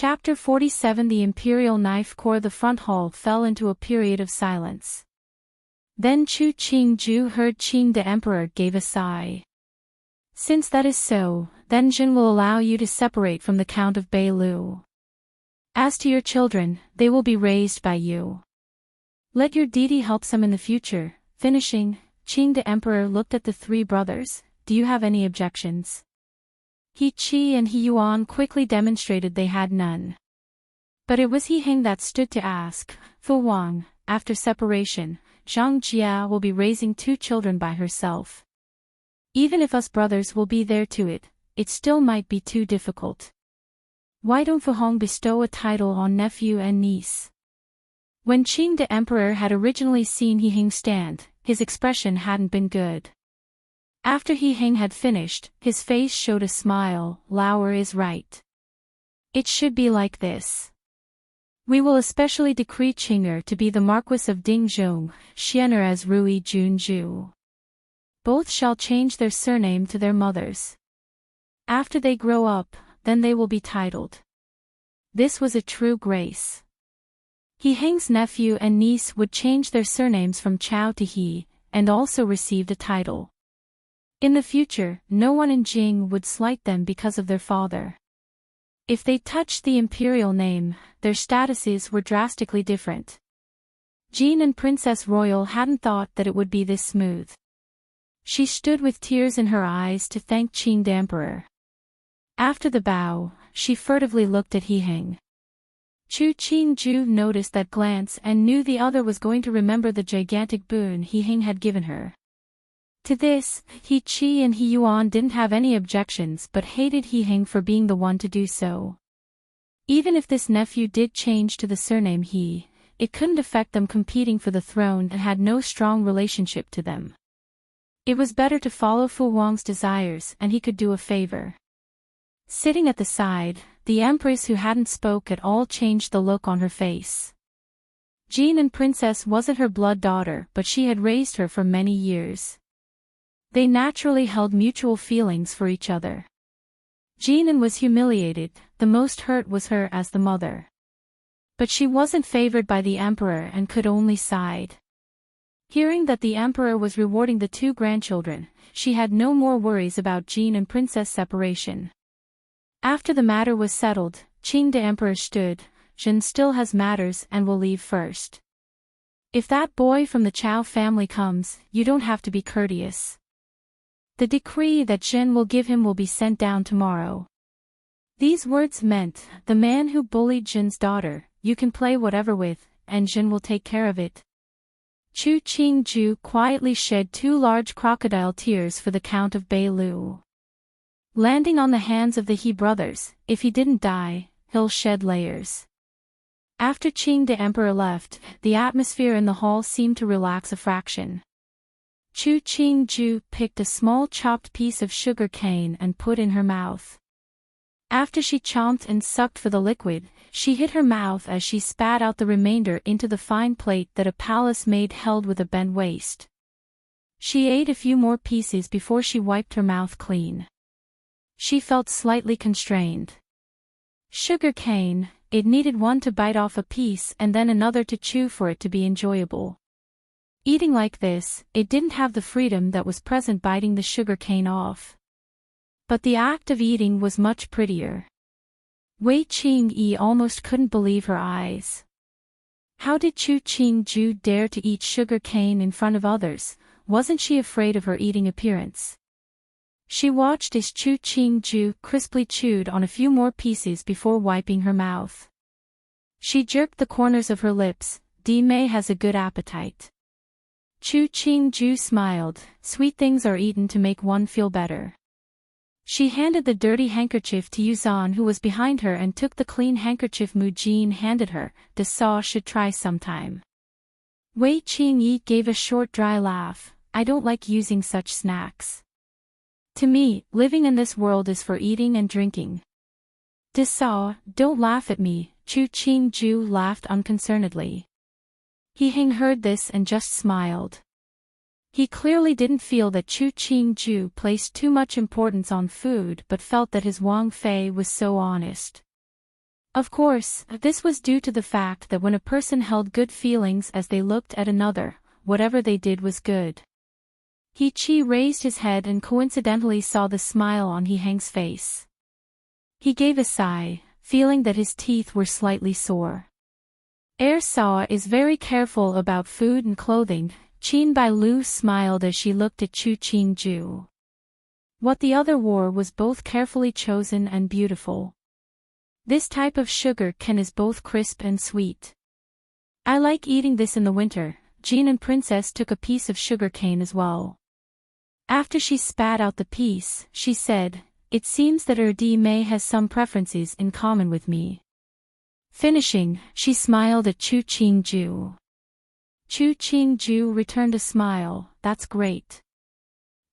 Chapter 47. The imperial knife core. The front hall fell into a period of silence. Then Chu Qingju heard Qing the Emperor gave a sigh. Since that is so, then Jin will allow you to separate from the Count of Beilu. As to your children, they will be raised by you. Let your deity help some in the future. Finishing, Qing the Emperor looked at the three brothers. Do you have any objections? He Qi and He Yuan quickly demonstrated they had none. But it was He Heng that stood to ask. Fu Wang, after separation, Zhang Jia will be raising 2 children by herself. Even if us brothers will be there to it, it still might be too difficult. Why don't Fu Hong bestow a title on nephew and niece? When Qing the Emperor had originally seen He Heng stand, his expression hadn't been good. After He Heng had finished, his face showed a smile. Lauer is right. It should be like this. We will especially decree Qinger to be the Marquis of Dingzhong, Xiener as Rui Junju. Both shall change their surname to their mother's. After they grow up, then they will be titled. This was a true grace. He Heng's nephew and niece would change their surnames from Chao to He, and also received a title. In the future, no one in Jing would slight them because of their father. If they touched the imperial name, their statuses were drastically different. Jean and Princess Royal hadn't thought that it would be this smooth. She stood with tears in her eyes to thank Qing the Emperor. After the bow, she furtively looked at He Heng. Chu Qingju noticed that glance and knew the other was going to remember the gigantic boon He Heng had given her. To this, He Qi and He Yuan didn't have any objections but hated He Heng for being the one to do so. Even if this nephew did change to the surname He, it couldn't affect them competing for the throne and had no strong relationship to them. It was better to follow Fu Wang's desires and he could do a favor. Sitting at the side, the Empress who hadn't spoke at all changed the look on her face. Jean and Princess wasn't her blood daughter but she had raised her for many years. They naturally held mutual feelings for each other. Jean was humiliated, the most hurt was her as the mother. But she wasn't favored by the Emperor and could only sighed. Hearing that the Emperor was rewarding the 2 grandchildren, she had no more worries about Jean and Princess separation. After the matter was settled, Qing the Emperor stood. Jin still has matters and will leave first. If that boy from the Chao family comes, you don't have to be courteous. The decree that Jin will give him will be sent down tomorrow. These words meant, the man who bullied Jin's daughter, you can play whatever with, and Jin will take care of it. Chu Qingju quietly shed 2 large crocodile tears for the Count of Beilu. Landing on the hands of the He brothers, if he didn't die, he'll shed layers. After Qing the Emperor left, the atmosphere in the hall seemed to relax a fraction. Chu Qingju picked a small chopped piece of sugar cane and put in her mouth. After she chomped and sucked for the liquid, she hit her mouth as she spat out the remainder into the fine plate that a palace maid held with a bent waist. She ate a few more pieces before she wiped her mouth clean. She felt slightly constrained. Sugar cane, it needed one to bite off a piece and then another to chew for it to be enjoyable. Eating like this, it didn't have the freedom that was present biting the sugar cane off. But the act of eating was much prettier. Wei Qingyi almost couldn't believe her eyes. How did Chu Qingju dare to eat sugar cane in front of others? Wasn't she afraid of her eating appearance? She watched as Chu Qingju crisply chewed on a few more pieces before wiping her mouth. She jerked the corners of her lips. Di Mei has a good appetite. Chu Qingju smiled. Sweet things are eaten to make one feel better. She handed the dirty handkerchief to Yuzan who was behind her and took the clean handkerchief Mu Jin handed her. De Saw should try sometime. Wei Qingyi gave a short dry laugh. I don't like using such snacks. To me, living in this world is for eating and drinking. De Saw, don't laugh at me. Chu Qingju laughed unconcernedly. He Heng heard this and just smiled. He clearly didn't feel that Chu Qingju placed too much importance on food but felt that his Wang Fei was so honest. Of course, this was due to the fact that when a person held good feelings as they looked at another, whatever they did was good. He raised his head and coincidentally saw the smile on He-heng's face. He gave a sigh, feeling that his teeth were slightly sore. Saw is very careful about food and clothing. Qin Bai Lu smiled as she looked at Chu Qingju. What the other wore was both carefully chosen and beautiful. This type of sugar cane is both crisp and sweet. I like eating this in the winter. Jean and Princess took a piece of sugar cane as well. After she spat out the piece, she said, "It seems that Di Mei has some preferences in common with me." Finishing, she smiled at Chu Qingju. Chu Qingju returned a smile. "That's great.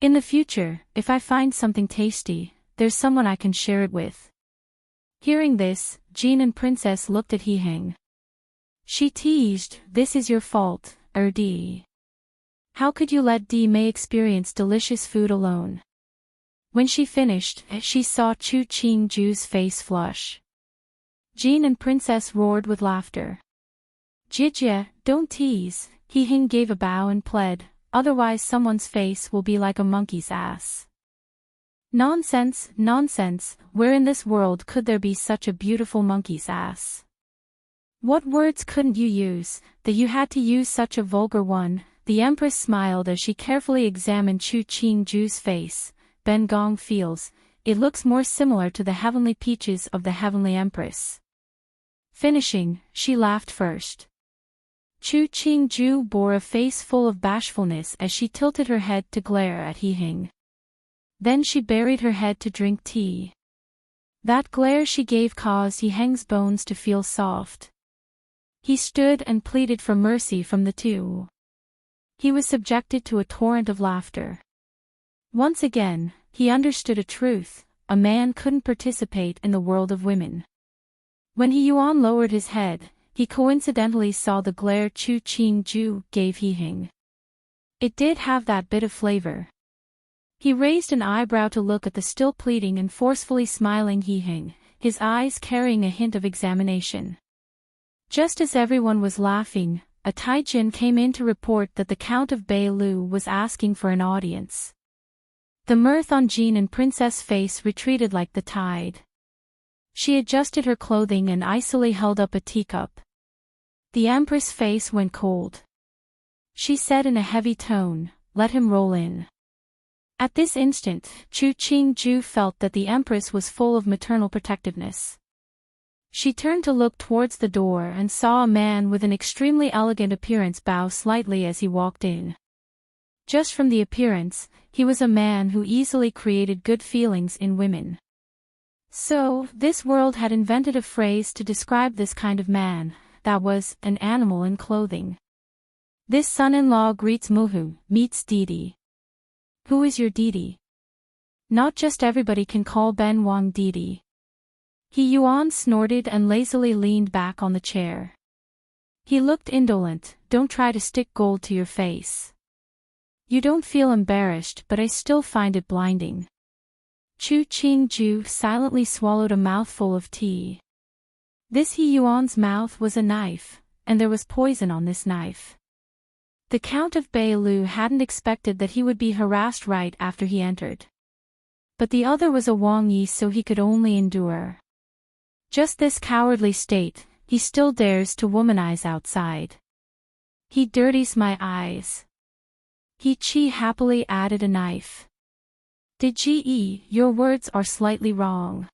In the future, if I find something tasty, there's someone I can share it with." Hearing this, Jean and Princess looked at He-heng. She teased, "This is your fault, Di. How could you let Di Mei experience delicious food alone?" When she finished, she saw Chu Qingju's face flush. Jean and Princess roared with laughter. "Jijie, don't tease," He-heng gave a bow and pled, "otherwise someone's face will be like a monkey's ass." "Nonsense, nonsense, where in this world could there be such a beautiful monkey's ass? What words couldn't you use, that you had to use such a vulgar one?" The Empress smiled as she carefully examined Chu Qingju's face. Ben Gong feels, it looks more similar to the heavenly peaches of the Heavenly Empress. Finishing, she laughed first. Chu Qingju bore a face full of bashfulness as she tilted her head to glare at He-heng. Then she buried her head to drink tea. That glare she gave caused He-heng's bones to feel soft. He stood and pleaded for mercy from the two. He was subjected to a torrent of laughter. Once again, he understood a truth: a man couldn't participate in the world of women. When He-yuan lowered his head, he coincidentally saw the glare Chu Qingju gave He-heng. It did have that bit of flavor. He raised an eyebrow to look at the still pleading and forcefully smiling He-heng, his eyes carrying a hint of examination. Just as everyone was laughing, a Taijin came in to report that the Count of Beilu was asking for an audience. The mirth on Jean and Princess' face retreated like the tide. She adjusted her clothing and icily held up a teacup. The Empress' face went cold. She said in a heavy tone, "Let him roll in." At this instant, Chu Qingju felt that the Empress was full of maternal protectiveness. She turned to look towards the door and saw a man with an extremely elegant appearance bow slightly as he walked in. Just from the appearance, he was a man who easily created good feelings in women. So, this world had invented a phrase to describe this kind of man, that was, an animal in clothing. This son-in-law greets Muhu, meets Didi. "Who is your Didi?" Not just everybody can call Ben Wang Didi. He-yuan snorted and lazily leaned back on the chair. He looked indolent. "Don't try to stick gold to your face. You don't feel embarrassed, but I still find it blinding." Chu Qingju silently swallowed a mouthful of tea. This He-yuan's mouth was a knife, and there was poison on this knife. The Count of Beilu hadn't expected that he would be harassed right after he entered. But the other was a Wang Yi, so he could only endure. Just this cowardly state, he still dares to womanize outside. "He dirties my eyes." He happily added a knife. "Ji, your words are slightly wrong."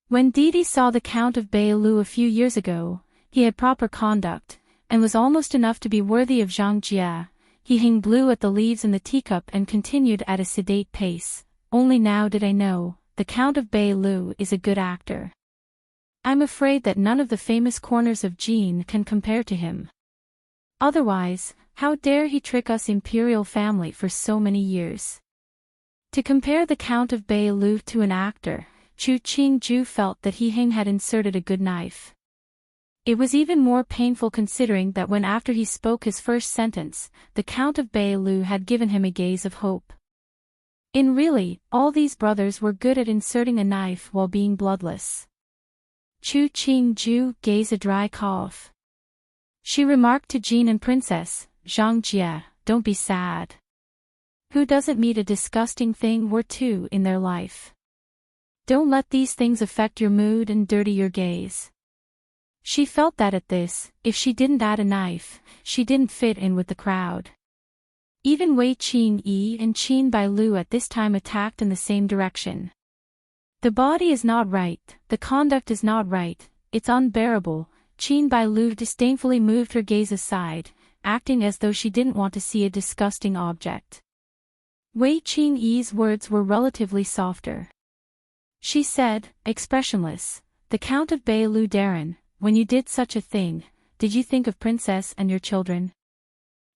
When Didi saw the Count of Beilu a few years ago, he had proper conduct, and was almost enough to be worthy of Zhang Jia. He blew at the leaves in the teacup and continued at a sedate pace. "Only now did I know, the Count of Beilu is a good actor. I'm afraid that none of the famous corners of Jean can compare to him. Otherwise, how dare he trick us imperial family for so many years?" To compare the Count of Beilu to an actor, Chu Qingju felt that He-heng had inserted a good knife. It was even more painful considering that when after he spoke his first sentence, the Count of Beilu had given him a gaze of hope. In really, all these brothers were good at inserting a knife while being bloodless. Chu Qingju gave a dry cough. She remarked to Jean and Princess, Zhang Jie, don't be sad. Who doesn't meet a disgusting thing or two in their life? Don't let these things affect your mood and dirty your gaze. She felt that at this, if she didn't add a knife, she didn't fit in with the crowd. Even Wei Qingyi and Qin Bailu at this time attacked in the same direction. The body is not right, the conduct is not right, it's unbearable. Qin Bailu disdainfully moved her gaze aside, acting as though she didn't want to see a disgusting object. Wei Qingyi's words were relatively softer. She said, expressionless, the Count of Bailu Darren, when you did such a thing, did you think of Princess and your children?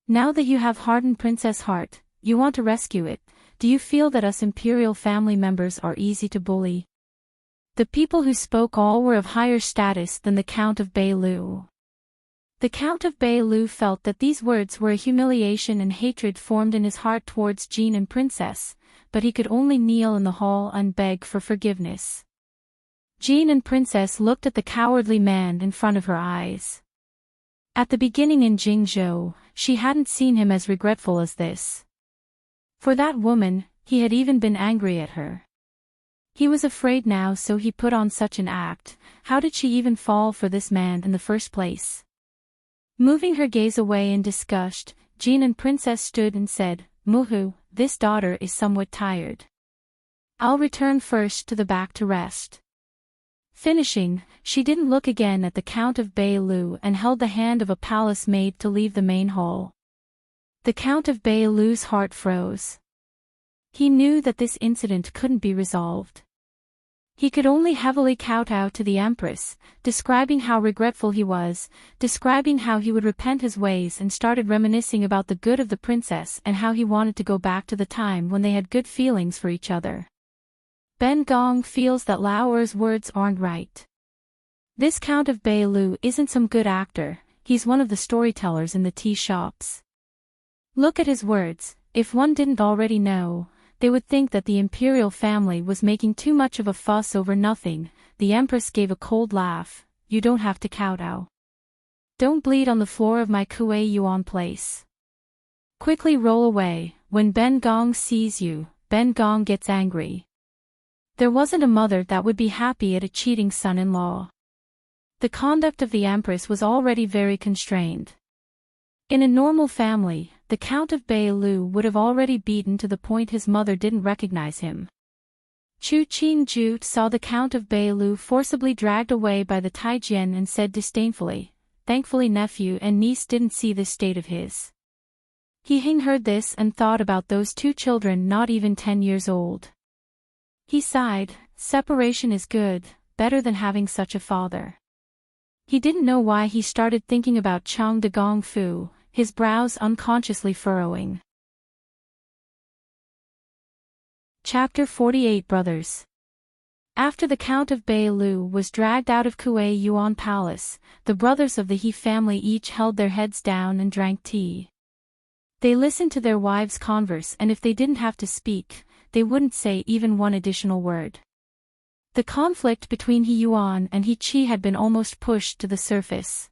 Now that you have hardened Princess' heart, you want to rescue it, do you feel that us imperial family members are easy to bully? The people who spoke all were of higher status than the Count of Bailu. The Count of Bailu felt that these words were a humiliation and hatred formed in his heart towards Jean and Princess, but he could only kneel in the hall and beg for forgiveness. Jean and Princess looked at the cowardly man in front of her eyes. At the beginning in Jingzhou, she hadn't seen him as regretful as this. For that woman, he had even been angry at her. He was afraid now, so he put on such an act. How did she even fall for this man in the first place? Moving her gaze away in disgust, Jean and Princess stood and said, Muhu, this daughter is somewhat tired. I'll return first to the back to rest. Finishing, she didn't look again at the Count of Bailu and held the hand of a palace maid to leave the main hall. The Count of Bailu's heart froze. He knew that this incident couldn't be resolved. He could only heavily kowtow to the Empress, describing how regretful he was, describing how he would repent his ways, and started reminiscing about the good of the princess and how he wanted to go back to the time when they had good feelings for each other. Ben Gong feels that Lao Er's words aren't right. This Count of Bailu isn't some good actor, he's one of the storytellers in the tea shops. Look at his words, if one didn't already know, they would think that the imperial family was making too much of a fuss over nothing. The Empress gave a cold laugh. You don't have to kowtow. Don't bleed on the floor of my Kuei Yuan place. Quickly roll away. When Ben Gong sees you, Ben Gong gets angry. There wasn't a mother that would be happy at a cheating son-in-law. The conduct of the Empress was already very constrained. In a normal family, the Count of Bailu would have already beaten to the point his mother didn't recognize him. Chu Qingju saw the Count of Bailu forcibly dragged away by the Taijian and said disdainfully, thankfully nephew and niece didn't see this state of his. He heard this and thought about those two children not even 10 years old. He sighed, separation is good, better than having such a father. He didn't know why he started thinking about Chang de Gong Fu, his brows unconsciously furrowing. Chapter 48 Brothers. After the Count of Bailu was dragged out of Kuei Yuan Palace, the brothers of the He family each held their heads down and drank tea. They listened to their wives converse, and if they didn't have to speak, they wouldn't say even one additional word. The conflict between He Yuan and He Qi had been almost pushed to the surface.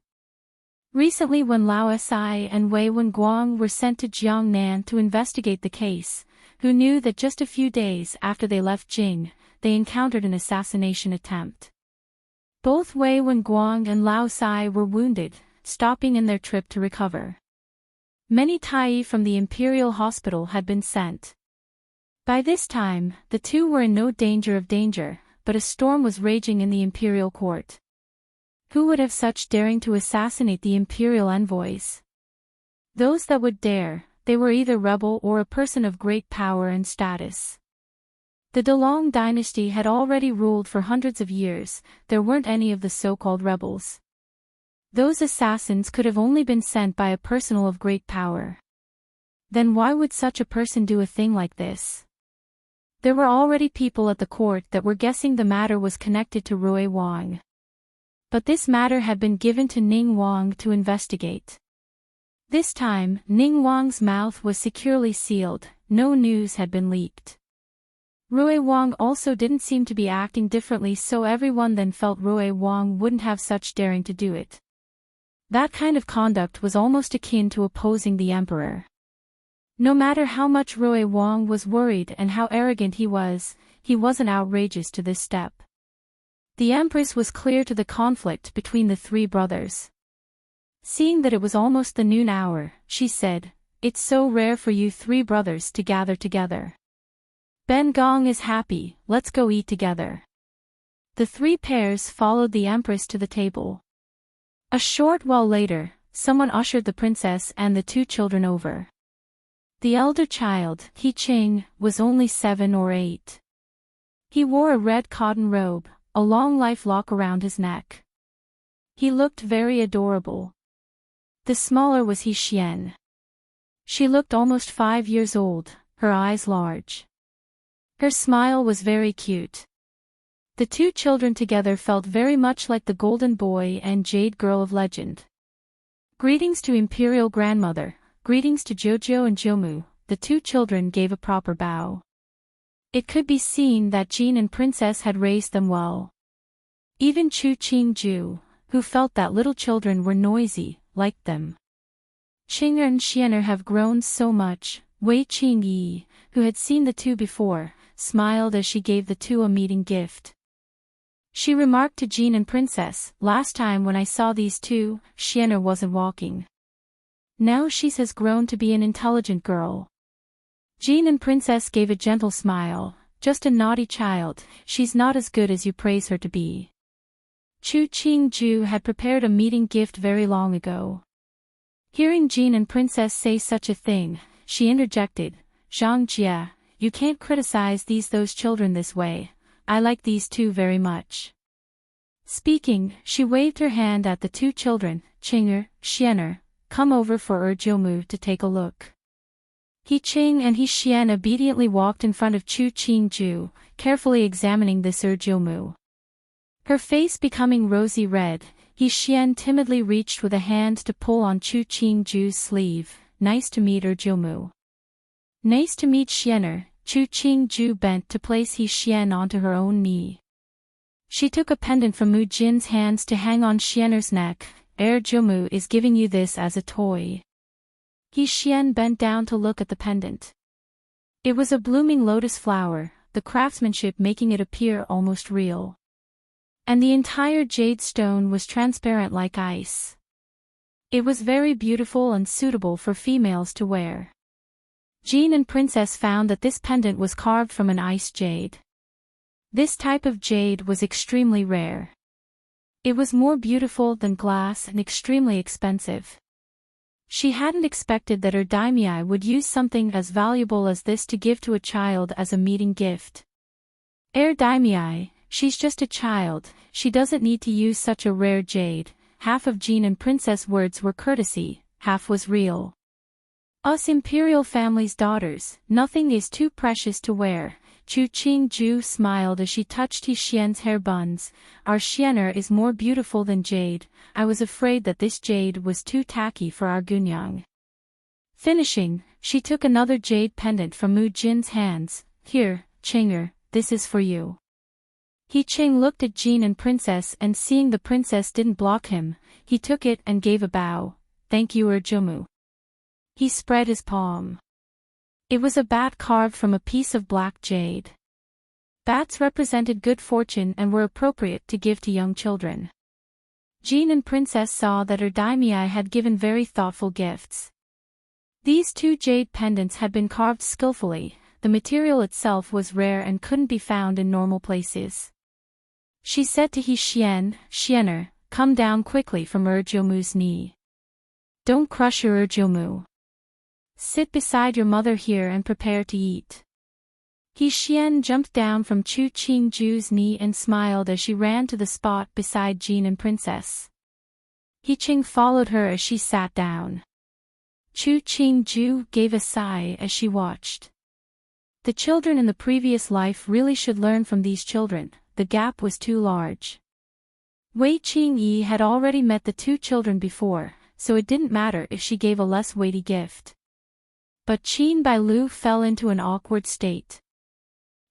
Recently, when Lao Si and Wei Wenguang were sent to Jiangnan to investigate the case, who knew that just a few days after they left Jing, they encountered an assassination attempt. Both Wei Wenguang and Lao Si were wounded, stopping in their trip to recover. Many Tai from the Imperial Hospital had been sent. By this time, the two were in no danger of danger, but a storm was raging in the Imperial court. Who would have such daring to assassinate the Imperial envoys? Those that would dare, they were either rebel or a person of great power and status. The Delong dynasty had already ruled for hundreds of years, there weren't any of the so-called rebels. Those assassins could have only been sent by a person of great power. Then why would such a person do a thing like this? There were already people at the court that were guessing the matter was connected to Rui Wang. But this matter had been given to Ning Wang to investigate. This time, Ning Wang's mouth was securely sealed, no news had been leaked. Rui Wang also didn't seem to be acting differently, so everyone then felt Rui Wang wouldn't have such daring to do it. That kind of conduct was almost akin to opposing the emperor. No matter how much Rui Wang was worried and how arrogant he wasn't outrageous to this step. The empress was clear to the conflict between the three brothers. Seeing that it was almost the noon hour, she said, "It's so rare for you three brothers to gather together. Ben Gong is happy, let's go eat together." The three pairs followed the empress to the table. A short while later, someone ushered the princess and the two children over. The elder child, He Qing, was only 7 or 8. He wore a red cotton robe, a long life lock around his neck. He looked very adorable. The smaller was He Xian. She looked almost 5 years old, her eyes large. Her smile was very cute. The two children together felt very much like the golden boy and jade girl of legend. "Greetings to Imperial Grandmother, greetings to Jojo and Jomu," the two children gave a proper bow. It could be seen that Jean and Princess had raised them well. Even Chu Qingju, who felt that little children were noisy, liked them. Qing'er and Xian'er have grown so much. Wei Qingyi, who had seen the two before, smiled as she gave the two a meeting gift. She remarked to Jean and Princess, "Last time when I saw these two, Xian'er wasn't walking. Now she has grown to be an intelligent girl." Jean and Princess gave a gentle smile. "Just a naughty child, she's not as good as you praise her to be." Chu Qingju had prepared a meeting gift very long ago. Hearing Jean and Princess say such a thing, she interjected, "Zhang Jie, you can't criticize those children this way. I like these two very much." Speaking, she waved her hand at the two children, "Qing'er, Xian'er, come over for Jomu to take a look." He Qing and He Xian obediently walked in front of Chu Qingju, carefully examining this Jomu. Her face becoming rosy red, He Xian timidly reached with a hand to pull on Chu Qingju's sleeve. "Nice to meet Jomu." "Nice to meet Xian'er." Chu Qingju bent to place He Xian onto her own knee. She took a pendant from Mu Jin's hands to hang on Xian'er's neck. Jomu is giving you this as a toy." He Xian bent down to look at the pendant. It was a blooming lotus flower, the craftsmanship making it appear almost real. And the entire jade stone was transparent like ice. It was very beautiful and suitable for females to wear. Jean and Princess found that this pendant was carved from an ice jade. This type of jade was extremely rare. It was more beautiful than glass and extremely expensive. She hadn't expected that her daimyo would use something as valuable as this to give to a child as a meeting gift. Daimyo, she's just a child, she doesn't need to use such a rare jade." Half of Jean and Princess' words were courtesy, half was real. "Us imperial family's daughters, nothing is too precious to wear." Chu Qingju smiled as she touched He Xian's hair buns. "Our Xian'er is more beautiful than jade. I was afraid that this jade was too tacky for our Gunyang." Finishing, she took another jade pendant from Mu Jin's hands. "Here, Qing'er, this is for you." He Qing looked at Jean and Princess, and seeing the princess didn't block him, he took it and gave a bow. "Thank you, Jomu." He spread his palm. It was a bat carved from a piece of black jade. Bats represented good fortune and were appropriate to give to young children. Jean and Princess saw that her daimyo had given very thoughtful gifts. These two jade pendants had been carved skillfully. The material itself was rare and couldn't be found in normal places. She said to He Xian, "Xian'er, come down quickly from Jomu's knee. Don't crush your Jomu. Sit beside your mother here and prepare to eat." He Xian jumped down from Chu Qingju's knee and smiled as she ran to the spot beside Jean and Princess. He Qing followed her as she sat down. Chu Qingju gave a sigh as she watched. The children in the previous life really should learn from these children. The gap was too large. Wei Qingyi had already met the two children before, so it didn't matter if she gave a less weighty gift. But Qin Bailu fell into an awkward state.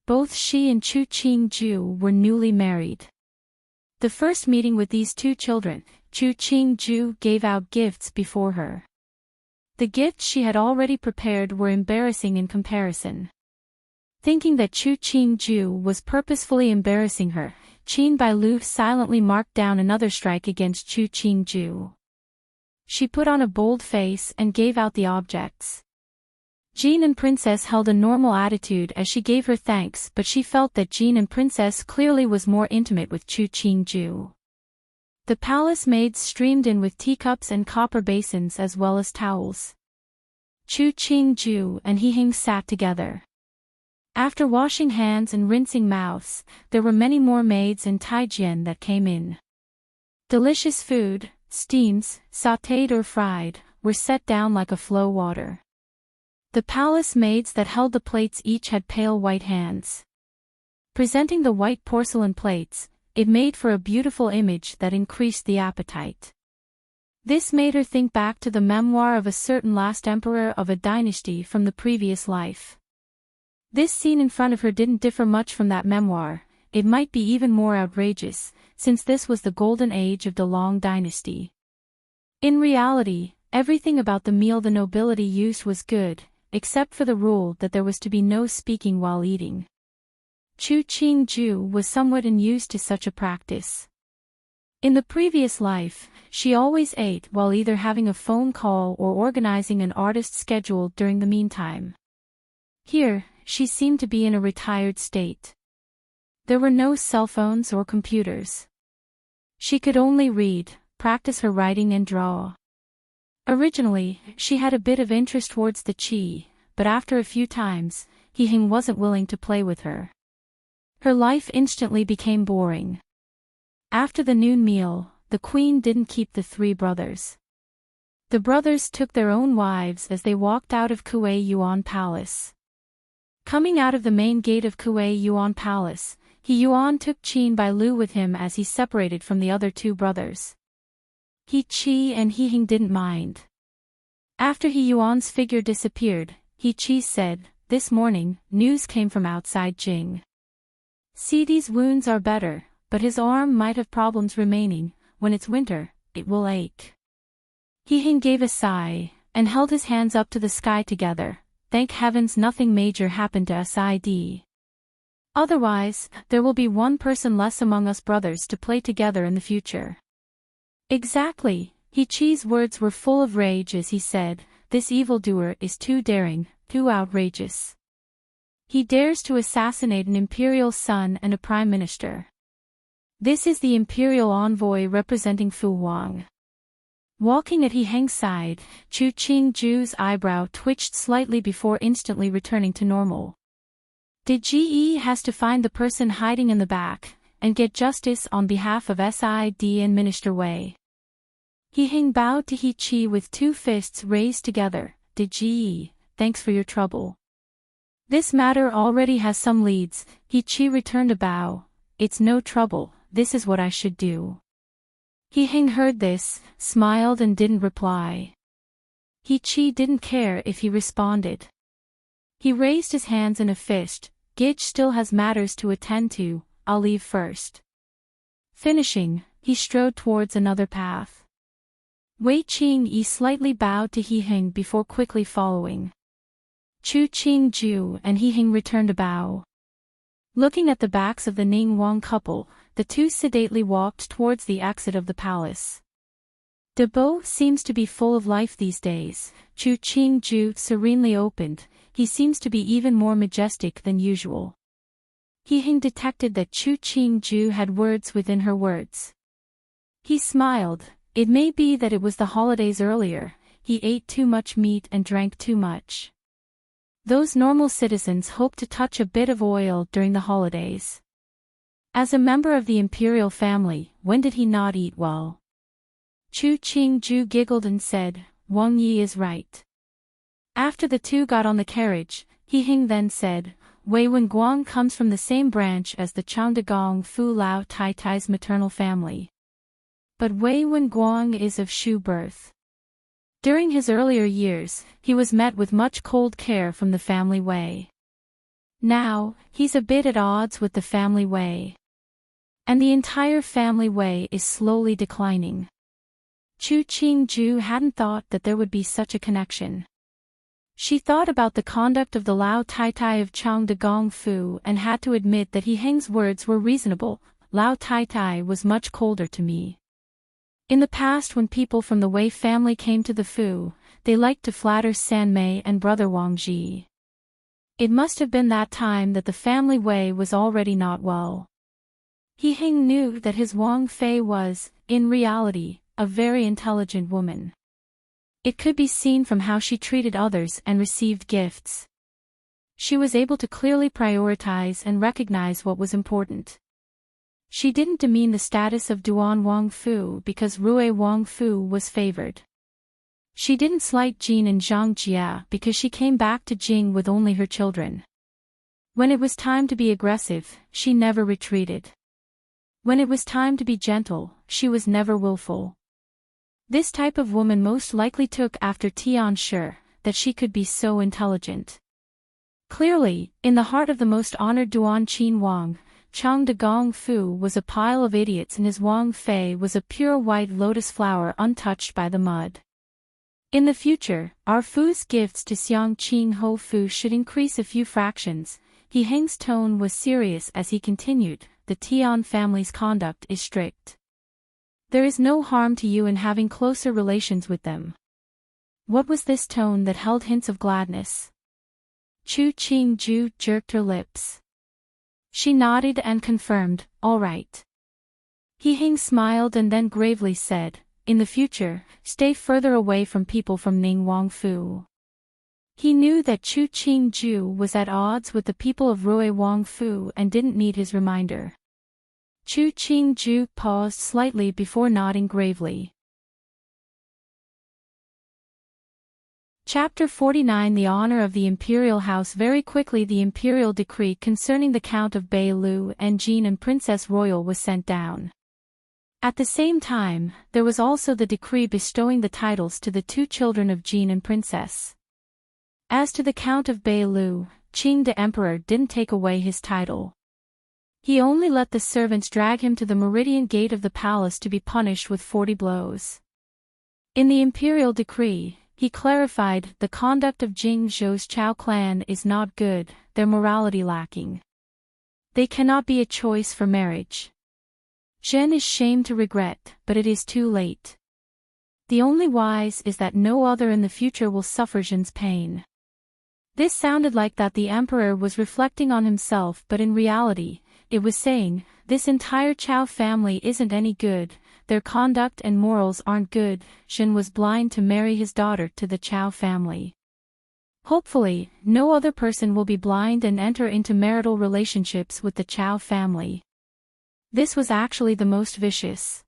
Both she and Chu Qingju were newly married. The first meeting with these two children, Chu Qingju gave out gifts before her. The gifts she had already prepared were embarrassing in comparison. Thinking that Chu Qingju was purposefully embarrassing her, Qin Bailu silently marked down another strike against Chu Qingju. She put on a bold face and gave out the objects. Jean and Princess held a normal attitude as she gave her thanks, but she felt that Jean and Princess clearly was more intimate with Chu Qingju. The palace maids streamed in with teacups and copper basins as well as towels. Chu Qingju and He Hing sat together. After washing hands and rinsing mouths, there were many more maids and Taijian that came in. Delicious food, steams, sautéed or fried, were set down like a flow water. The palace maids that held the plates each had pale white hands. Presenting the white porcelain plates, it made for a beautiful image that increased the appetite. This made her think back to the memoir of a certain last emperor of a dynasty from the previous life. This scene in front of her didn't differ much from that memoir. It might be even more outrageous, since this was the golden age of the Long dynasty. In reality, everything about the meal the nobility used was good, except for the rule that there was to be no speaking while eating. Chu Qingju was somewhat unused to such a practice. In the previous life, she always ate while either having a phone call or organizing an artist's schedule during the meantime. Here, she seemed to be in a retired state. There were no cell phones or computers. She could only read, practice her writing and draw. Originally, she had a bit of interest towards the Qi, but after a few times, He Hing wasn't willing to play with her. Her life instantly became boring. After the noon meal, the queen didn't keep the three brothers. The brothers took their own wives as they walked out of Kuei Yuan Palace. Coming out of the main gate of Kuei Yuan Palace, He Yuan took Qin Bailu with him as he separated from the other two brothers. He Qi and He Hing didn't mind. After He Yuan's figure disappeared, He Qi said, "This morning, news came from outside Jing. Sidi's wounds are better, but his arm might have problems remaining. When it's winter, it will ache." He Hing gave a sigh, and held his hands up to the sky together. Thank heavens nothing major happened to Sid. Otherwise, there will be one person less among us brothers to play together in the future. Exactly, He Qi's words were full of rage as he said, "This evildoer is too daring, too outrageous. He dares to assassinate an imperial son and a prime minister. This is the imperial envoy representing Fu Wang." Walking at He Heng's side, Chu Qingju's eyebrow twitched slightly before instantly returning to normal. Did Ji has to find the person hiding in the back, and get justice on behalf of Sid and Minister Wei? He Heng bowed to He Qi with two fists raised together. "Did Ji, thanks for your trouble. This matter already has some leads." He Qi returned a bow. "It's no trouble, this is what I should do." He Heng heard this, smiled and didn't reply. He Qi didn't care if he responded. He raised his hands in a fist. "Gage still has matters to attend to, I'll leave first." Finishing, he strode towards another path. Wei Qingyi slightly bowed to He Heng before quickly following. Chu Qingju and He Heng returned a bow. Looking at the backs of the Ning Wang couple, the two sedately walked towards the exit of the palace. Debo seems to be full of life these days. Chu Qingju serenely opened. He seems to be even more majestic than usual. He Heng detected that Chu Qingju had words within her words. He smiled. It may be that it was the holidays earlier. He ate too much meat and drank too much. Those normal citizens hope to touch a bit of oil during the holidays. As a member of the imperial family, when did he not eat well? Chu Qingju giggled and said, "Wang Yi is right." After the two got on the carriage, He Heng then said, "Wei Wenguang comes from the same branch as the Changdagong Fu Lao Tai Tai's maternal family. But Wei Wenguang is of Shu birth. During his earlier years, he was met with much cold care from the family Wei. Now, he's a bit at odds with the family way. And the entire family way is slowly declining. Chu Qingju hadn't thought that there would be such a connection. She thought about the conduct of the Lao Taitai of Chang de Gong Fu and had to admit that He Heng's words were reasonable. Lao Taitai was much colder to me. In the past, when people from the Wei family came to the Fu, they liked to flatter San Mei and brother Wang Ji. It must have been that time that the family Wei was already not well. He Heng knew that his Wang Fei was, in reality, a very intelligent woman. It could be seen from how she treated others and received gifts. She was able to clearly prioritize and recognize what was important. She didn't demean the status of Duan Wang Fu because Rui Wang Fu was favored. She didn't slight Jin and Zhang Jia because she came back to Jing with only her children. When it was time to be aggressive, she never retreated. When it was time to be gentle, she was never willful. This type of woman most likely took after Tian Shi, that she could be so intelligent. Clearly, in the heart of the most honored Duan Qin Wang, Chang de Gong Fu was a pile of idiots and his Wang Fei was a pure white lotus flower untouched by the mud. In the future, our Fu's gifts to Xiang Qing Ho Fu should increase a few fractions. He Heng's tone was serious as he continued, the Tian family's conduct is strict. There is no harm to you in having closer relations with them. What was this tone that held hints of gladness? Chu Qingju jerked her lips. She nodded and confirmed, all right. He Heng smiled and then gravely said, in the future, stay further away from people from Ning Wang Fu. He knew that Chu Qingju was at odds with the people of Rui Wang Fu and didn't need his reminder. Chu Qingju paused slightly before nodding gravely. Chapter 49 The Honor of the Imperial House. Very quickly the imperial decree concerning the Count of Beilu and Jean and Princess Royal was sent down. At the same time, there was also the decree bestowing the titles to the two children of Jean and Princess. As to the Count of Beilu, Qing the Emperor didn't take away his title. He only let the servants drag him to the meridian gate of the palace to be punished with 40 blows. In the imperial decree, he clarified, the conduct of Jing Zhou's Chao clan is not good, their morality lacking. They cannot be a choice for marriage. Zhen is shamed to regret, but it is too late. The only wise is that no other in the future will suffer Zhen's pain. This sounded like that the emperor was reflecting on himself, but in reality, it was saying, this entire Chao family isn't any good, their conduct and morals aren't good. Zhen was blind to marry his daughter to the Chao family. Hopefully, no other person will be blind and enter into marital relationships with the Chao family. This was actually the most vicious.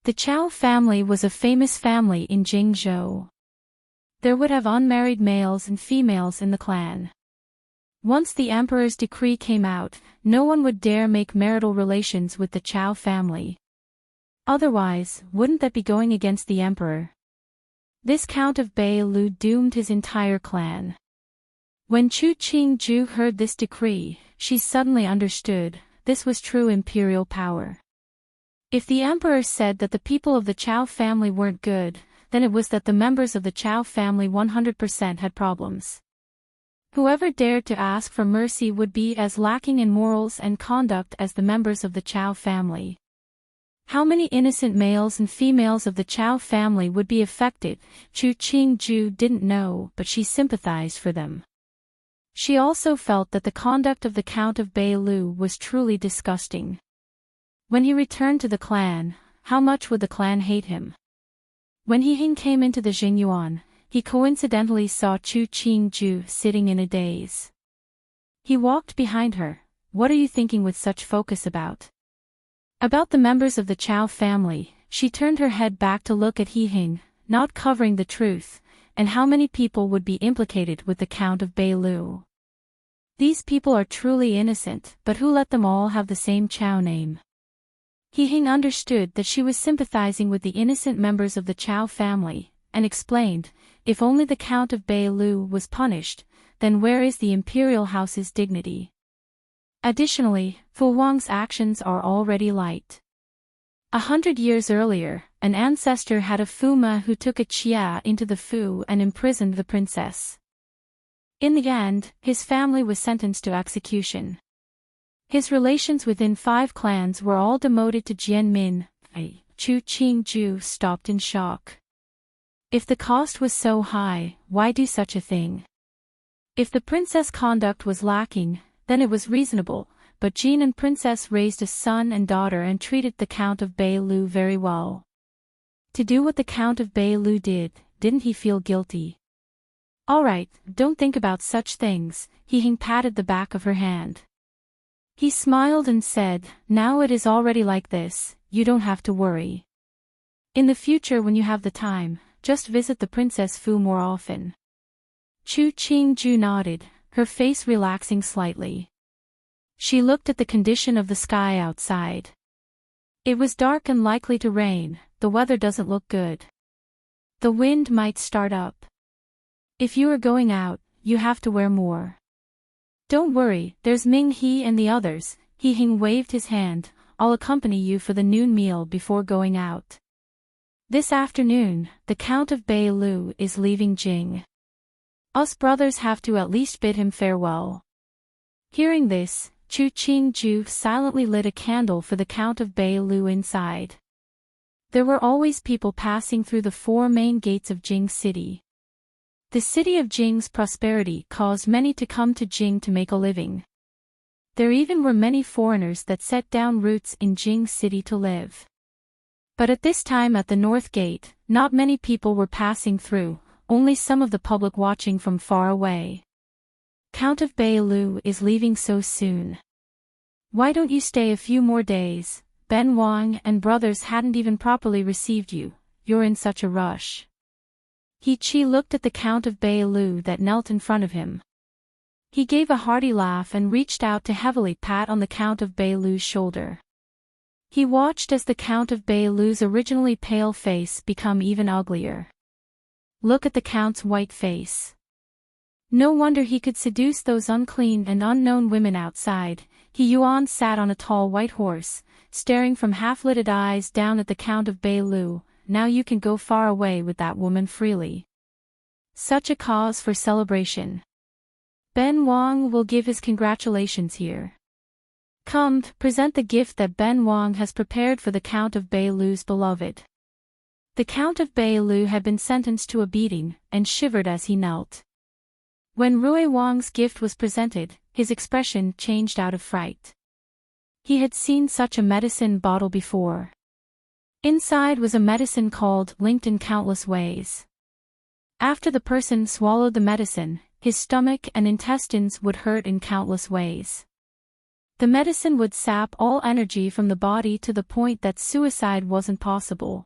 The Chao family was a famous family in Jingzhou. There would have unmarried males and females in the clan. Once the emperor's decree came out, no one would dare make marital relations with the Chao family. Otherwise, wouldn't that be going against the emperor? This Count of Beilu doomed his entire clan. When Chu Qingju heard this decree, she suddenly understood, this was true imperial power. If the emperor said that the people of the Chao family weren't good, then it was that the members of the Chao family 100% had problems. Whoever dared to ask for mercy would be as lacking in morals and conduct as the members of the Chao family. How many innocent males and females of the Chao family would be affected, Chu Qingju didn't know, but she sympathized for them. She also felt that the conduct of the Count of Beilu was truly disgusting. When he returned to the clan, how much would the clan hate him? When He Heng came into the Jingyuan, he coincidentally saw Chu Qingju sitting in a daze. He walked behind her. What are you thinking with such focus about? About the members of the Chao family. She turned her head back to look at He Heng, not covering the truth, and how many people would be implicated with the Count of Beilu. These people are truly innocent, but who let them all have the same Chao name? He Heng understood that she was sympathizing with the innocent members of the Chao family, and explained, if only the Count of Beilu was punished, then where is the imperial house's dignity? Additionally, Fu Wang's actions are already light. 100 years earlier, an ancestor had a Fuma who took a Chia into the Fu and imprisoned the princess. In the end, his family was sentenced to execution. His relations within 5 clans were all demoted to Jianmin. Chu Qingju stopped in shock. If the cost was so high, why do such a thing? If the princess' conduct was lacking, then it was reasonable, but Jin and princess raised a son and daughter and treated the Count of Beilu very well. To do what the Count of Beilu did, didn't he feel guilty? Alright, don't think about such things, He patted the back of her hand. He smiled and said, now it is already like this, you don't have to worry. In the future when you have the time, just visit the Princess Fu more often. Chu Qingju nodded, her face relaxing slightly. She looked at the condition of the sky outside. It was dark and likely to rain, the weather doesn't look good. The wind might start up. If you are going out, you have to wear more. Don't worry, there's Ming He and the others. He Hing waved his hand, I'll accompany you for the noon meal before going out. This afternoon, the Count of Beilu is leaving Jing. Us brothers have to at least bid him farewell. Hearing this, Chu Qingju silently lit a candle for the Count of Beilu inside. There were always people passing through the 4 main gates of Jing City. The city of Jing's prosperity caused many to come to Jing to make a living. There even were many foreigners that set down roots in Jing City to live. But at this time at the North Gate, not many people were passing through, only some of the public watching from far away. Count of Beilu is leaving so soon. Why don't you stay a few more days? Ben Wang and brothers hadn't even properly received you, you're in such a rush. He Chi looked at the Count of Beilu that knelt in front of him. He gave a hearty laugh and reached out to heavily pat on the Count of Beilu's shoulder. He watched as the Count of Beilu's originally pale face become even uglier. Look at the Count's white face. No wonder he could seduce those unclean and unknown women outside. He Yuan sat on a tall white horse, staring from half-lidded eyes down at the Count of Beilu. Now you can go far away with that woman freely. Such a cause for celebration. Ben Wang will give his congratulations here. Come, present the gift that Ben Wang has prepared for the Count of Beilu's beloved. The Count of Beilu had been sentenced to a beating, and shivered as he knelt. When Rui Wang's gift was presented, his expression changed out of fright. He had seen such a medicine bottle before. Inside was a medicine called linked in countless ways. After the person swallowed the medicine, his stomach and intestines would hurt in countless ways. The medicine would sap all energy from the body to the point that suicide wasn't possible.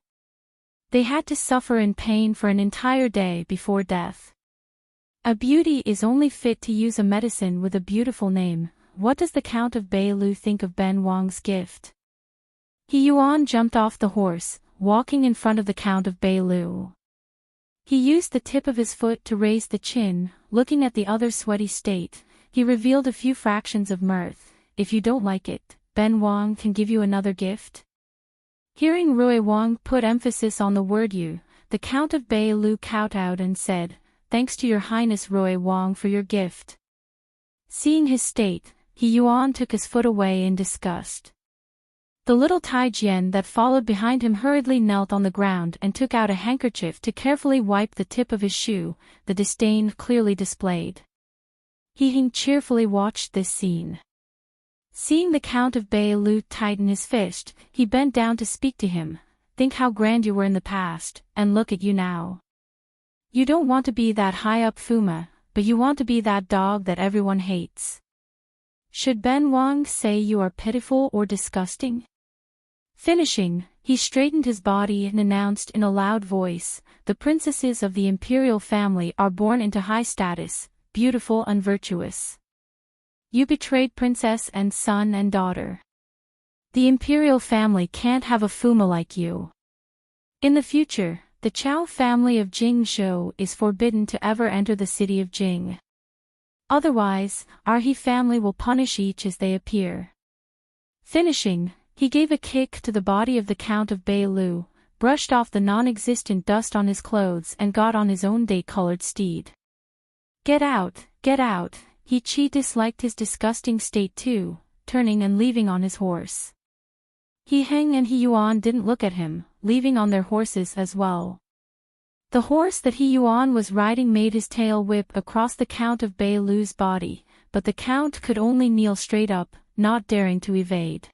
They had to suffer in pain for an entire day before death. A beauty is only fit to use a medicine with a beautiful name. What does the Count of Beilu think of Ben Wang's gift? He Yuan jumped off the horse, walking in front of the Count of Beilu. He used the tip of his foot to raise the chin, looking at the other's sweaty state. He revealed a few fractions of mirth. If you don't like it, Ben Wang can give you another gift. Hearing Rui Wang put emphasis on the word you, the Count of Beilu kowtowed and said, thanks to your Highness Rui Wang for your gift. Seeing his state, He Yuan took his foot away in disgust. The little Tai Jian that followed behind him hurriedly knelt on the ground and took out a handkerchief to carefully wipe the tip of his shoe, the disdain clearly displayed. He Hing cheerfully watched this scene. Seeing the Count of Beilu tighten his fist, he bent down to speak to him. Think how grand you were in the past, and look at you now. You don't want to be that high-up Fuma, but you want to be that dog that everyone hates. Should Ben Wang say you are pitiful or disgusting? Finishing, he straightened his body and announced in a loud voice, the princesses of the imperial family are born into high status, beautiful and virtuous. You betrayed princess and son and daughter. The imperial family can't have a Fuma like you. In the future, the Chao family of Jingzhou is forbidden to ever enter the city of Jing. Otherwise, our He family will punish each as they appear. Finishing, he gave a kick to the body of the Count of Bailu, brushed off the non-existent dust on his clothes and got on his own date-colored steed. Get out, get out, He disliked his disgusting state too, turning and leaving on his horse. He Heng and He Yuan didn't look at him, leaving on their horses as well. The horse that He Yuan was riding made his tail whip across the Count of Bailu's body, but the Count could only kneel straight up, not daring to evade.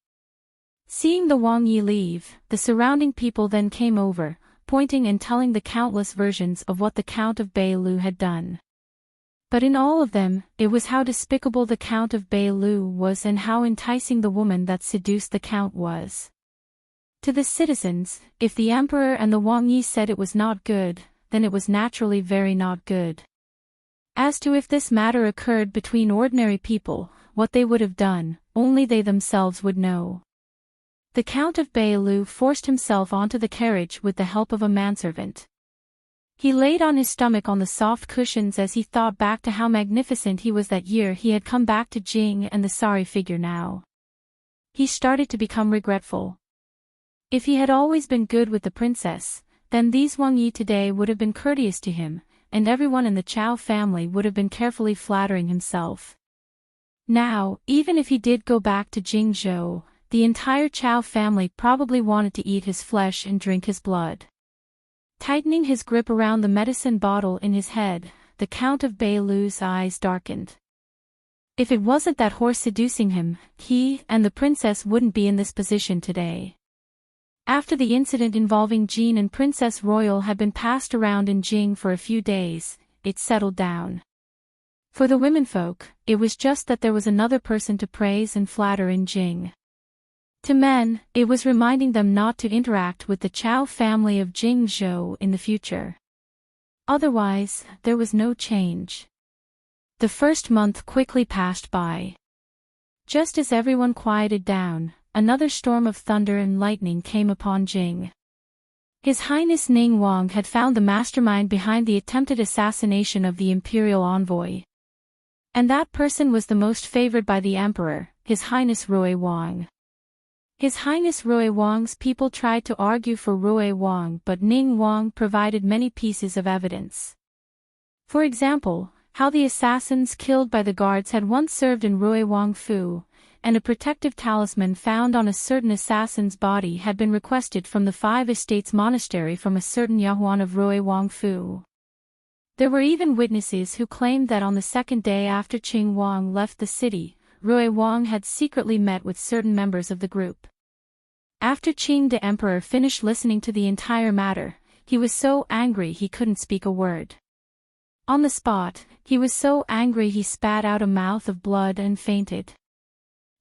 Seeing the Wang Yi leave, the surrounding people then came over, pointing and telling the countless versions of what the Count of Bailu had done. But in all of them, it was how despicable the Count of Bailu was and how enticing the woman that seduced the Count was. To the citizens, if the Emperor and the Wang Yi said it was not good, then it was naturally very not good. As to if this matter occurred between ordinary people, what they would have done, only they themselves would know. The Count of Bailu forced himself onto the carriage with the help of a manservant. He laid on his stomach on the soft cushions as he thought back to how magnificent he was that year he had come back to Jing and the sorry figure now. He started to become regretful. If he had always been good with the princess, then these Wang Yi today would have been courteous to him, and everyone in the Chao family would have been carefully flattering himself. Now, even if he did go back to Jingzhou, the entire Chao family probably wanted to eat his flesh and drink his blood. Tightening his grip around the medicine bottle in his head, the Count of Bailu's eyes darkened. If it wasn't that horse seducing him, he and the princess wouldn't be in this position today. After the incident involving Jean and Princess Royal had been passed around in Jing for a few days, it settled down. For the womenfolk, it was just that there was another person to praise and flatter in Jing. To men, it was reminding them not to interact with the Chao family of Jingzhou in the future. Otherwise, there was no change. The first month quickly passed by. Just as everyone quieted down, another storm of thunder and lightning came upon Jing. His Highness Ning Wang had found the mastermind behind the attempted assassination of the imperial envoy. And that person was the most favored by the emperor, His Highness Rui Wang. His Highness Rui Wang's people tried to argue for Rui Wang, but Ning Wang provided many pieces of evidence. For example, how the assassins killed by the guards had once served in Rui Wang Fu, and a protective talisman found on a certain assassin's body had been requested from the Five Estates Monastery from a certain Yahuan of Rui Wang Fu. There were even witnesses who claimed that on the second day after Qing Wang left the city, Rui Wang had secretly met with certain members of the group. After Qing the emperor finished listening to the entire matter, he was so angry he couldn't speak a word. On the spot, he was so angry he spat out a mouth of blood and fainted.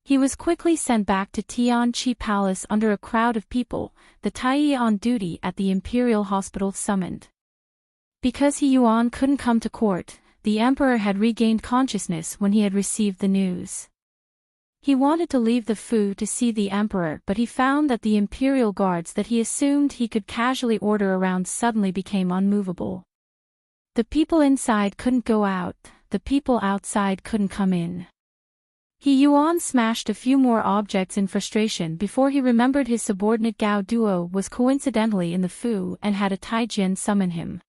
He was quickly sent back to Tianqi Palace under a crowd of people, the Tai on duty at the imperial hospital summoned. Because He Yuan couldn't come to court, the emperor had regained consciousness when he had received the news. He wanted to leave the Fu to see the emperor, but he found that the imperial guards that he assumed he could casually order around suddenly became unmovable. The people inside couldn't go out, the people outside couldn't come in. He Yuan smashed a few more objects in frustration before he remembered his subordinate Gao Duo was coincidentally in the Fu and had a Taijian summon him.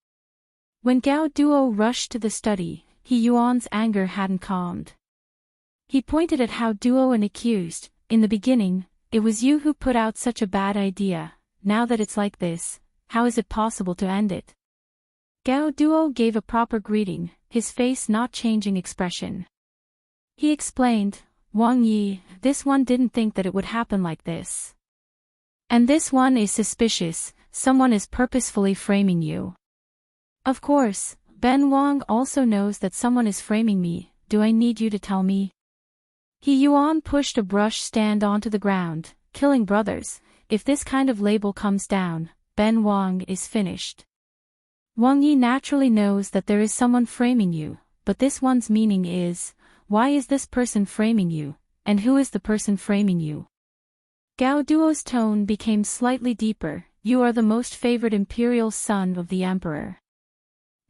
When Gao Duo rushed to the study, He Yuan's anger hadn't calmed. He pointed at Hao Duo and accused, "In the beginning, it was you who put out such a bad idea. Now that it's like this, how is it possible to end it?" Gao Duo gave a proper greeting, his face not changing expression. He explained, "Wang Yi, this one didn't think that it would happen like this. And this one is suspicious, someone is purposefully framing you." "Of course, Ben Wang also knows that someone is framing me, do I need you to tell me?" He Yuan pushed a brush stand onto the ground, "Killing brothers, if this kind of label comes down, Ben Wang is finished. Wang Yi naturally knows that there is someone framing you, but this one's meaning is, why is this person framing you, and who is the person framing you?" Gao Duo's tone became slightly deeper, "You are the most favored imperial son of the emperor.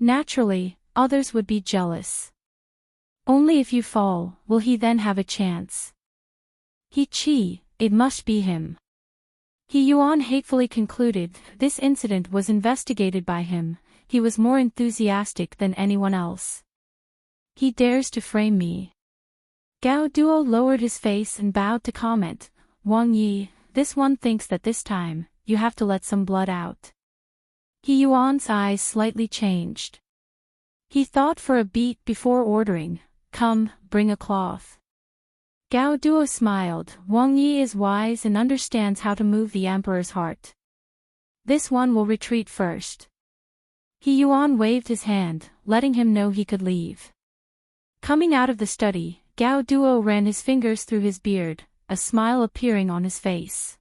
Naturally, others would be jealous. Only if you fall, will he then have a chance. It must be him. He Yuan hatefully concluded. This incident was investigated by him. He was more enthusiastic than anyone else. He dares to frame me. Gao Duo lowered his face and bowed to comment. Wang Yi, this one thinks that this time, you have to let some blood out. He Yuan's eyes slightly changed. He thought for a beat before ordering, come, bring a cloth. Gao Duo smiled. Wang Yi is wise and understands how to move the emperor's heart. This one will retreat first. He Yuan waved his hand, letting him know he could leave. Coming out of the study, Gao Duo ran his fingers through his beard, a smile appearing on his face.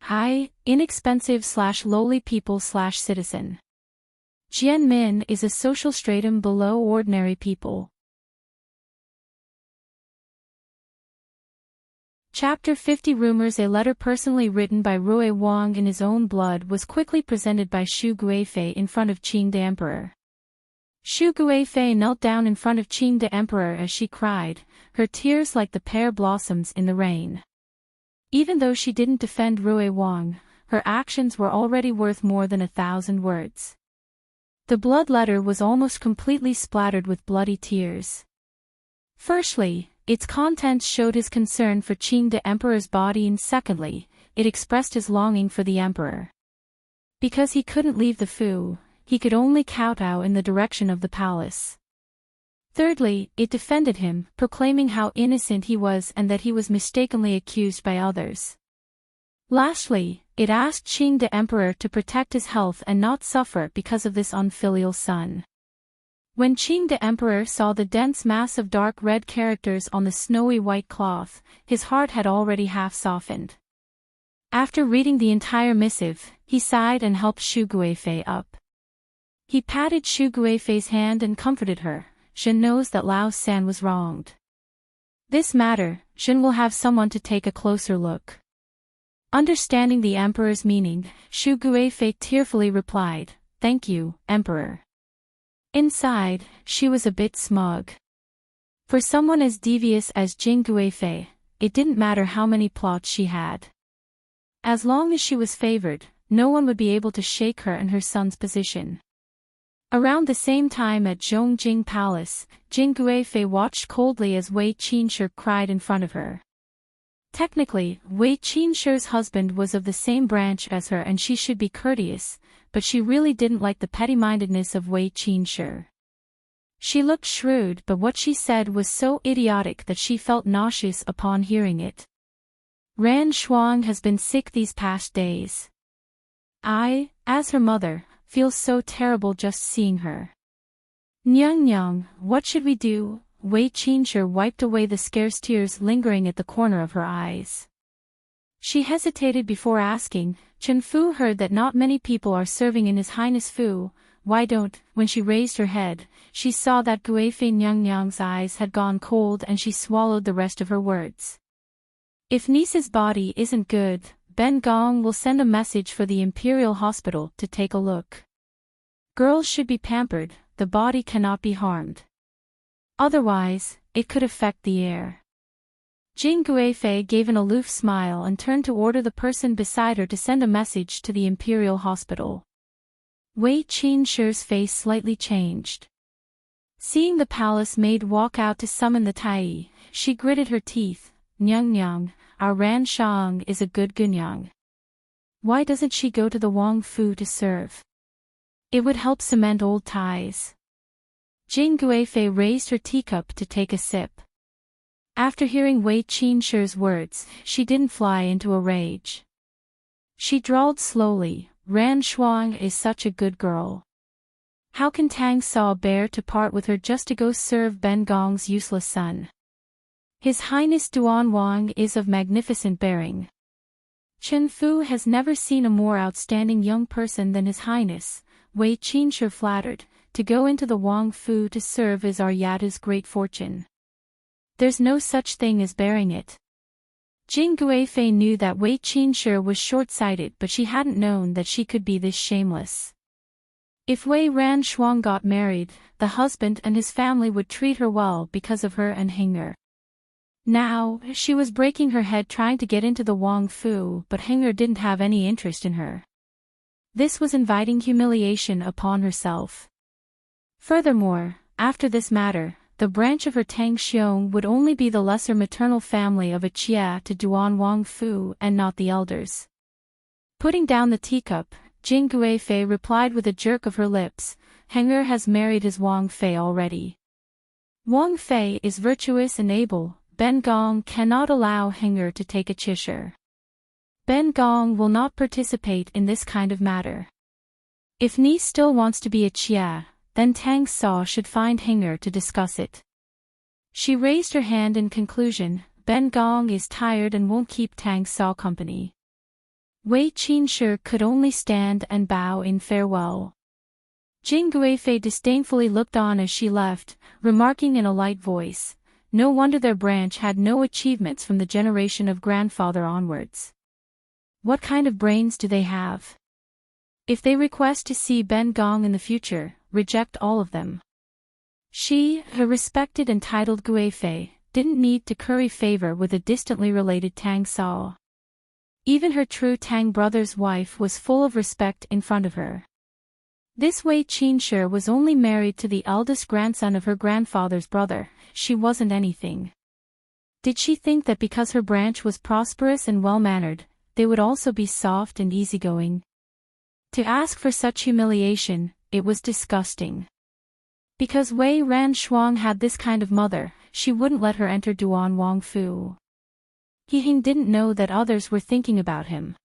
Hi, inexpensive/lowly people/citizen. Jian Min is a social stratum below ordinary people. Chapter 50 Rumors. A letter personally written by Rui Wang in his own blood was quickly presented by Xu Guifei in front of Qing the Emperor. Xu Guifei knelt down in front of Qing the Emperor as she cried, her tears like the pear blossoms in the rain. Even though she didn't defend Rui Wang, her actions were already worth more than 1,000 words. The blood letter was almost completely splattered with bloody tears. Firstly, its contents showed his concern for Qing the Emperor's body, and secondly, it expressed his longing for the Emperor. Because he couldn't leave the Fu, he could only kowtow in the direction of the palace. Thirdly, it defended him, proclaiming how innocent he was and that he was mistakenly accused by others. Lastly, it asked Qing the Emperor to protect his health and not suffer because of this unfilial son. When Qing the Emperor saw the dense mass of dark red characters on the snowy white cloth, his heart had already half softened. After reading the entire missive, he sighed and helped Xu Guifei up. He patted Xu Guifei's hand and comforted her. Zhen knows that Lao San was wronged. This matter, Zhen will have someone to take a closer look. Understanding the Emperor's meaning, Xu Guifei tearfully replied, "Thank you, Emperor." Inside, she was a bit smug. For someone as devious as Jing Guifei, it didn't matter how many plots she had. As long as she was favored, no one would be able to shake her and her son's position. Around the same time at Zhongjing Palace, Jing Guifei watched coldly as Wei Qinshe cried in front of her. Technically, Wei Qinshe's husband was of the same branch as her and she should be courteous, but she really didn't like the petty-mindedness of Wei Qinshe. She looked shrewd, but what she said was so idiotic that she felt nauseous upon hearing it. Ran Shuang has been sick these past days. I, as her mother, feel so terrible just seeing her. Nyang Nyang, what should we do? Wei Qinshe wiped away the scarce tears lingering at the corner of her eyes. She hesitated before asking. Chen Fu heard that not many people are serving in His Highness Fu. Why don't? When she raised her head, she saw that Guifei Nyang Nyang's eyes had gone cold and she swallowed the rest of her words. If niece's body isn't good, Ben Gong will send a message for the Imperial Hospital to take a look. Girls should be pampered, the body cannot be harmed. Otherwise, it could affect the heir. Jing Guifei gave an aloof smile and turned to order the person beside her to send a message to the Imperial Hospital. Wei Qinshe's face slightly changed. Seeing the palace maid walk out to summon the Tai, she gritted her teeth. Nyang Nyang, our Ran Shang is a good gunyang. Why doesn't she go to the Wang Fu to serve? It would help cement old ties. Jing Guifei raised her teacup to take a sip. After hearing Wei Qinshe's words, she didn't fly into a rage. She drawled slowly, Ran Shuang is such a good girl. How can Tang Saw bear to part with her just to go serve Ben Gong's useless son? His Highness Duan Wang is of magnificent bearing. Chen Fu has never seen a more outstanding young person than His Highness, Wei Qinshe flattered. To go into the Wang Fu to serve is our Yada's great fortune. There's no such thing as bearing it. Jing Guifei knew that Wei Qinshe was short-sighted, but she hadn't known that she could be this shameless. If Wei Ran Shuang got married, the husband and his family would treat her well because of her and Heng'er. Now, she was breaking her head trying to get into the Wang Fu, but Heng'er didn't have any interest in her. This was inviting humiliation upon herself. Furthermore, after this matter, the branch of her Tang Xiong would only be the lesser maternal family of a Chia to Duan Wang Fu and not the elders. Putting down the teacup, Jing Guifei replied with a jerk of her lips, Heng'er has married his Wang Fei already. Wang Fei is virtuous and able, Ben Gong cannot allow Heng'er to take a chisher. Ben Gong will not participate in this kind of matter. If Ni still wants to be a Chia, then Tang Sa should find Heng'er to discuss it. She raised her hand in conclusion, Ben Gong is tired and won't keep Tang Sa company. Wei Qinshi could only stand and bow in farewell. Jing Guifei disdainfully looked on as she left, remarking in a light voice, no wonder their branch had no achievements from the generation of grandfather onwards. What kind of brains do they have? If they request to see Ben Gong in the future, reject all of them. She, a respected and titled Guifei, didn't need to curry favor with a distantly related Tang Sa. Even her true Tang brother's wife was full of respect in front of her. This Wei Qinshi was only married to the eldest grandson of her grandfather's brother, she wasn't anything. Did she think that because her branch was prosperous and well-mannered, they would also be soft and easygoing? To ask for such humiliation, it was disgusting. Because Wei Ran Shuang had this kind of mother, she wouldn't let her enter Duan Wang Fu. He Hing didn't know that others were thinking about him.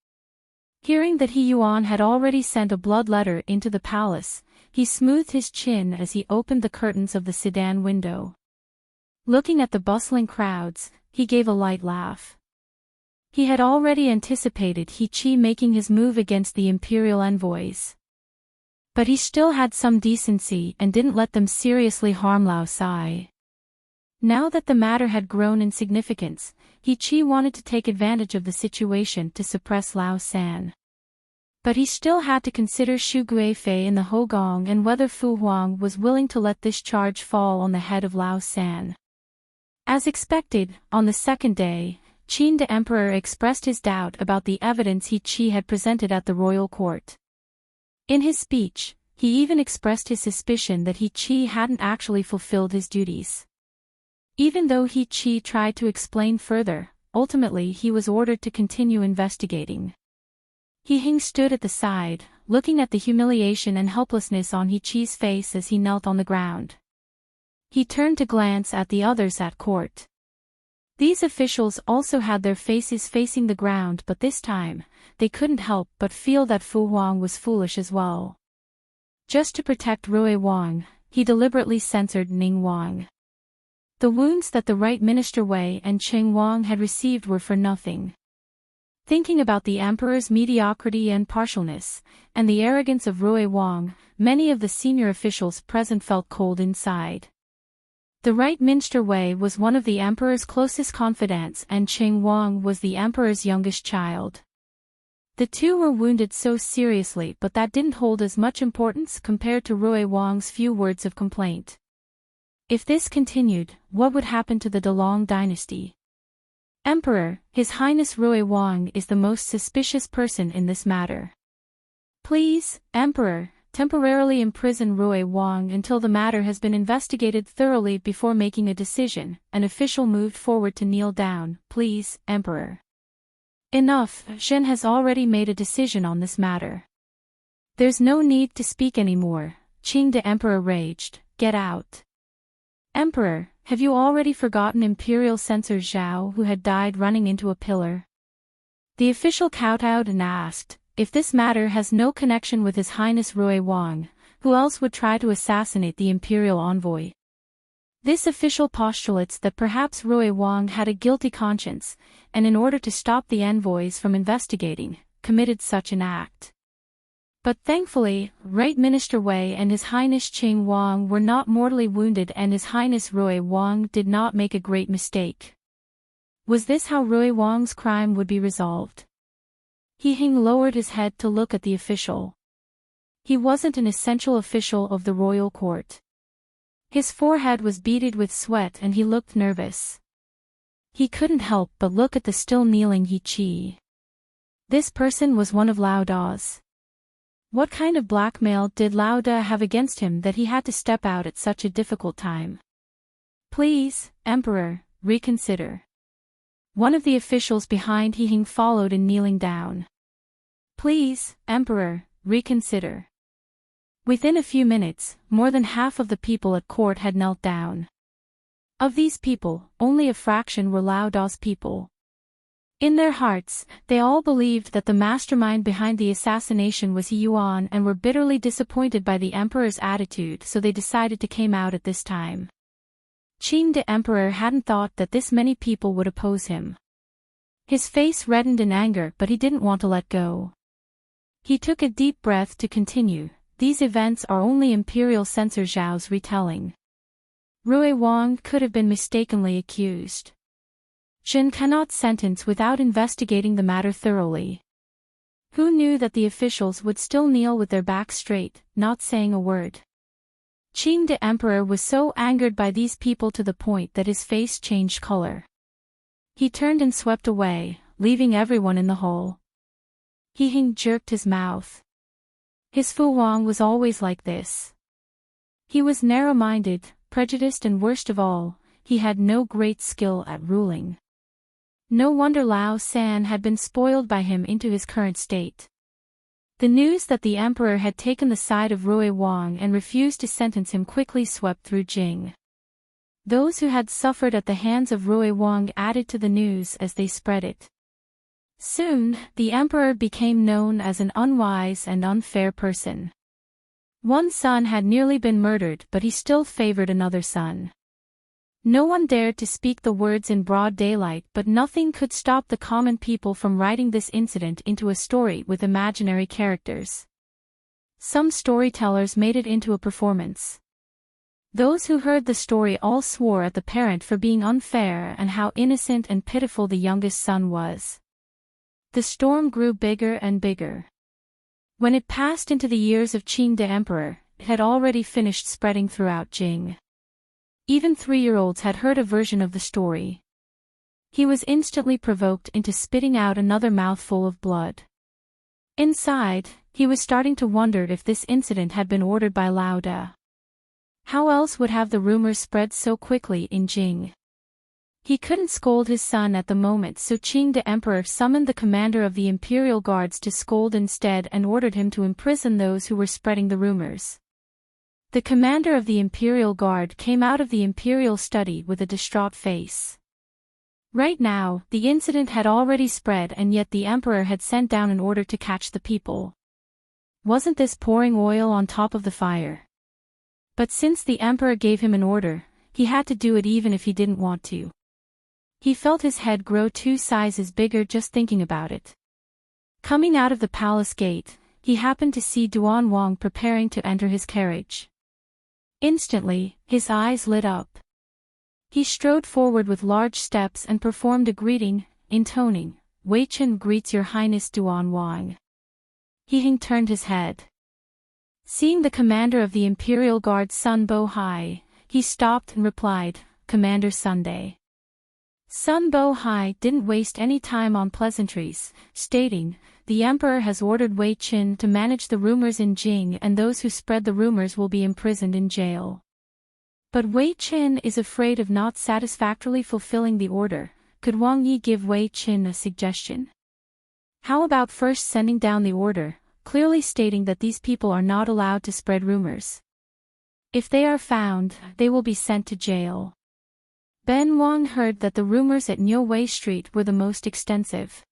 Hearing that He Yuan had already sent a blood letter into the palace, he smoothed his chin as he opened the curtains of the sedan window. Looking at the bustling crowds, he gave a light laugh. He had already anticipated He Qi making his move against the imperial envoys. But he still had some decency and didn't let them seriously harm Lao Sai. Now that the matter had grown in significance, He Qi wanted to take advantage of the situation to suppress Lao San. But he still had to consider Shu Guifei in the Hogong and whether Fu Huang was willing to let this charge fall on the head of Lao San. As expected, on the second day, Qin the Emperor expressed his doubt about the evidence He Qi had presented at the royal court. In his speech, he even expressed his suspicion that He Qi hadn't actually fulfilled his duties. Even though He Qi tried to explain further, ultimately he was ordered to continue investigating. He Hing stood at the side, looking at the humiliation and helplessness on He Qi's face as he knelt on the ground. He turned to glance at the others at court. These officials also had their faces facing the ground, but this time, they couldn't help but feel that Fu Huang was foolish as well. Just to protect Rui Wang, he deliberately censored Ning Wang. The wounds that the Right Minister Wei and Cheng Wang had received were for nothing. Thinking about the emperor's mediocrity and partialness, and the arrogance of Rui Wang, many of the senior officials present felt cold inside. The Right Minister Wei was one of the emperor's closest confidants and Cheng Wang was the emperor's youngest child. The two were wounded so seriously, but that didn't hold as much importance compared to Rui Wang's few words of complaint. If this continued, what would happen to the Dalong dynasty? Emperor, His Highness Rui Wang is the most suspicious person in this matter. Please, Emperor, temporarily imprison Rui Wang until the matter has been investigated thoroughly before making a decision. An official moved forward to kneel down. Please, Emperor. Enough, Shen has already made a decision on this matter. There's no need to speak anymore, Qing the Emperor raged. Get out. Emperor, have you already forgotten Imperial Censor Zhao who had died running into a pillar? The official kowtowed and asked, if this matter has no connection with His Highness Rui Wang, who else would try to assassinate the imperial envoy? This official postulates that perhaps Rui Wang had a guilty conscience, and in order to stop the envoys from investigating, committed such an act. But thankfully, Right Minister Wei and His Highness Cheng Wang were not mortally wounded and His Highness Rui Wang did not make a great mistake. Was this how Rui Wang's crime would be resolved? He Hing lowered his head to look at the official. He wasn't an essential official of the royal court. His forehead was beaded with sweat and he looked nervous. He couldn't help but look at the still kneeling Yi Chi. This person was one of Lao Da's. What kind of blackmail did Lao Da have against him that he had to step out at such a difficult time? Please, Emperor, reconsider. One of the officials behind He Hing followed in kneeling down. Please, Emperor, reconsider. Within a few minutes, more than half of the people at court had knelt down. Of these people, only a fraction were Lao Da's people. In their hearts, they all believed that the mastermind behind the assassination was He Yuan and were bitterly disappointed by the emperor's attitude, so they decided to came out at this time. Qing the emperor hadn't thought that this many people would oppose him. His face reddened in anger, but he didn't want to let go. He took a deep breath to continue. These events are only Imperial Censor Zhao's retelling. Rui Wang could have been mistakenly accused. Jin cannot sentence without investigating the matter thoroughly. Who knew that the officials would still kneel with their backs straight, not saying a word? Qing the emperor was so angered by these people to the point that his face changed color. He turned and swept away, leaving everyone in the hole. He Hing jerked his mouth. His Fu Wang was always like this. He was narrow-minded, prejudiced, and worst of all, he had no great skill at ruling. No wonder Lao San had been spoiled by him into his current state. The news that the emperor had taken the side of Rui Wang and refused to sentence him quickly swept through Jing. Those who had suffered at the hands of Rui Wang added to the news as they spread it. Soon, the emperor became known as an unwise and unfair person. One son had nearly been murdered, but he still favored another son. No one dared to speak the words in broad daylight, but nothing could stop the common people from writing this incident into a story with imaginary characters. Some storytellers made it into a performance. Those who heard the story all swore at the parent for being unfair and how innocent and pitiful the youngest son was. The storm grew bigger and bigger. When it passed into the ears of Qing the emperor, it had already finished spreading throughout Jing. Even 3-year-olds had heard a version of the story. He was instantly provoked into spitting out another mouthful of blood. Inside, he was starting to wonder if this incident had been ordered by Lao Da. How else would have the rumors spread so quickly in Jing? He couldn't scold his son at the moment, so Qing the emperor summoned the commander of the imperial guards to scold instead and ordered him to imprison those who were spreading the rumors. The commander of the Imperial Guard came out of the Imperial study with a distraught face. Right now, the incident had already spread and yet the emperor had sent down an order to catch the people. Wasn't this pouring oil on top of the fire? But since the emperor gave him an order, he had to do it even if he didn't want to. He felt his head grow 2 sizes bigger just thinking about it. Coming out of the palace gate, he happened to see Duan Wang preparing to enter his carriage. Instantly, his eyes lit up. He strode forward with large steps and performed a greeting, intoning, "Wei Chen greets Your Highness Duan Wang." He Hing turned his head. Seeing the commander of the Imperial Guard Sun Bo Hai, he stopped and replied, "Commander Sunday." Sun Bo Hai didn't waste any time on pleasantries, stating, "The emperor has ordered Wei Qin to manage the rumors in Jing and those who spread the rumors will be imprisoned in jail. But Wei Qin is afraid of not satisfactorily fulfilling the order. Could Wang Yi give Wei Qin a suggestion? How about first sending down the order, clearly stating that these people are not allowed to spread rumors? If they are found, they will be sent to jail." Ben Wang heard that the rumors at Niu Wei Street were the most extensive.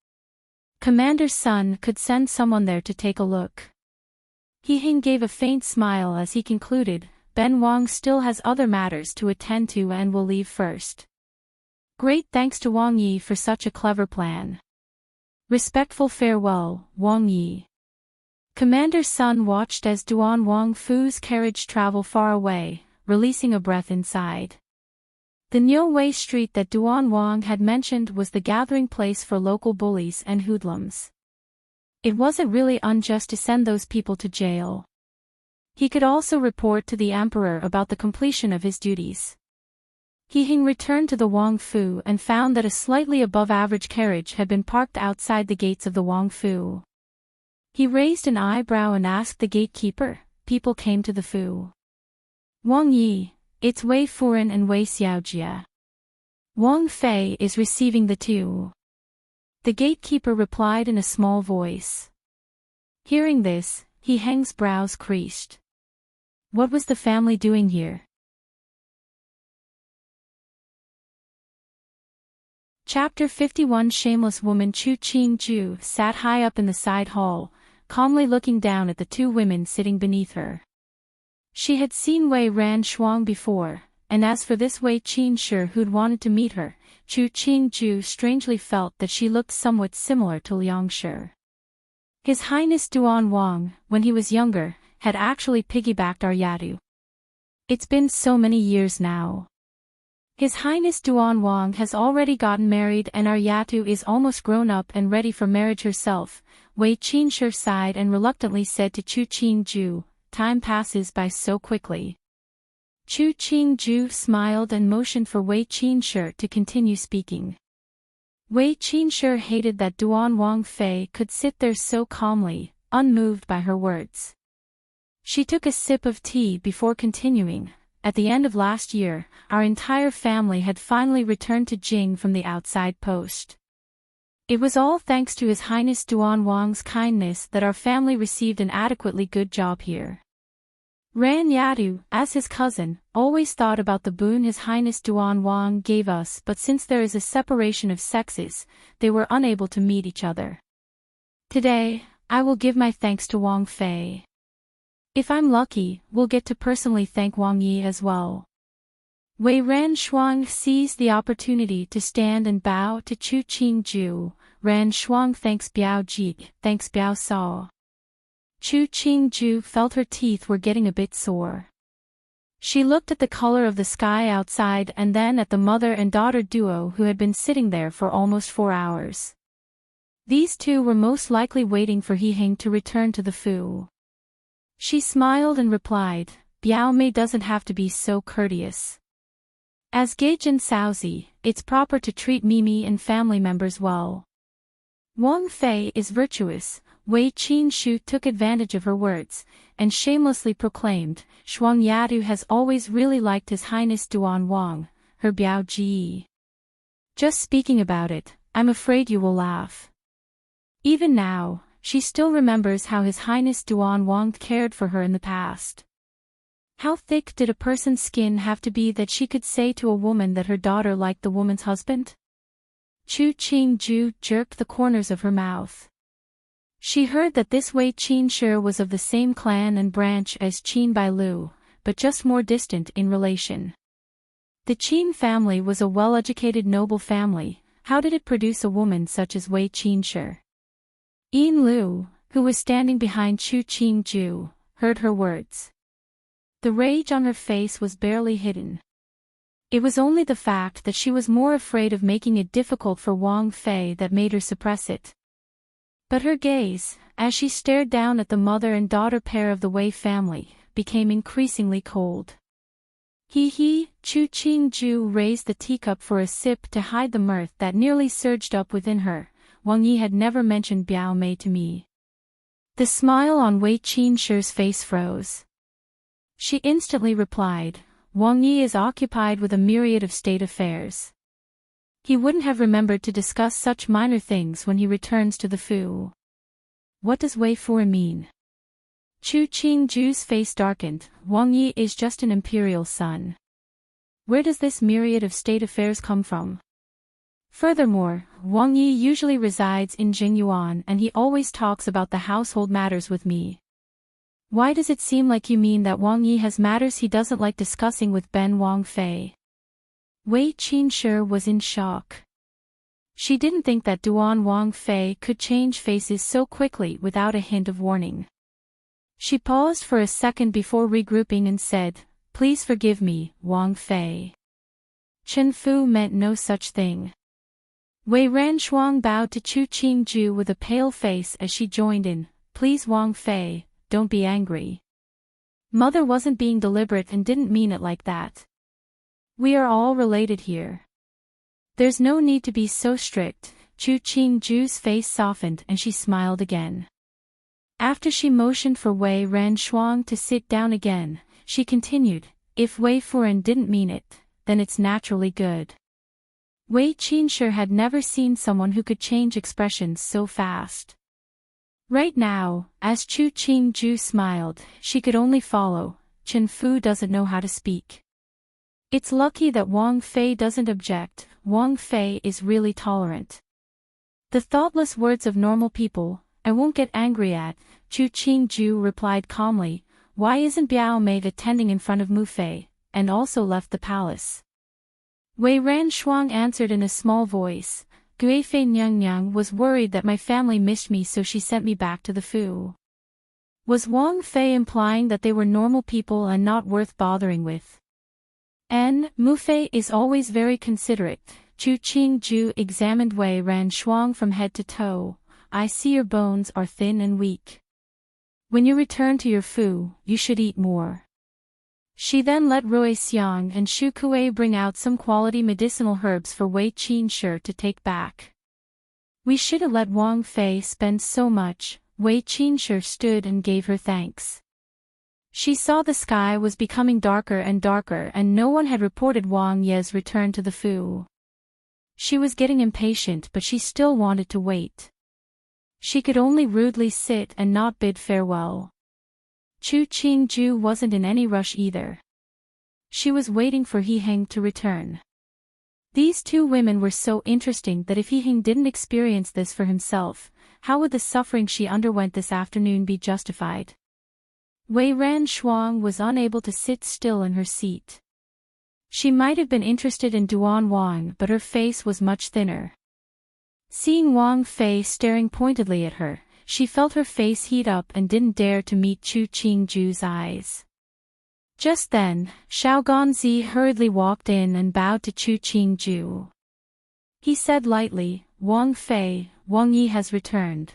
Commander's son could send someone there to take a look. He Hing gave a faint smile as he concluded, Ben Wang still has other matters to attend to and will leave first. Great thanks to Wang Yi for such a clever plan. Respectful farewell, Wang Yi. Commander's son watched as Duan Wang Fu's carriage travel far away, releasing a breath inside. The Niu Wei Street that Duan Wang had mentioned was the gathering place for local bullies and hoodlums. It wasn't really unjust to send those people to jail. He could also report to the emperor about the completion of his duties. He returned to the Wang Fu and found that a slightly above-average carriage had been parked outside the gates of the Wang Fu. He raised an eyebrow and asked the gatekeeper. People came to the Fu. Wang Yi, it's Wei Furen and Wei Xiaojia. Wang Fei is receiving the two. The gatekeeper replied in a small voice. Hearing this, He Heng's brows creased. What was the family doing here? Chapter 51. Shameless woman Chu Qingju sat high up in the side hall, calmly looking down at the two women sitting beneath her. She had seen Wei Ran Shuang before, and as for this Wei Qingshi who'd wanted to meet her, Chu Qingju strangely felt that she looked somewhat similar to Liang Shi. His Highness Duan Wang, when he was younger, had actually piggybacked our Yatu. It's been so many years now. His Highness Duan Wang has already gotten married and our Yatu is almost grown up and ready for marriage herself. Wei Qingshi sighed and reluctantly said to Chu Qingju, time passes by so quickly. Chu Qingju smiled and motioned for Wei Qingshi to continue speaking. Wei Qingshi hated that Duan Wang Fei could sit there so calmly, unmoved by her words. She took a sip of tea before continuing. At the end of last year, our entire family had finally returned to Jing from the outside post. It was all thanks to His Highness Duan Wang's kindness that our family received an adequately good job here. Ran Yatu, as his cousin, always thought about the boon His Highness Duan Wang gave us, but since there is a separation of sexes, they were unable to meet each other. Today, I will give my thanks to Wang Fei. If I'm lucky, we'll get to personally thank Wang Yi as well. Wei Ran Shuang seized the opportunity to stand and bow to Chu Qingju. Ran Shuang thanks Biao Ji, thanks Biao Sao. Chu Qingju felt her teeth were getting a bit sore. She looked at the color of the sky outside and then at the mother and daughter duo who had been sitting there for almost 4 hours. These two were most likely waiting for He Heng to return to the Fu. She smiled and replied, Biao Mei doesn't have to be so courteous. As Gage and Saozi, it's proper to treat Mimi and family members well. Wang Fei is virtuous. Wei Qingshi took advantage of her words, and shamelessly proclaimed, Shuang Yatu has always really liked His Highness Duan Wang, her Biao Ji. Just speaking about it, I'm afraid you will laugh. Even now, she still remembers how His Highness Duan Wang cared for her in the past. How thick did a person's skin have to be that she could say to a woman that her daughter liked the woman's husband? Chu Qingju jerked the corners of her mouth. She heard that this Wei Qingshi was of the same clan and branch as Qin Bailu, but just more distant in relation. The Qin family was a well-educated noble family. How did it produce a woman such as Wei Qingshi? Yin Lu, who was standing behind Chu Qingju, heard her words. The rage on her face was barely hidden. It was only the fact that she was more afraid of making it difficult for Wang Fei that made her suppress it. But her gaze, as she stared down at the mother and daughter pair of the Wei family, became increasingly cold. Chu Qingju raised the teacup for a sip to hide the mirth that nearly surged up within her. Wang Yi had never mentioned Biao Mei to me. The smile on Wei Qingshi's face froze. She instantly replied, Wang Yi is occupied with a myriad of state affairs. He wouldn't have remembered to discuss such minor things when he returns to the Fu. What does Wei Furen mean? Chu Qingju's face darkened. Wang Yi is just an imperial son. Where does this myriad of state affairs come from? Furthermore, Wang Yi usually resides in Jingyuan and he always talks about the household matters with me. Why does it seem like you mean that Wang Yi has matters he doesn't like discussing with Ben Wang Fei? Wei Qingshi was in shock. She didn't think that Duan Wang Fei could change faces so quickly without a hint of warning. She paused for a second before regrouping and said, Please forgive me, Wang Fei. Chen Fu meant no such thing. Wei Ranshuang bowed to Chu Qingju with a pale face as she joined in, Please Wang Fei, don't be angry. Mother wasn't being deliberate and didn't mean it like that. We are all related here. There's no need to be so strict. Chu Qingju's face softened and she smiled again. After she motioned for Wei Ranshuang to sit down again, she continued, if Wei Furen didn't mean it, then it's naturally good. Wei Qinshe had never seen someone who could change expressions so fast. Right now, as Chu Qingju smiled, she could only follow. Chen Fu doesn't know how to speak. It's lucky that Wang Fei doesn't object. Wang Fei is really tolerant. The thoughtless words of normal people, I won't get angry at, Chu Qingju replied calmly. Why isn't Biao Mei attending in front of Mu Fei, and also left the palace? Wei Ranshuang answered in a small voice. Gui Fei Nyang was worried that my family missed me, so she sent me back to the Fu. Was Wang Fei implying that they were normal people and not worth bothering with? Mu Fei is always very considerate. Chu Qingju examined Wei Ranshuang from head to toe. I see your bones are thin and weak. When you return to your Fu, you should eat more. She then let Rui Xiang and Shu Kuei bring out some quality medicinal herbs for Wei Qinshe to take back. We should have let Wang Fei spend so much. Wei Qinshe stood and gave her thanks. She saw the sky was becoming darker and darker and no one had reported Wang Ye's return to the Fu. She was getting impatient, but she still wanted to wait. She could only rudely sit and not bid farewell. Chu Qingju wasn't in any rush either. She was waiting for He Heng to return. These two women were so interesting that if He Heng didn't experience this for himself, how would the suffering she underwent this afternoon be justified? Wei Ranshuang was unable to sit still in her seat. She might have been interested in Duan Wang, but her face was much thinner. Seeing Wang Fei staring pointedly at her, she felt her face heat up and didn't dare to meet Chu Qingju's eyes. Just then, Xiao Ganzi hurriedly walked in and bowed to Chu Qingju. He said lightly, Wang Fei, Wang Yi has returned.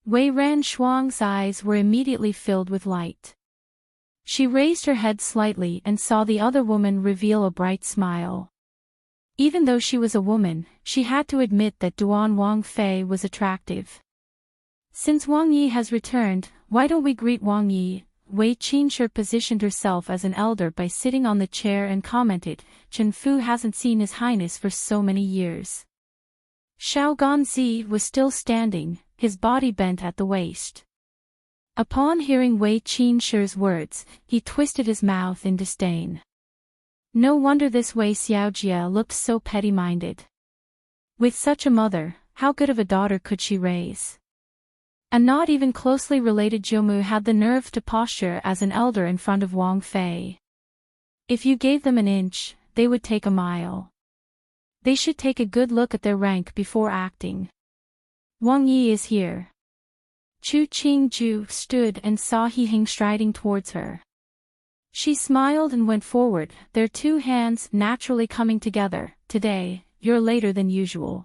Wei Ranshuang's eyes were immediately filled with light. She raised her head slightly and saw the other woman reveal a bright smile. Even though she was a woman, she had to admit that Duan Wang Fei was attractive. Since Wang Yi has returned, why don't we greet Wang Yi? Wei Qinshe positioned herself as an elder by sitting on the chair and commented, Chen Fu hasn't seen His Highness for so many years. Xiao Ganzi was still standing, his body bent at the waist. Upon hearing Wei Qinshe's words, he twisted his mouth in disdain. No wonder this Wei Xiaojia looked so petty-minded. With such a mother, how good of a daughter could she raise? A not even closely related Jiumu had the nerve to posture as an elder in front of Wang Fei. If you gave them an inch, they would take a mile. They should take a good look at their rank before acting. Wang Yi is here. Chu Qingju stood and saw He Heng striding towards her. She smiled and went forward, their two hands naturally coming together. Today, you're later than usual.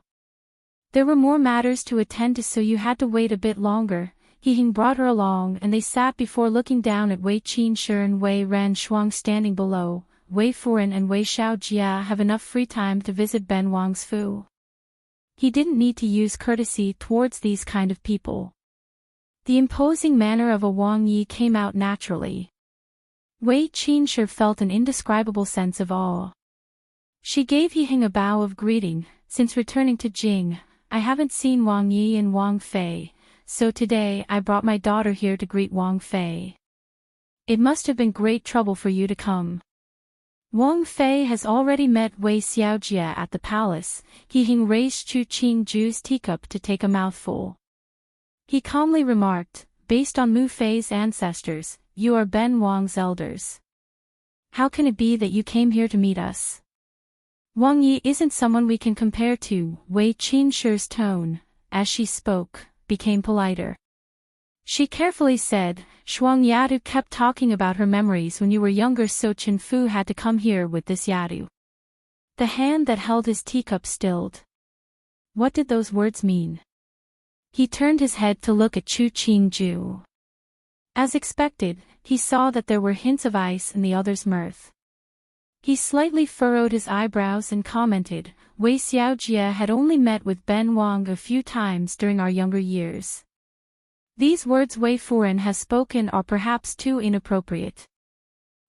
There were more matters to attend to, so you had to wait a bit longer. He Heng brought her along and they sat before looking down at Wei Qinshe and Wei Ranshuang standing below. Wei Furen and Wei Xiaojia have enough free time to visit Ben Wang's Fu. He didn't need to use courtesy towards these kind of people. The imposing manner of a Wang Yi came out naturally. Wei Qinshe felt an indescribable sense of awe. She gave He Heng a bow of greeting. Since returning to Jing, I haven't seen Wang Yi and Wang Fei, so today I brought my daughter here to greet Wang Fei. It must have been great trouble for you to come. Wang Fei has already met Wei Xiaojia at the palace. He Heng raised Chu Qingju's teacup to take a mouthful. He calmly remarked, based on Mu Fei's ancestors, you are Ben Wang's elders. How can it be that you came here to meet us? Wang Yi isn't someone we can compare to. Wei Qinshe's tone, as she spoke, became politer. She carefully said, Shuang Yadu kept talking about her memories when you were younger, so Chen Fu had to come here with this Yadu. The hand that held his teacup stilled. What did those words mean? He turned his head to look at Chu Qingju. As expected, he saw that there were hints of ice in the other's mirth. He slightly furrowed his eyebrows and commented, Wei Xiaojie had only met with Ben Wang a few times during our younger years. These words Wei Furen has spoken are perhaps too inappropriate.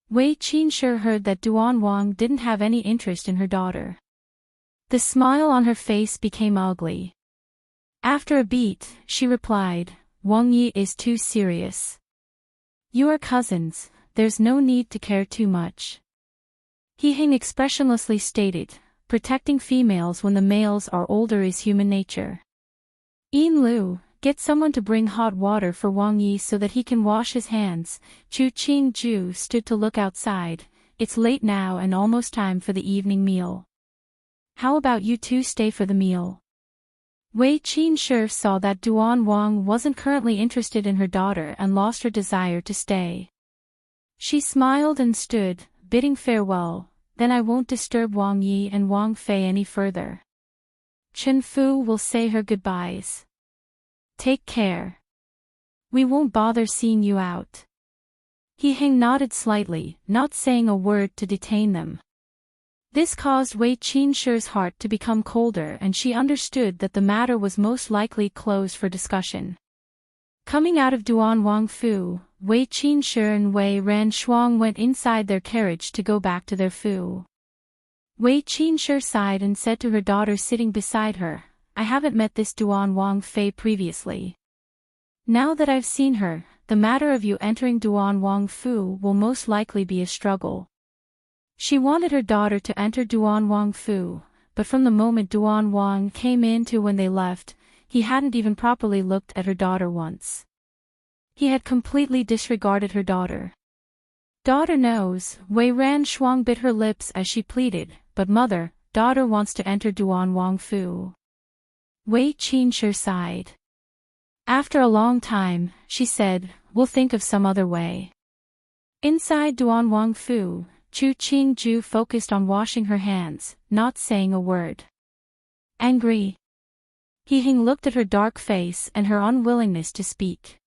Wei Qinshe heard that Duan Wang didn't have any interest in her daughter. The smile on her face became ugly. After a beat, she replied, Wang Yi is too serious. You are cousins, there's no need to care too much. He Hing expressionlessly stated, protecting females when the males are older is human nature. Yin Lu, get someone to bring hot water for Wang Yi so that he can wash his hands. Chu Qingju stood to look outside. It's late now and almost time for the evening meal. How about you two stay for the meal? Wei Qinshe saw that Duan Wang wasn't currently interested in her daughter and lost her desire to stay. She smiled and stood, bidding farewell, then I won't disturb Wang Yi and Wang Fei any further. Chen Fu will say her goodbyes. Take care. We won't bother seeing you out. He Hing nodded slightly, not saying a word to detain them. This caused Wei Qinshe's heart to become colder and she understood that the matter was most likely closed for discussion. Coming out of Duan Wang Fu, Wei Qinshe and Wei Ran Shuang went inside their carriage to go back to their fu. Wei Qinshe sighed and said to her daughter sitting beside her, I haven't met this Duan Wang Fei previously. Now that I've seen her, the matter of you entering Duan Wang Fu will most likely be a struggle. She wanted her daughter to enter Duan Wang Fu, but from the moment Duan Wang came in to when they left, he hadn't even properly looked at her daughter once. He had completely disregarded her daughter. Daughter knows, Wei Ran Shuang bit her lips as she pleaded, but mother, daughter wants to enter Duan Wang Fu. Wei Qinshe sighed. After a long time, she said, we'll think of some other way. Inside Duan Wang Fu, Chu Qingju focused on washing her hands, not saying a word. Angry. He Hing looked at her dark face and her unwillingness to speak.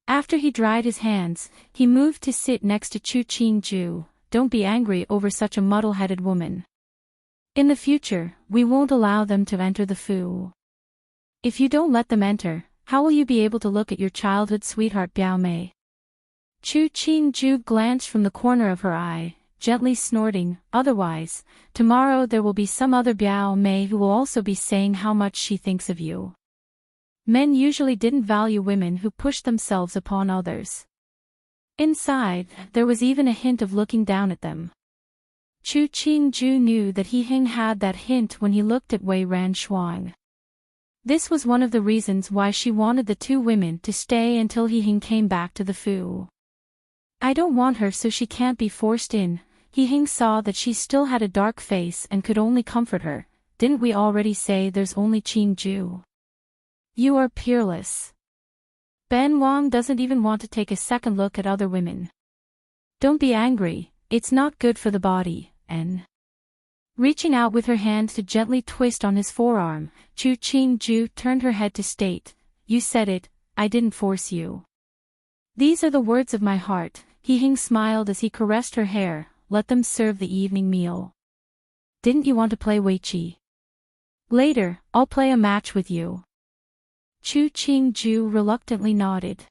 After he dried his hands, he moved to sit next to Chu Qingju. Don't be angry over such a muddle-headed woman. In the future, we won't allow them to enter the Fu. If you don't let them enter, how will you be able to look at your childhood sweetheart Biao Mei? Chu Qingju glanced from the corner of her eye, gently snorting, otherwise, tomorrow there will be some other Biao Mei who will also be saying how much she thinks of you. Men usually didn't value women who pushed themselves upon others. Inside, there was even a hint of looking down at them. Chu Qingju knew that He Hing had that hint when he looked at Wei Ran Shuang. This was one of the reasons why she wanted the two women to stay until He Hing came back to the Fu. I don't want her so she can't be forced in. He Hing saw that she still had a dark face and could only comfort her. Didn't we already say there's only Qingju? You are peerless. Ben Wang doesn't even want to take a second look at other women. Don't be angry, it's not good for the body, and... Reaching out with her hand to gently twist on his forearm, Chu Qingju turned her head to state, you said it, I didn't force you. These are the words of my heart. He Hing smiled as he caressed her hair. Let them serve the evening meal. Didn't you want to play Weiqi? Later, I'll play a match with you. Chu Qingju reluctantly nodded.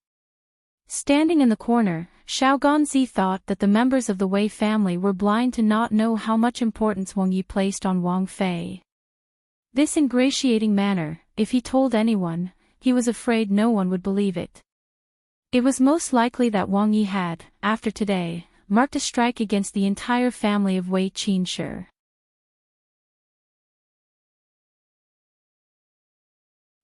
Standing in the corner, Xiao Ganzi thought that the members of the Wei family were blind to not know how much importance Wang Yi placed on Wang Fei. This ingratiating manner, if he told anyone, he was afraid no one would believe it. It was most likely that Wang Yi had, after today, marked a strike against the entire family of Wei Qinshe.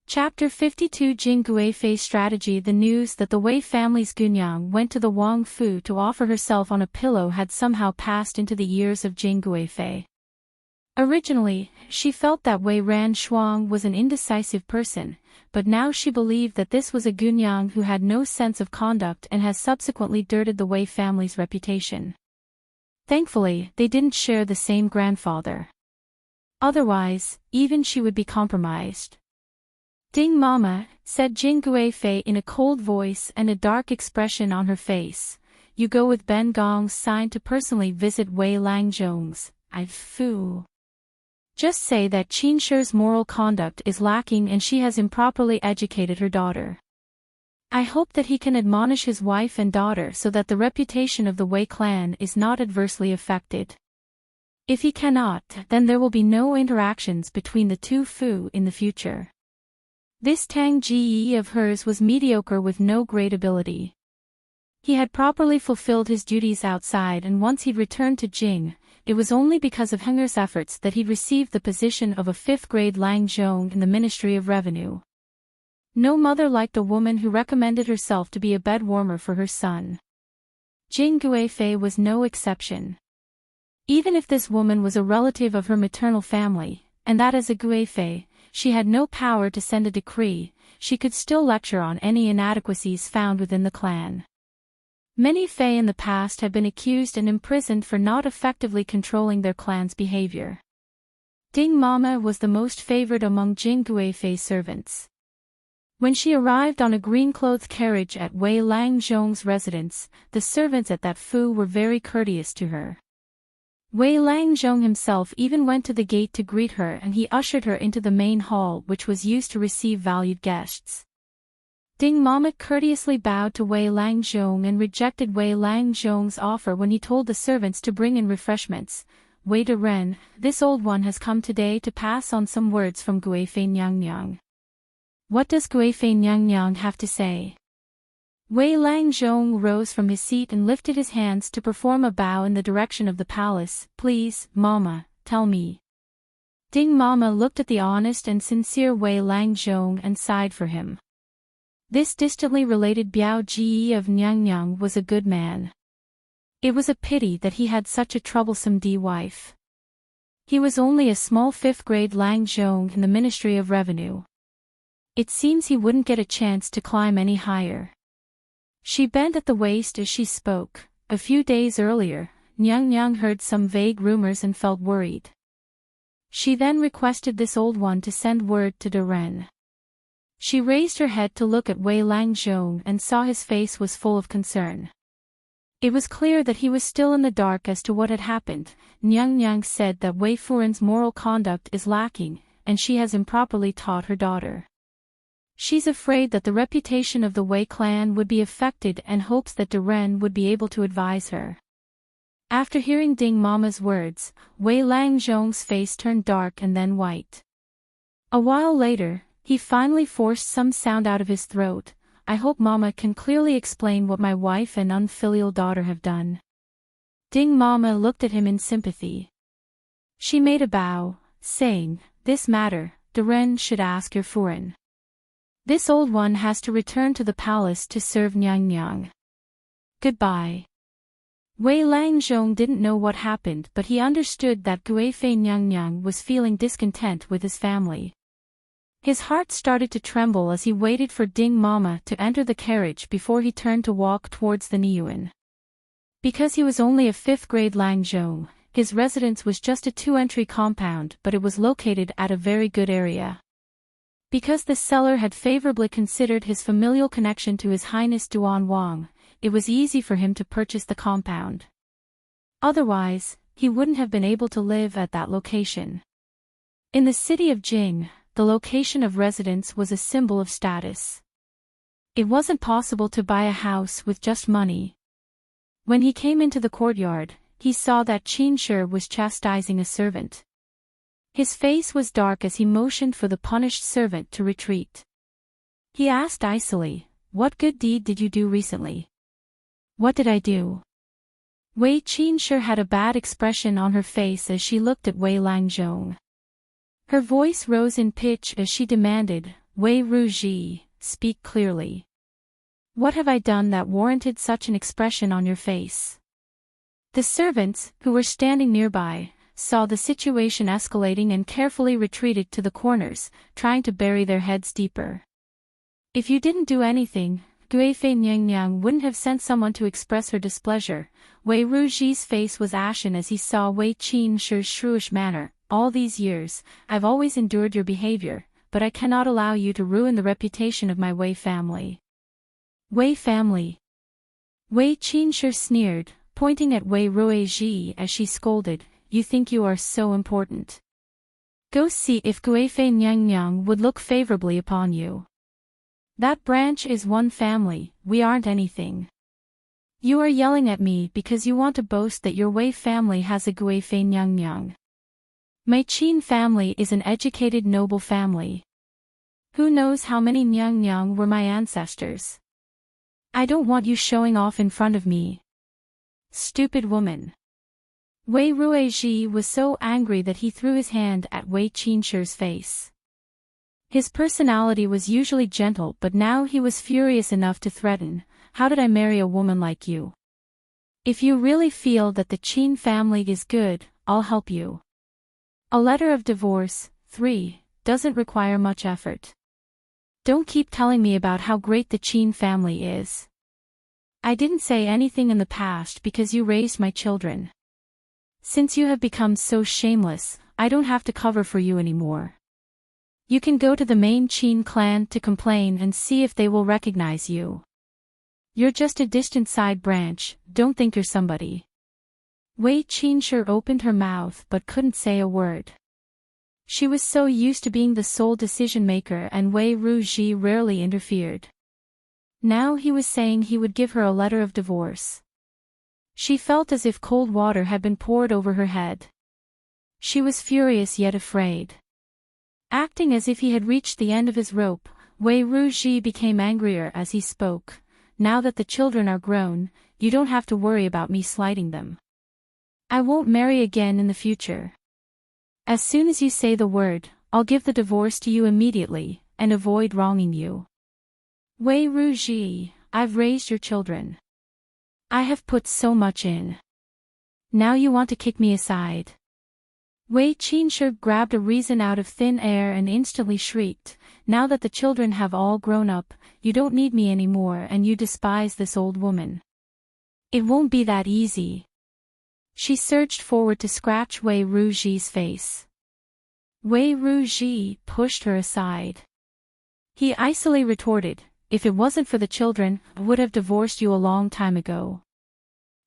Chapter 52 Jing Guifei's strategy. The news that the Wei family's Gunyang went to the Wang Fu to offer herself on a pillow had somehow passed into the ears of Jing Guifei. Originally, she felt that Wei Ran Shuang was an indecisive person, but now she believed that this was a Gunyang who had no sense of conduct and has subsequently dirted the Wei family's reputation. Thankfully, they didn't share the same grandfather. Otherwise, even she would be compromised. Ding Mama, said Jing Guifei in a cold voice and a dark expression on her face. you go with Ben Gong's sign to personally visit Wei Langzhong's. Fu. Just say that Qin Shi's moral conduct is lacking and she has improperly educated her daughter. I hope that he can admonish his wife and daughter so that the reputation of the Wei clan is not adversely affected. If he cannot, then there will be no interactions between the two Fu in the future. This Tang Ji of hers was mediocre with no great ability. He had properly fulfilled his duties outside, and once he'd returned to Jing, it was only because of Henger's efforts that he'd received the position of a 5th-grade Langzhong in the Ministry of Revenue. No mother liked a woman who recommended herself to be a bed warmer for her son. Jing Guifei was no exception. Even if this woman was a relative of her maternal family, and that as a Guifei, she had no power to send a decree, she could still lecture on any inadequacies found within the clan. Many Fei in the past have been accused and imprisoned for not effectively controlling their clan's behavior. Ding Mama was the most favored among Jing Guifei's servants. When she arrived on a green-clothed carriage at Wei Langzhong's residence, the servants at that Fu were very courteous to her. Wei Langzhong himself even went to the gate to greet her, and he ushered her into the main hall, which was used to receive valued guests. Ding Mama courteously bowed to Wei Langzhong and rejected Wei Langzhong's offer when he told the servants to bring in refreshments. Wei De Ren, this old one has come today to pass on some words from Guifei Nyang. What does Guifei Nyang have to say? Wei Langzhong rose from his seat and lifted his hands to perform a bow in the direction of the palace. Please, Mama, tell me. Ding Mama looked at the honest and sincere Wei Langzhong and sighed for him. This distantly related Biao Ji of Nyang was a good man. It was a pity that he had such a troublesome wife. He was only a small 5th-grade Langzhong in the Ministry of Revenue. It seems he wouldn't get a chance to climb any higher. She bent at the waist as she spoke. A few days earlier, Nyang heard some vague rumors and felt worried. She then requested this old one to send word to De Ren. She raised her head to look at Wei Langzhong and saw his face was full of concern. It was clear that he was still in the dark as to what had happened. Nyang said that Wei Furen's moral conduct is lacking, and she has improperly taught her daughter. She's afraid that the reputation of the Wei clan would be affected and hopes that De Ren would be able to advise her. After hearing Ding Mama's words, Wei Langzhong's face turned dark and then white. A while later, he finally forced some sound out of his throat. I hope Mama can clearly explain what my wife and unfilial daughter have done. Ding Mama looked at him in sympathy. She made a bow, saying, This matter, De Ren should ask your Furen. This old one has to return to the palace to serve Nyang. Goodbye. Wei Langzhong didn't know what happened, but he understood that Guifei Nyang was feeling discontent with his family. His heart started to tremble as he waited for Ding Mama to enter the carriage before he turned to walk towards the Niyuan. Because he was only a 5th-grade Langzhong, his residence was just a 2-entry compound, but it was located at a very good area. Because the seller had favorably considered his familial connection to His Highness Duan Wang, it was easy for him to purchase the compound. Otherwise, he wouldn't have been able to live at that location. In the city of Jing, the location of residence was a symbol of status. It wasn't possible to buy a house with just money. When he came into the courtyard, he saw that Qin Shi was chastising a servant. His face was dark as he motioned for the punished servant to retreat. He asked icily, What good deed did you do recently? What did I do? Wei Qin Shi had a bad expression on her face as she looked at Wei Langzhong. Her voice rose in pitch as she demanded, Wei Ruji, speak clearly. What have I done that warranted such an expression on your face? The servants, who were standing nearby, saw the situation escalating and carefully retreated to the corners, trying to bury their heads deeper. If you didn't do anything, Guifei Nyang wouldn't have sent someone to express her displeasure. Wei Ruji's face was ashen as he saw Wei Qin Shi's shrewish manner. All these years, I've always endured your behavior, but I cannot allow you to ruin the reputation of my Wei family. Wei family. Wei Qinshe sneered, pointing at Wei Ruizhi as she scolded, "You think you are so important? Go see if Guifei Nyang would look favorably upon you. That branch is one family, we aren't anything. You are yelling at me because you want to boast that your Wei family has a Guifei Nyang. My Qin family is an educated noble family. Who knows how many Nyang were my ancestors? I don't want you showing off in front of me. Stupid woman." Wei Ruizhi was so angry that he threw his hand at Wei Qinshe's face. His personality was usually gentle, but now he was furious enough to threaten, "How did I marry a woman like you? If you really feel that the Qin family is good, I'll help you." A letter of divorce, 3, doesn't require much effort. Don't keep telling me about how great the Qin family is. I didn't say anything in the past because you raised my children. Since you have become so shameless, I don't have to cover for you anymore. You can go to the main Qin clan to complain and see if they will recognize you. You're just a distant side branch, don't think you're somebody. Wei Qinshe opened her mouth but couldn't say a word. She was so used to being the sole decision-maker and Wei Ruizhi rarely interfered. Now he was saying he would give her a letter of divorce. She felt as if cold water had been poured over her head. She was furious yet afraid. Acting as if he had reached the end of his rope, Wei Ruizhi became angrier as he spoke. "Now that the children are grown, you don't have to worry about me slighting them. I won't marry again in the future. As soon as you say the word, I'll give the divorce to you immediately, and avoid wronging you." "Wei Ruizhi, I've raised your children. I have put so much in. Now you want to kick me aside?" Wei Qinshe grabbed a reason out of thin air and instantly shrieked, "Now that the children have all grown up, you don't need me anymore and you despise this old woman. It won't be that easy." She surged forward to scratch Wei Ruizhi's face. Wei Ruizhi pushed her aside. He icily retorted, "If it wasn't for the children, I would have divorced you a long time ago.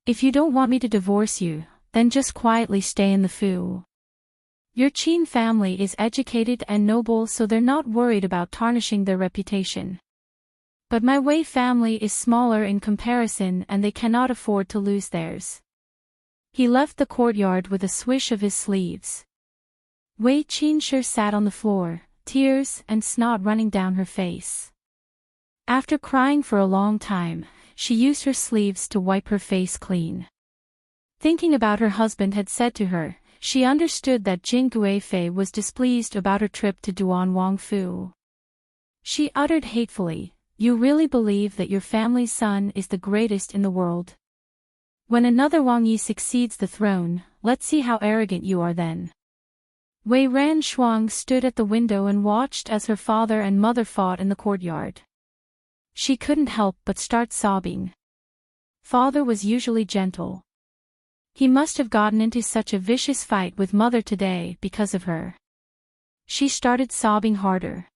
If you don't want me to divorce you, then just quietly stay in the fu. Your Qin family is educated and noble, so they're not worried about tarnishing their reputation. But my Wei family is smaller in comparison and they cannot afford to lose theirs." He left the courtyard with a swish of his sleeves. Wei Qinshe sat on the floor, tears and snot running down her face. After crying for a long time, she used her sleeves to wipe her face clean. Thinking about her husband had said to her, she understood that Jin Guifei was displeased about her trip to Duan Wangfu. She uttered hatefully, "You really believe that your family's son is the greatest in the world? When another Wang Yi succeeds the throne, let's see how arrogant you are then." Wei Ranshuang stood at the window and watched as her father and mother fought in the courtyard. She couldn't help but start sobbing. Father was usually gentle. He must have gotten into such a vicious fight with mother today because of her. She started sobbing harder.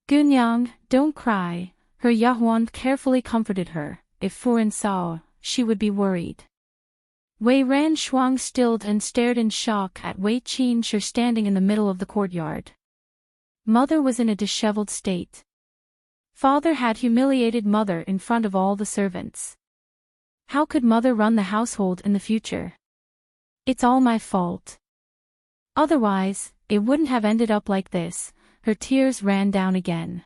"Gunyang, don't cry," her Yahuan carefully comforted her. If Furen saw, she would be worried. Wei Ranshuang stilled and stared in shock at Wei Qinshe standing in the middle of the courtyard. Mother was in a disheveled state. Father had humiliated mother in front of all the servants. How could mother run the household in the future? "It's all my fault. Otherwise, it wouldn't have ended up like this." Her tears ran down again.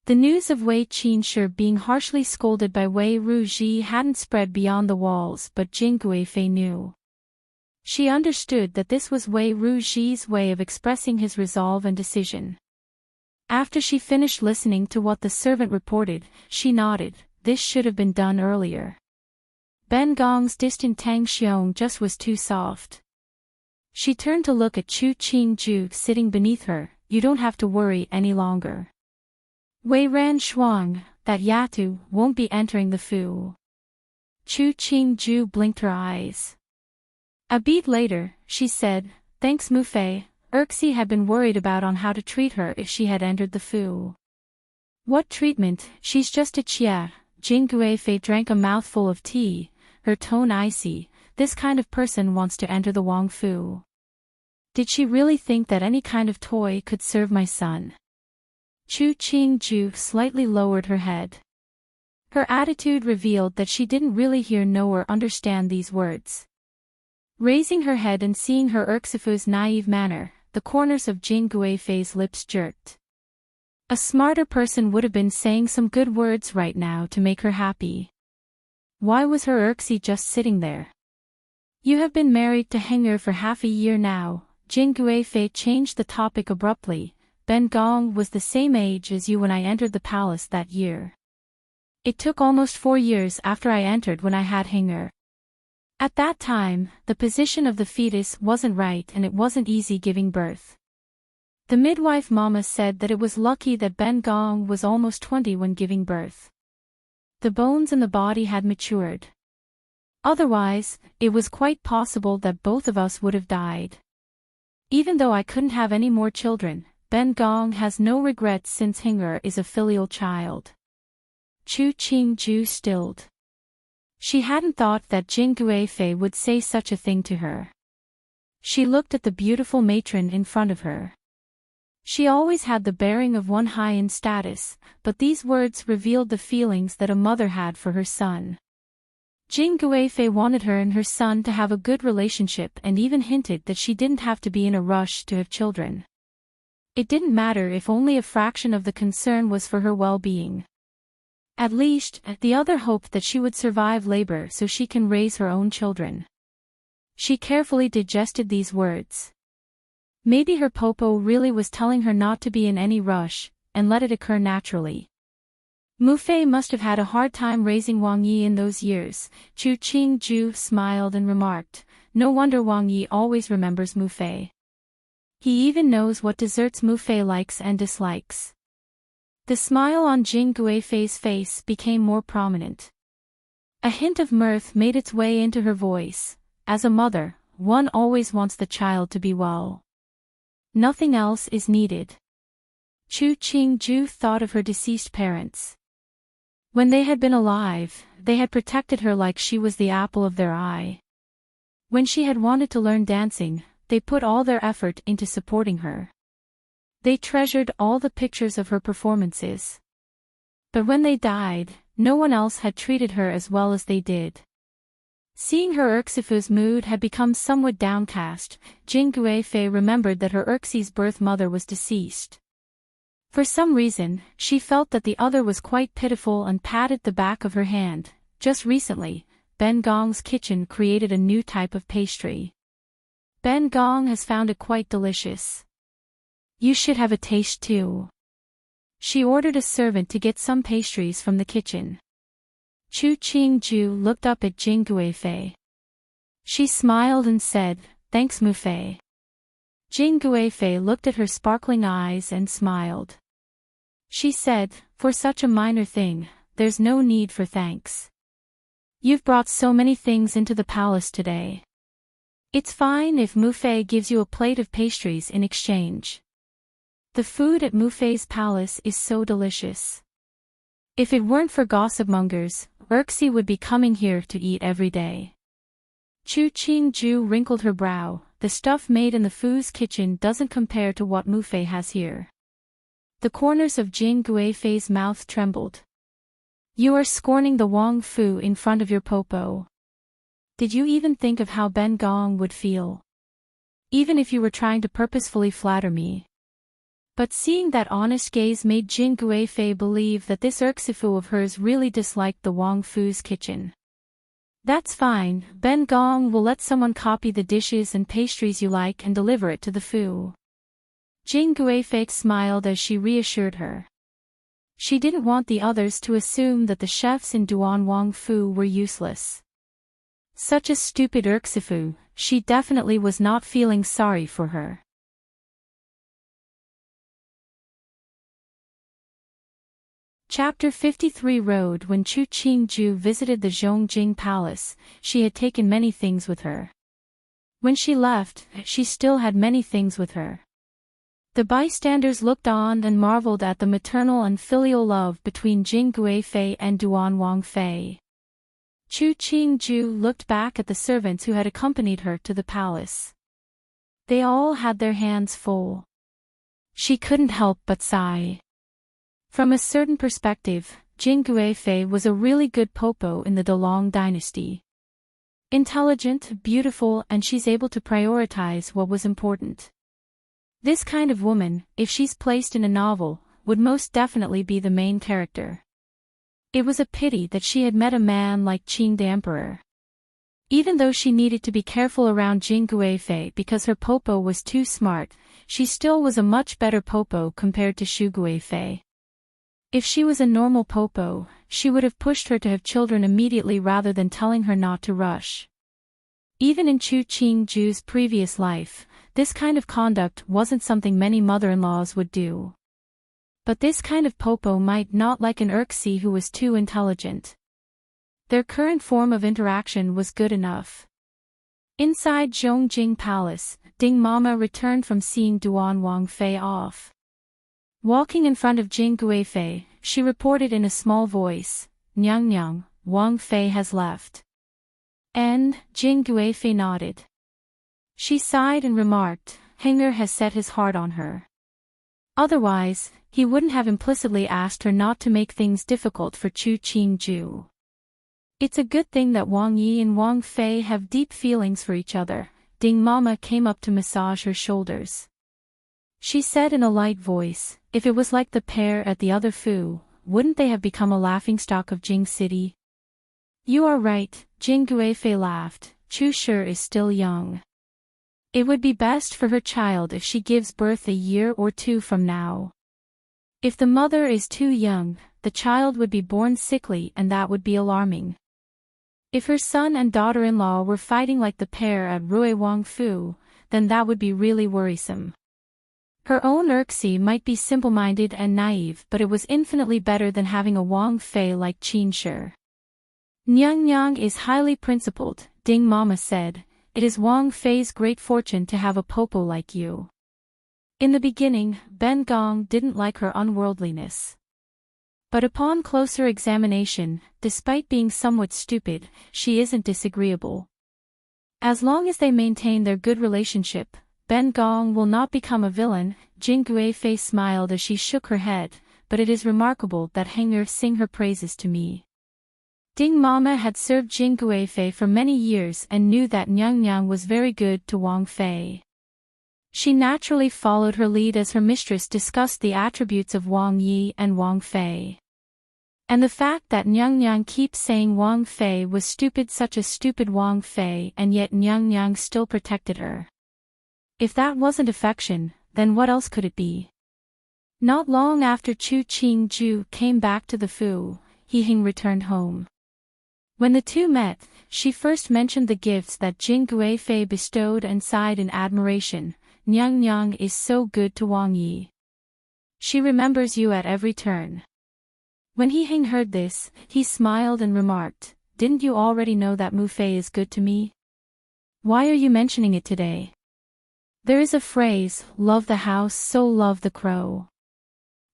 The news of Wei Qinshe being harshly scolded by Wei Ruizhi hadn't spread beyond the walls, but Jin Guifei knew. She understood that this was Wei Ruizhi's way of expressing his resolve and decision. After she finished listening to what the servant reported, she nodded, "This should have been done earlier. Ben Gong's distant Tang Xiong just was too soft." She turned to look at Chu Qingju sitting beneath her. "You don't have to worry any longer. Wei Ranshuang, that Yatu, won't be entering the fu." Chu Qingju blinked her eyes. A beat later, she said, "Thanks Mufei, Erxi had been worried about on how to treat her if she had entered the fu." "What treatment? She's just a Chia, Jing Guifei drank a mouthful of tea, her tone icy. This kind of person wants to enter the Wang Fu. Did she really think that any kind of toy could serve my son? Chu Qingju slightly lowered her head. Her attitude revealed that she didn't really know or understand these words. Raising her head and seeing her Erxifu's naive manner, the corners of Jing Guifei's lips jerked. A smarter person would have been saying some good words right now to make her happy. Why was her Erxi just sitting there? You have been married to Heng'er for half a year now. Jing Guifei changed the topic abruptly. Ben Gong was the same age as you when I entered the palace that year. It took almost 4 years after I entered when I had Heng'er. At that time, the position of the fetus wasn't right and it wasn't easy giving birth. The midwife mama said that it was lucky that Ben Gong was almost 20 when giving birth. The bones in the body had matured. Otherwise, it was quite possible that both of us would have died. Even though I couldn't have any more children, Ben Gong has no regrets since Heng'er is a filial child. Chu Qingju stilled. She hadn't thought that Jing Guifei would say such a thing to her. She looked at the beautiful matron in front of her. She always had the bearing of one high in status, but these words revealed the feelings that a mother had for her son. Jing Guifei wanted her and her son to have a good relationship and even hinted that she didn't have to be in a rush to have children. It didn't matter if only a fraction of the concern was for her well-being. At least, the other hoped that she would survive labor so she can raise her own children. She carefully digested these words. Maybe her popo really was telling her not to be in any rush, and let it occur naturally. Mu Fei must have had a hard time raising Wang Yi in those years. Chu Qingju smiled and remarked, no wonder Wang Yi always remembers Mu Fei. He even knows what desserts Mu Fei likes and dislikes. The smile on Jing Guifei's face became more prominent. A hint of mirth made its way into her voice. As a mother, one always wants the child to be well. Nothing else is needed. Chu Qingju thought of her deceased parents. When they had been alive, they had protected her like she was the apple of their eye. When she had wanted to learn dancing, they put all their effort into supporting her. They treasured all the pictures of her performances. But when they died, no one else had treated her as well as they did. Seeing her Erxifu's mood had become somewhat downcast, Jing Guifei remembered that her Erxi's birth mother was deceased. For some reason, she felt that the other was quite pitiful and patted the back of her hand. Just recently, Ben Gong's kitchen created a new type of pastry. Ben Gong has found it quite delicious. You should have a taste too. She ordered a servant to get some pastries from the kitchen. Chu Qingju looked up at Jing Guifei. She smiled and said, thanks Mu Fei. Jing Guifei looked at her sparkling eyes and smiled. She said, for such a minor thing, there's no need for thanks. You've brought so many things into the palace today. It's fine if Mu Fei gives you a plate of pastries in exchange. The food at Mu Fei's palace is so delicious. If it weren't for gossipmongers, Erxi would be coming here to eat every day. Chu Qingju wrinkled her brow. The stuff made in the Fu's kitchen doesn't compare to what Mu Fei has here. The corners of Jing Guifei's mouth trembled. You are scorning the Wang Fu in front of your popo. Did you even think of how Ben Gong would feel? Even if you were trying to purposefully flatter me. But seeing that honest gaze made Jing Guifei believe that this Erxifu of hers really disliked the Wang Fu's kitchen. That's fine, Ben Gong will let someone copy the dishes and pastries you like and deliver it to the Fu. Jing Guifei smiled as she reassured her. She didn't want the others to assume that the chefs in Duan Wang Fu were useless. Such a stupid Erxifu, she definitely was not feeling sorry for her. Chapter 53 Road. When Chu Qingju visited the Zhongjing Palace, she had taken many things with her. When she left, she still had many things with her. The bystanders looked on and marveled at the maternal and filial love between Jing Guifei and Duan Wangfei. Chu Qingju looked back at the servants who had accompanied her to the palace. They all had their hands full. She couldn't help but sigh. From a certain perspective, Jing Guifei was a really good popo in the Dalong dynasty. Intelligent, beautiful, and she's able to prioritize what was important. This kind of woman, if she's placed in a novel, would most definitely be the main character. It was a pity that she had met a man like Qing the Emperor. Even though she needed to be careful around Jing Guifei because her popo was too smart, she still was a much better popo compared to Xu Guifei. If she was a normal popo, she would have pushed her to have children immediately rather than telling her not to rush. Even in Chu Qingju's previous life, this kind of conduct wasn't something many mother-in-laws would do. But this kind of popo might not like an Urxi who was too intelligent. Their current form of interaction was good enough. Inside Zhongjing Palace, Ding Mama returned from seeing Duan Wangfei off. Walking in front of Jing Guifei, she reported in a small voice, "Nyang Nyang, Wang Fei has left." And Jing Guifei nodded. She sighed and remarked, "Henger has set his heart on her." Otherwise, he wouldn't have implicitly asked her not to make things difficult for Chu Qingju. It's a good thing that Wang Yi and Wang Fei have deep feelings for each other. Ding Mama came up to massage her shoulders. She said in a light voice, "If it was like the pair at the other Fu, wouldn't they have become a laughingstock of Jing City?" "You are right," Jing Guifei laughed. "Chu Shi is still young. It would be best for her child if she gives birth a year or two from now. If the mother is too young, the child would be born sickly and that would be alarming. If her son and daughter-in-law were fighting like the pair at Rui Wangfu, then that would be really worrisome." Her own Urxi might be simple-minded and naive, but it was infinitely better than having a Wang Fei like Qin Shi. "Nyang Nyang is highly principled," Ding Mama said. "It is Wang Fei's great fortune to have a popo like you." In the beginning, Ben Gong didn't like her unworldliness. But upon closer examination, despite being somewhat stupid, she isn't disagreeable. As long as they maintain their good relationship, Ben Gong will not become a villain. Jing Guifei smiled as she shook her head, but it is remarkable that Henger sing her praises to me. Ding Mama had served Jing Guifei for many years and knew that Nyang Nyang was very good to Wang Fei. She naturally followed her lead as her mistress discussed the attributes of Wang Yi and Wang Fei. And the fact that Nyang Nyang keeps saying Wang Fei was stupid, such a stupid Wang Fei, and yet Nyang Nyang still protected her. If that wasn't affection, then what else could it be? Not long after Chu Qingju came back to the Fu, He Hing returned home. When the two met, she first mentioned the gifts that Jing Guifei bestowed and sighed in admiration. "Nyang Nyang is so good to Wang Yi. She remembers you at every turn." When He Hing heard this, he smiled and remarked, "Didn't you already know that Mu Fei is good to me? Why are you mentioning it today? There is a phrase, 'Love the house, so love the crow.'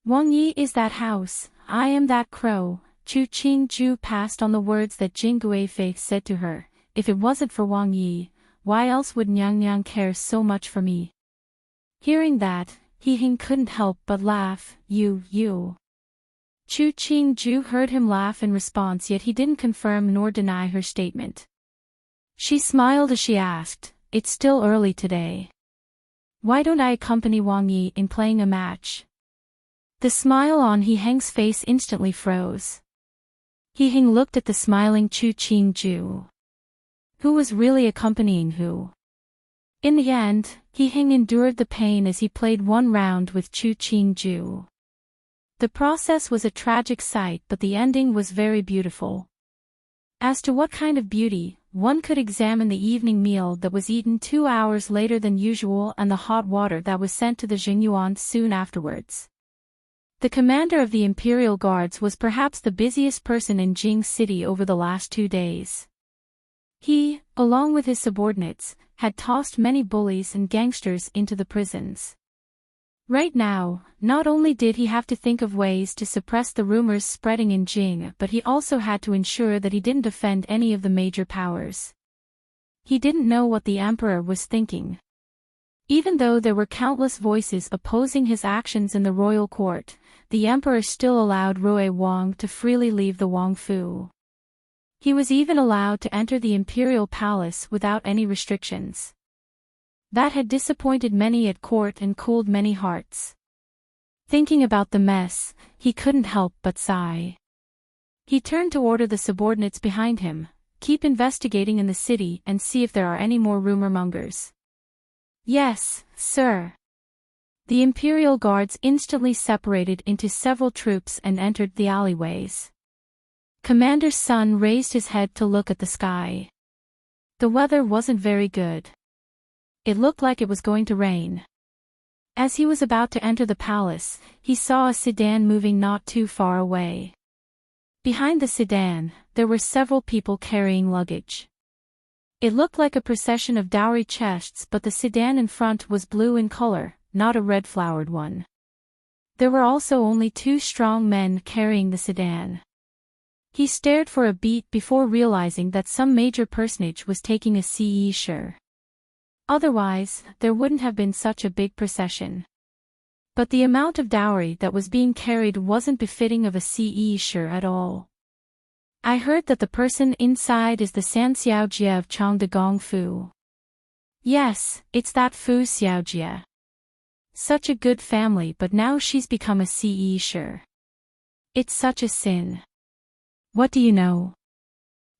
Wang Yi is that house, I am that crow." Chu Qingju passed on the words that Jing Guifei said to her. "If it wasn't for Wang Yi, why else would Nyang Nyang care so much for me?" Hearing that, He Hing couldn't help but laugh. You. Chu Qingju heard him laugh in response, yet he didn't confirm nor deny her statement. She smiled as she asked, "It's still early today. Why don't I accompany Wang Yi in playing a match?" The smile on He Hing's face instantly froze. He Hing looked at the smiling Chu Qingju. Who was really accompanying who? In the end, He Hing endured the pain as he played one round with Chu Qingju. The process was a tragic sight, but the ending was very beautiful. As to what kind of beauty, one could examine the evening meal that was eaten 2 hours later than usual and the hot water that was sent to the Jingyuan soon afterwards. The commander of the Imperial Guards was perhaps the busiest person in Jing City over the last 2 days. He, along with his subordinates, had tossed many bullies and gangsters into the prisons. Right now, not only did he have to think of ways to suppress the rumors spreading in Jing, but he also had to ensure that he didn't offend any of the major powers. He didn't know what the emperor was thinking. Even though there were countless voices opposing his actions in the royal court, the emperor still allowed Rui Wang to freely leave the Wangfu. He was even allowed to enter the imperial palace without any restrictions. That had disappointed many at court and cooled many hearts. Thinking about the mess, he couldn't help but sigh. He turned to order the subordinates behind him, keep investigating in the city and see if there are any more rumor mongers. Yes, sir. The imperial guards instantly separated into several troops and entered the alleyways. Commander Sun raised his head to look at the sky. The weather wasn't very good. It looked like it was going to rain. As he was about to enter the palace, he saw a sedan moving not too far away. Behind the sedan, there were several people carrying luggage. It looked like a procession of dowry chests, but the sedan in front was blue in color, not a red-flowered one. There were also only 2 strong men carrying the sedan. He stared for a beat before realizing that some major personage was taking a sure. Otherwise, there wouldn't have been such a big procession. But the amount of dowry that was being carried wasn't befitting of a sure at all. I heard that the person inside is the San Xiaojie of Changdegong Fu. Yes, it's that Fu Xiaojie. Such a good family, but now she's become a sure. It's such a sin. What do you know?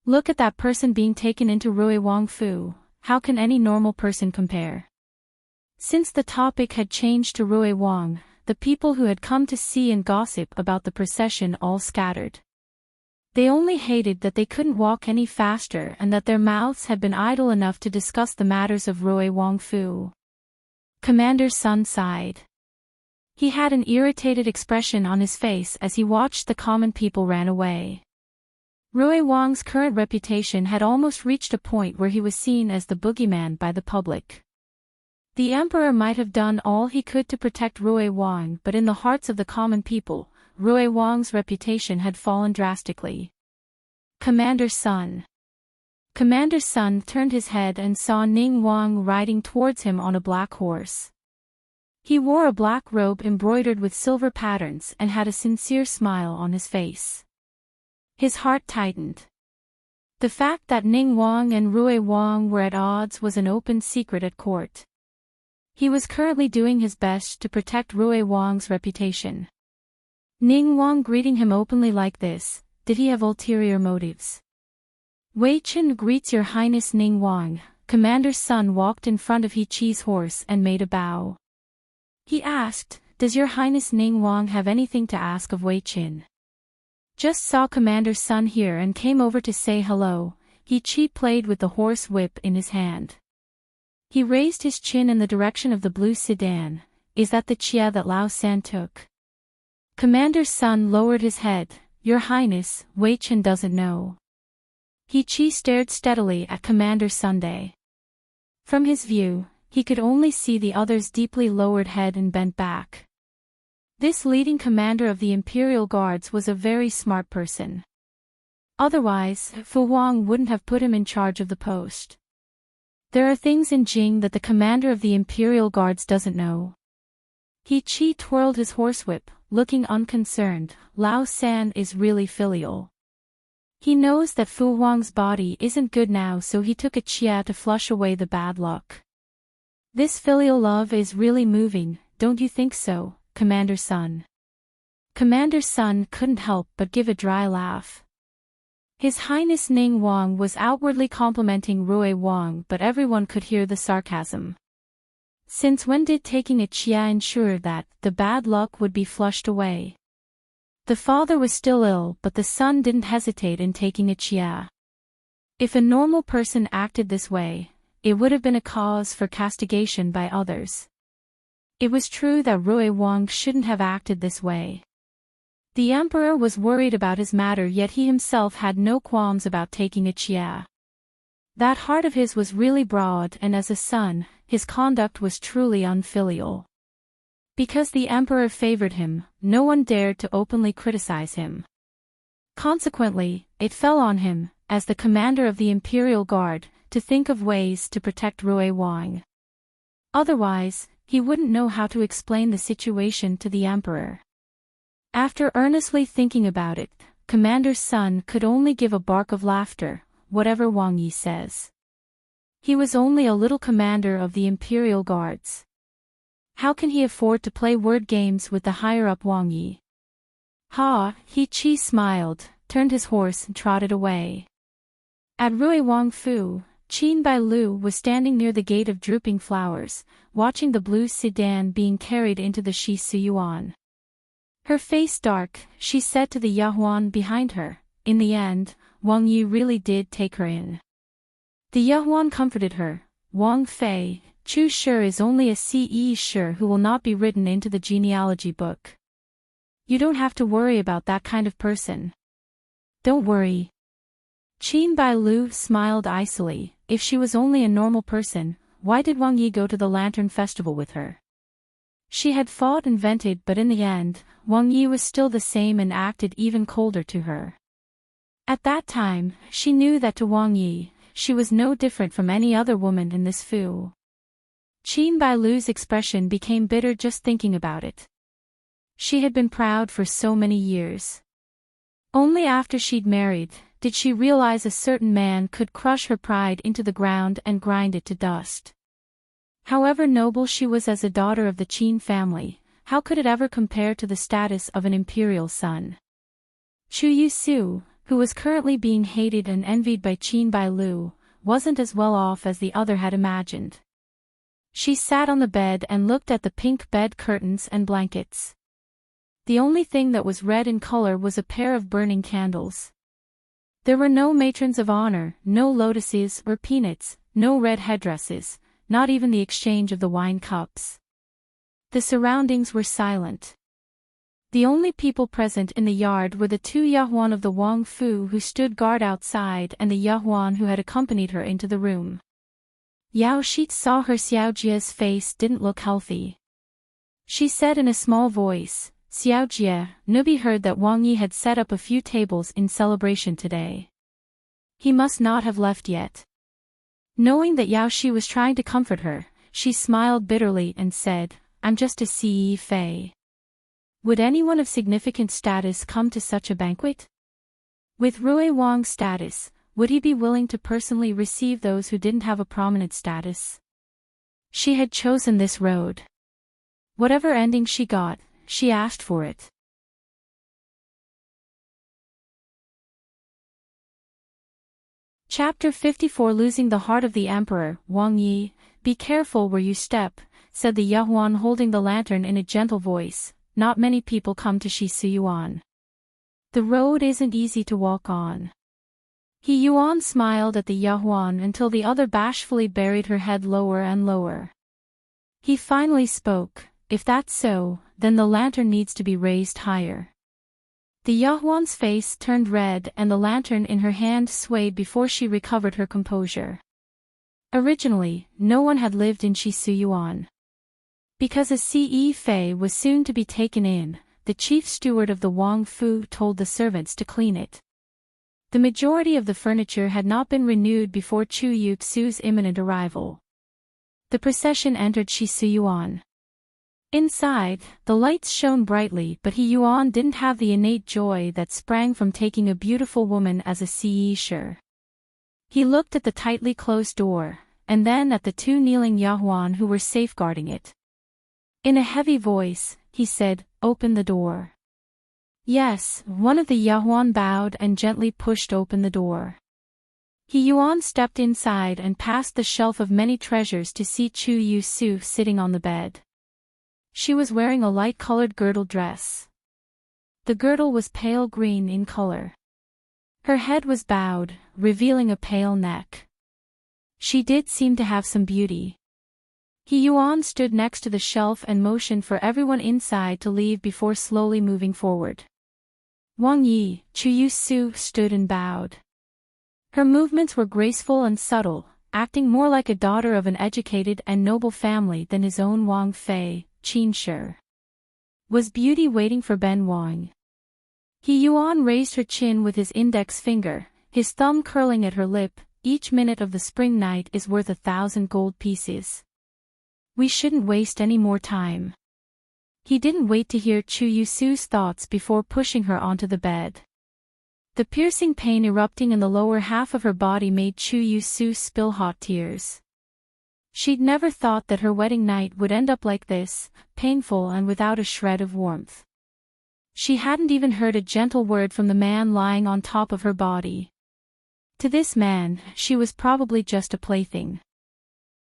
Look at that person being taken into Rui Wangfu. How can any normal person compare? Since the topic had changed to Rui Wang, the people who had come to see and gossip about the procession all scattered. They only hated that they couldn't walk any faster and that their mouths had been idle enough to discuss the matters of Rui Wangfu. Commander Sun sighed. He had an irritated expression on his face as he watched the common people ran away. Rui Wang's current reputation had almost reached a point where he was seen as the boogeyman by the public. The emperor might have done all he could to protect Rui Wang, but in the hearts of the common people, Rui Wang's reputation had fallen drastically. Commander Sun. Commander Sun turned his head and saw Ning Wang riding towards him on a black horse. He wore a black robe embroidered with silver patterns and had a sincere smile on his face. His heart tightened. The fact that Ning Wang and Rui Wang were at odds was an open secret at court. He was currently doing his best to protect Rui Wang's reputation. Ning Wang greeting him openly like this, did he have ulterior motives? Wei Chen greets Your Highness Ning Wang. Commander Sun walked in front of He Chi's horse and made a bow. He asked, Does Your Highness Ning Wang have anything to ask of Wei Chen? Just saw Commander Sun here and came over to say hello. He Chi played with the horse whip in his hand. He raised his chin in the direction of the blue sedan. Is that the chia that Lao San took? Commander Sun lowered his head. Your Highness, Wei Chen doesn't know. He Chi stared steadily at Commander Sunday. From his view, he could only see the other's deeply lowered head and bent back. This leading commander of the Imperial Guards was a very smart person. Otherwise, Fu Wang wouldn't have put him in charge of the post. There are things in Jing that the commander of the Imperial Guards doesn't know. He Chi twirled his horsewhip, looking unconcerned. Lao San is really filial. He knows that Fu Wang's body isn't good now, so he took a chia to flush away the bad luck. This filial love is really moving, don't you think so, Commander Sun? Commander Sun couldn't help but give a dry laugh. His Highness Ning Wang was outwardly complimenting Rui Wang, but everyone could hear the sarcasm. Since when did taking a chia ensure that the bad luck would be flushed away? The father was still ill, but the son didn't hesitate in taking a chia. If a normal person acted this way, it would have been a cause for castigation by others. It was true that Rui Wang shouldn't have acted this way. The emperor was worried about his matter, yet he himself had no qualms about taking a chia. That heart of his was really broad, and as a son, his conduct was truly unfilial. Because the emperor favored him, no one dared to openly criticize him. Consequently, it fell on him, as the commander of the imperial guard, to think of ways to protect Rui Wang. Otherwise, he wouldn't know how to explain the situation to the emperor. After earnestly thinking about it, Commander's son could only give a bark of laughter, whatever Wang Yi says. He was only a little commander of the imperial guards. How can he afford to play word games with the higher-up Wang Yi? Ha! He Chi smiled, turned his horse and trotted away. At Rui Wang Fu, Qin Bai Lu was standing near the gate of drooping flowers, watching the blue sedan being carried into the Shi Suyuan. Her face dark, she said to the Yahuan behind her, "In the end, Wang Yi really did take her in." The Yahuan comforted her, "Wang Fei, Chu Shi is only a Ce Shi who will not be written into the genealogy book. You don't have to worry about that kind of person." "Don't worry." Qin Bai Lu smiled icily. If she was only a normal person, why did Wang Yi go to the Lantern Festival with her? She had fought and vented, but in the end, Wang Yi was still the same and acted even colder to her. At that time, she knew that to Wang Yi, she was no different from any other woman in this fu. Qin Bai Lu's expression became bitter just thinking about it. She had been proud for so many years. Only after she'd married, did she realize a certain man could crush her pride into the ground and grind it to dust. However noble she was as a daughter of the Qin family, how could it ever compare to the status of an imperial son? Chu Yusu, who was currently being hated and envied by Qin Bai Lu, wasn't as well off as the other had imagined. She sat on the bed and looked at the pink bed curtains and blankets. The only thing that was red in color was a pair of burning candles. There were no matrons of honor, no lotuses or peanuts, no red headdresses, not even the exchange of the wine cups. The surroundings were silent. The only people present in the yard were the two Yahuan of the Wang Fu who stood guard outside and the Yahuan who had accompanied her into the room. Yao Shi saw her Xiaojia's face didn't look healthy. She said in a small voice, "Xiaojia, Nubi heard that Wang Yi had set up a few tables in celebration today. He must not have left yet." Knowing that Yao Shi was trying to comfort her, she smiled bitterly and said, "I'm just a Ce Fei. Would anyone of significant status come to such a banquet? With Rui Wang's status, would he be willing to personally receive those who didn't have a prominent status?" She had chosen this road. Whatever ending she got, she asked for it. Chapter 54 Losing the Heart of the Emperor. Wang Yi, be careful where you step, said the Yahuan holding the lantern in a gentle voice. Not many people come to Shi Suyuan. The road isn't easy to walk on. He Yuan smiled at the Yahuan until the other bashfully buried her head lower and lower. He finally spoke, "If that's so, then the lantern needs to be raised higher." The Yahuan's face turned red and the lantern in her hand swayed before she recovered her composure. Originally, no one had lived in Shi Suyuan. Because a Ce Fei was soon to be taken in, the chief steward of the Wang Fu told the servants to clean it. The majority of the furniture had not been renewed before Chu Yuxu's imminent arrival. The procession entered Shi Suyuan. Inside, the lights shone brightly, but He Yuan didn't have the innate joy that sprang from taking a beautiful woman as a Ce Shi. He looked at the tightly closed door, and then at the two kneeling Yahuan who were safeguarding it. In a heavy voice, he said, "Open the door." Yes, one of the Yahuan bowed and gently pushed open the door. He Yuan stepped inside and passed the shelf of many treasures to see Chu Yusu sitting on the bed. She was wearing a light-colored girdle dress. The girdle was pale green in color. Her head was bowed, revealing a pale neck. She did seem to have some beauty. He Yuan stood next to the shelf and motioned for everyone inside to leave before slowly moving forward. Wang Yi, Chu Yusu stood and bowed. Her movements were graceful and subtle, acting more like a daughter of an educated and noble family than his own Wang Fei, Qin Shi. Was beauty waiting for Ben Wang? He Yuan raised her chin with his index finger, his thumb curling at her lip. Each minute of the spring night is worth 1,000 gold pieces. We shouldn't waste any more time. He didn't wait to hear Chu Yusu's thoughts before pushing her onto the bed. The piercing pain erupting in the lower half of her body made Chu Yusu spill hot tears. She'd never thought that her wedding night would end up like this, painful and without a shred of warmth. She hadn't even heard a gentle word from the man lying on top of her body. To this man, she was probably just a plaything.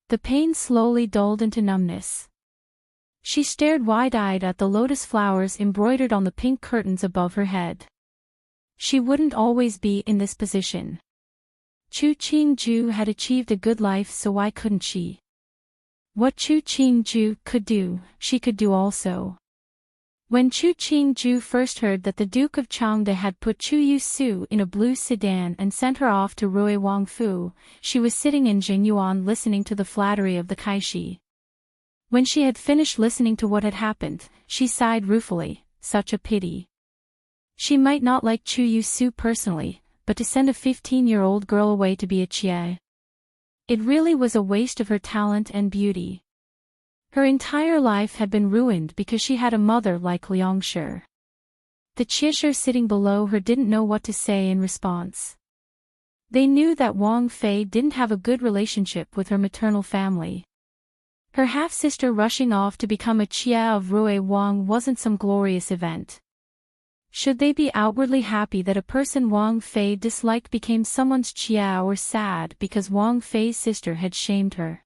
The pain slowly dulled into numbness. She stared wide-eyed at the lotus flowers embroidered on the pink curtains above her head. She wouldn't always be in this position. Chu Qingju had achieved a good life, so why couldn't she? What Chu Qingju could do, she could do also. When Chu Qingju first heard that the Duke of Changde had put Chu Yusu in a blue sedan and sent her off to Rui Wangfu, she was sitting in Jingyuan listening to the flattery of the Kaishi. When she had finished listening to what had happened, she sighed ruefully, such a pity. She might not like Chu Yusu personally, but to send a 15-year-old girl away to be a Chie. It really was a waste of her talent and beauty. Her entire life had been ruined because she had a mother like Liang Shi. The Chiesher sitting below her didn't know what to say in response. They knew that Wang Fei didn't have a good relationship with her maternal family. Her half-sister rushing off to become a Chia of Rui Wang wasn't some glorious event. Should they be outwardly happy that a person Wang Fei disliked became someone's Chia, or sad because Wang Fei's sister had shamed her?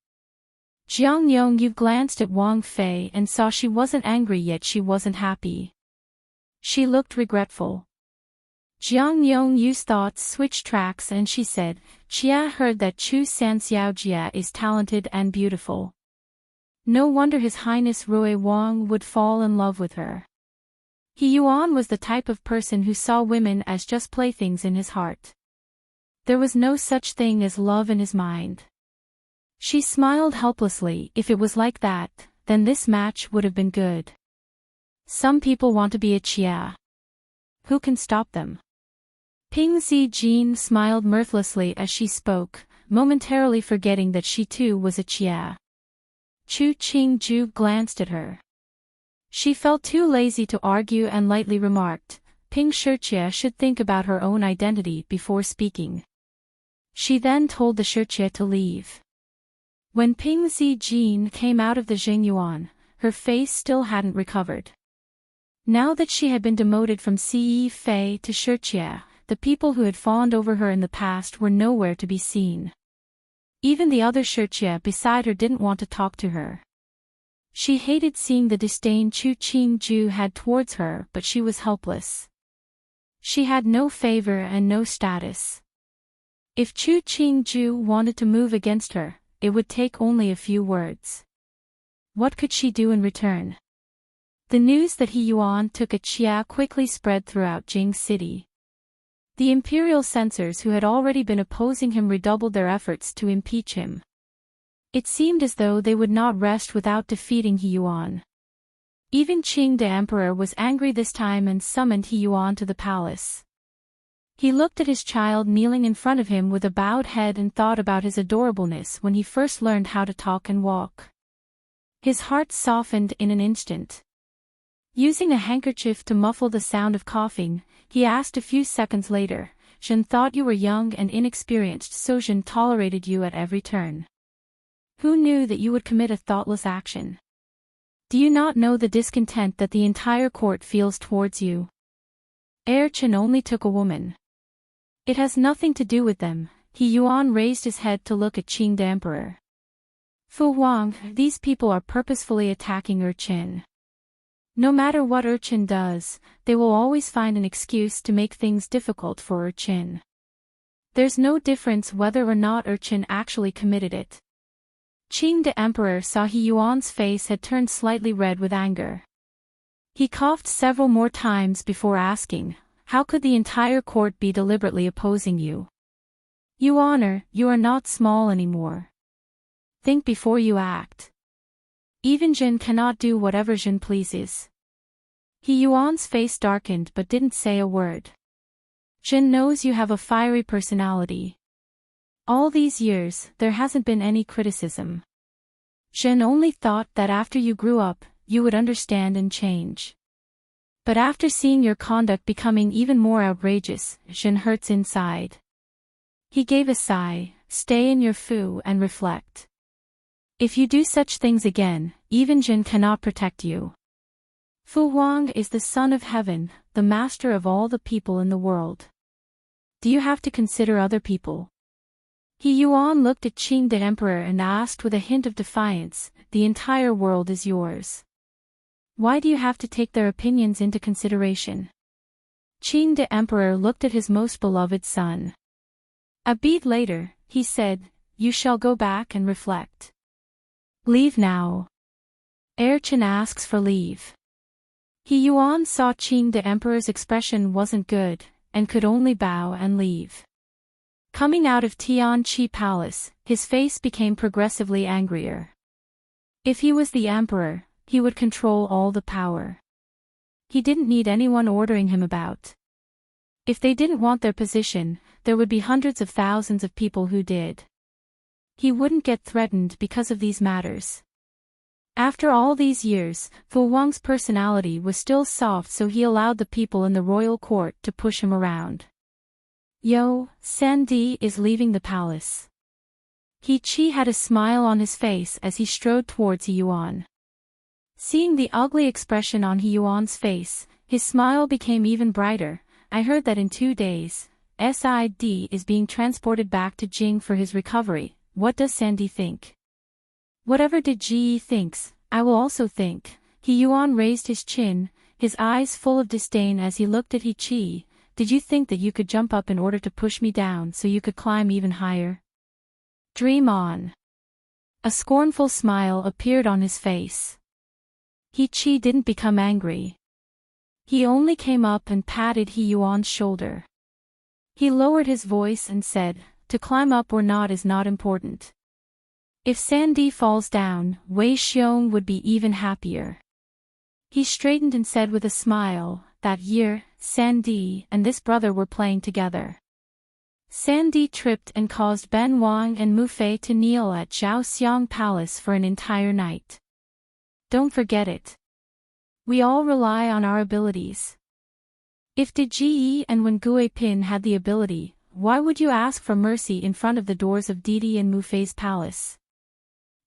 Jiang Yongyu glanced at Wang Fei and saw she wasn't angry, yet she wasn't happy. She looked regretful. Jiang Yongyu's thoughts switched tracks and she said, Chia heard that Chu Sanxiaojia is talented and beautiful. No wonder His Highness Rui Wang would fall in love with her. He Yuan was the type of person who saw women as just playthings in his heart. There was no such thing as love in his mind. She smiled helplessly. If it was like that, then this match would have been good. Some people want to be a Chia. Who can stop them? Ping Zijin smiled mirthlessly as she spoke, momentarily forgetting that she too was a Chia. Chu Qingju glanced at her. She felt too lazy to argue and lightly remarked, Ping Shijie should think about her own identity before speaking. She then told the Shijie to leave. When Ping Zijin came out of the Jingyuan, her face still hadn't recovered. Now that she had been demoted from Ce Fei to Shijie, the people who had fawned over her in the past were nowhere to be seen. Even the other Shijie beside her didn't want to talk to her. She hated seeing the disdain Chu Qingju had towards her, but she was helpless. She had no favor and no status. If Chu Qingju wanted to move against her, it would take only a few words. What could she do in return? The news that He Yuan took a Chia quickly spread throughout Jing City. The imperial censors who had already been opposing him redoubled their efforts to impeach him. It seemed as though they would not rest without defeating He Yuan. Even Qing the emperor was angry this time and summoned He Yuan to the palace. He looked at his child kneeling in front of him with a bowed head and thought about his adorableness when he first learned how to talk and walk. His heart softened in an instant. Using a handkerchief to muffle the sound of coughing, he asked a few seconds later, Zhen thought you were young and inexperienced, so Zhen tolerated you at every turn. Who knew that you would commit a thoughtless action? Do you not know the discontent that the entire court feels towards you? Heir Chen only took a woman. It has nothing to do with them. He Yuan raised his head to look at Qing the emperor. Fu Huang, these people are purposefully attacking Chen. No matter what Chen does, they will always find an excuse to make things difficult for Chen. There's no difference whether or not Chen actually committed it. Qing the emperor saw He Yuan's face had turned slightly red with anger. He coughed several more times before asking, how could the entire court be deliberately opposing you? Yuaner, you are not small anymore. Think before you act. Even Jin cannot do whatever Jin pleases. He Yuan's face darkened but didn't say a word. Jin knows you have a fiery personality. All these years, there hasn't been any criticism. Jin only thought that after you grew up, you would understand and change. But after seeing your conduct becoming even more outrageous, Jin hurts inside. He gave a sigh. Stay in your fu and reflect. If you do such things again, even Jin cannot protect you. Fu Wang is the son of heaven, the master of all the people in the world. Do you have to consider other people? He Yuan looked at Qing the emperor and asked with a hint of defiance, the entire world is yours. Why do you have to take their opinions into consideration? Qing the emperor looked at his most beloved son. A beat later, he said, you shall go back and reflect. Leave now. Chen asks for leave. He Yuan saw Qing the emperor's expression wasn't good, and could only bow and leave. Coming out of Tianqi Palace, his face became progressively angrier. If he was the emperor, he would control all the power. He didn't need anyone ordering him about. If they didn't want their position, there would be hundreds of thousands of people who did. He wouldn't get threatened because of these matters. After all these years, Fu Wang's personality was still soft, so he allowed the people in the royal court to push him around. Yo, Sandy is leaving the palace. He Qi had a smile on his face as he strode towards He Yuan. Seeing the ugly expression on He Yuan's face, his smile became even brighter. I heard that in 2 days, SID is being transported back to Jing for his recovery. What does Sandy think? Whatever did Ji thinks, I will also think. He Yuan raised his chin, his eyes full of disdain as he looked at He Qi. Did you think that you could jump up in order to push me down so you could climb even higher? Dream on. A scornful smile appeared on his face. He Qi didn't become angry. He only came up and patted He Yuan's shoulder. He lowered his voice and said, to climb up or not is not important. If Sandy falls down, Wei Xiong would be even happier. He straightened and said with a smile, that year, Sandy and this brother were playing together. Sandy tripped and caused Ben Wang and Mu Fei to kneel at Zhao Xiang Palace for an entire night. Don't forget it. We all rely on our abilities. If Di Ji and Wen Gui Pin had the ability, why would you ask for mercy in front of the doors of Didi and Mu Fei's palace?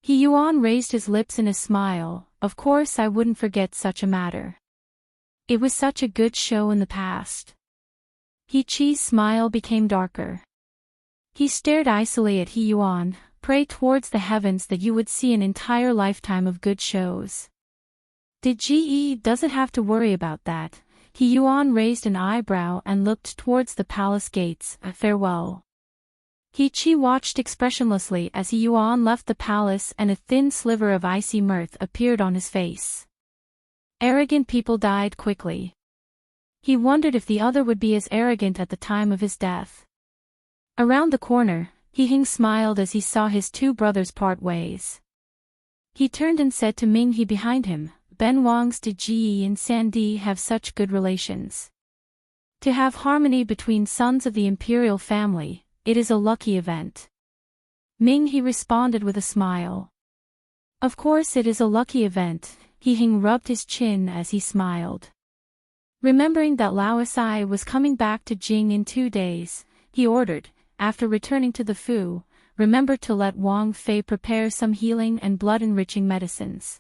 He Yuan raised his lips in a smile. Of course I wouldn't forget such a matter. It was such a good show in the past. He Qi's smile became darker. He stared icily at He Yuan. Pray towards the heavens that you would see an entire lifetime of good shows. Did Ji doesn't have to worry about that. He Yuan raised an eyebrow and looked towards the palace gates. Farewell. He Qi watched expressionlessly as He Yuan left the palace and a thin sliver of icy mirth appeared on his face. Arrogant people died quickly. He wondered if the other would be as arrogant at the time of his death. Around the corner, He Hing smiled as he saw his 2 brothers part ways. He turned and said to Ming He behind him, Ben Wang's Di Ji and Sandy have such good relations. To have harmony between sons of the imperial family, it is a lucky event. Ming He responded with a smile. Of course it is a lucky event. He Hing rubbed his chin as he smiled. Remembering that Lao Sai was coming back to Jing in 2 days, he ordered, after returning to the Fu, remember to let Wang Fei prepare some healing and blood-enriching medicines.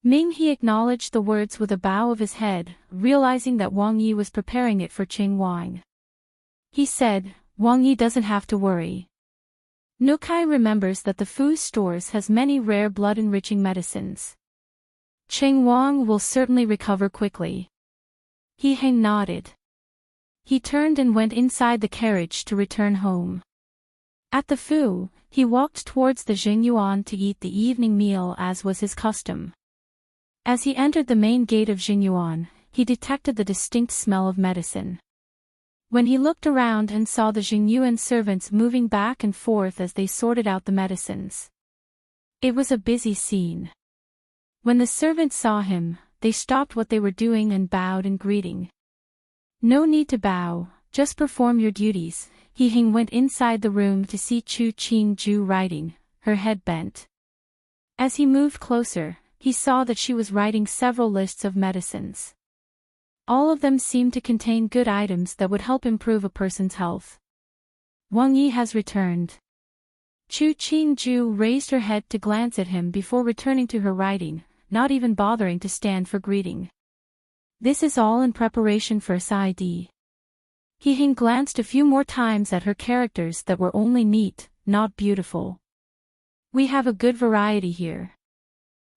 Ming He acknowledged the words with a bow of his head, realizing that Wang Yi was preparing it for Qing Wang. He said, Wang Yi doesn't have to worry. Nukai remembers that the Fu stores has many rare blood-enriching medicines. Qing Wang will certainly recover quickly. He Heng nodded. He turned and went inside the carriage to return home. At the Fu, he walked towards the Jingyuan to eat the evening meal as was his custom. As he entered the main gate of Jingyuan, he detected the distinct smell of medicine. When he looked around and saw the Jingyuan servants moving back and forth as they sorted out the medicines. It was a busy scene. When the servants saw him, they stopped what they were doing and bowed in greeting. No need to bow, just perform your duties. He Hing went inside the room to see Chu Qingju writing, her head bent. As he moved closer, he saw that she was writing several lists of medicines. All of them seemed to contain good items that would help improve a person's health. Wang Yi has returned. Chu Qingju raised her head to glance at him before returning to her writing, not even bothering to stand for greeting. This is all in preparation for SID. He Hing glanced a few more times at her characters that were only neat, not beautiful. We have a good variety here.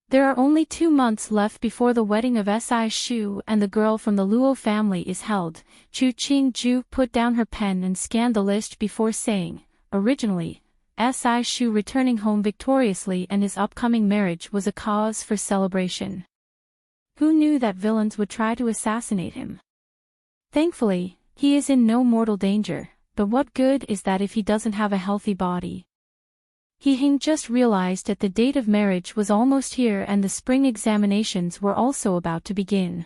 There are only 2 months left before the wedding of Si Shu and the girl from the Luo family is held. Chu Qingju put down her pen and scanned the list before saying, originally, Si Shu returning home victoriously and his upcoming marriage was a cause for celebration. Who knew that villains would try to assassinate him? Thankfully, he is in no mortal danger, but what good is that if he doesn't have a healthy body? He Hing just realized that the date of marriage was almost here and the spring examinations were also about to begin.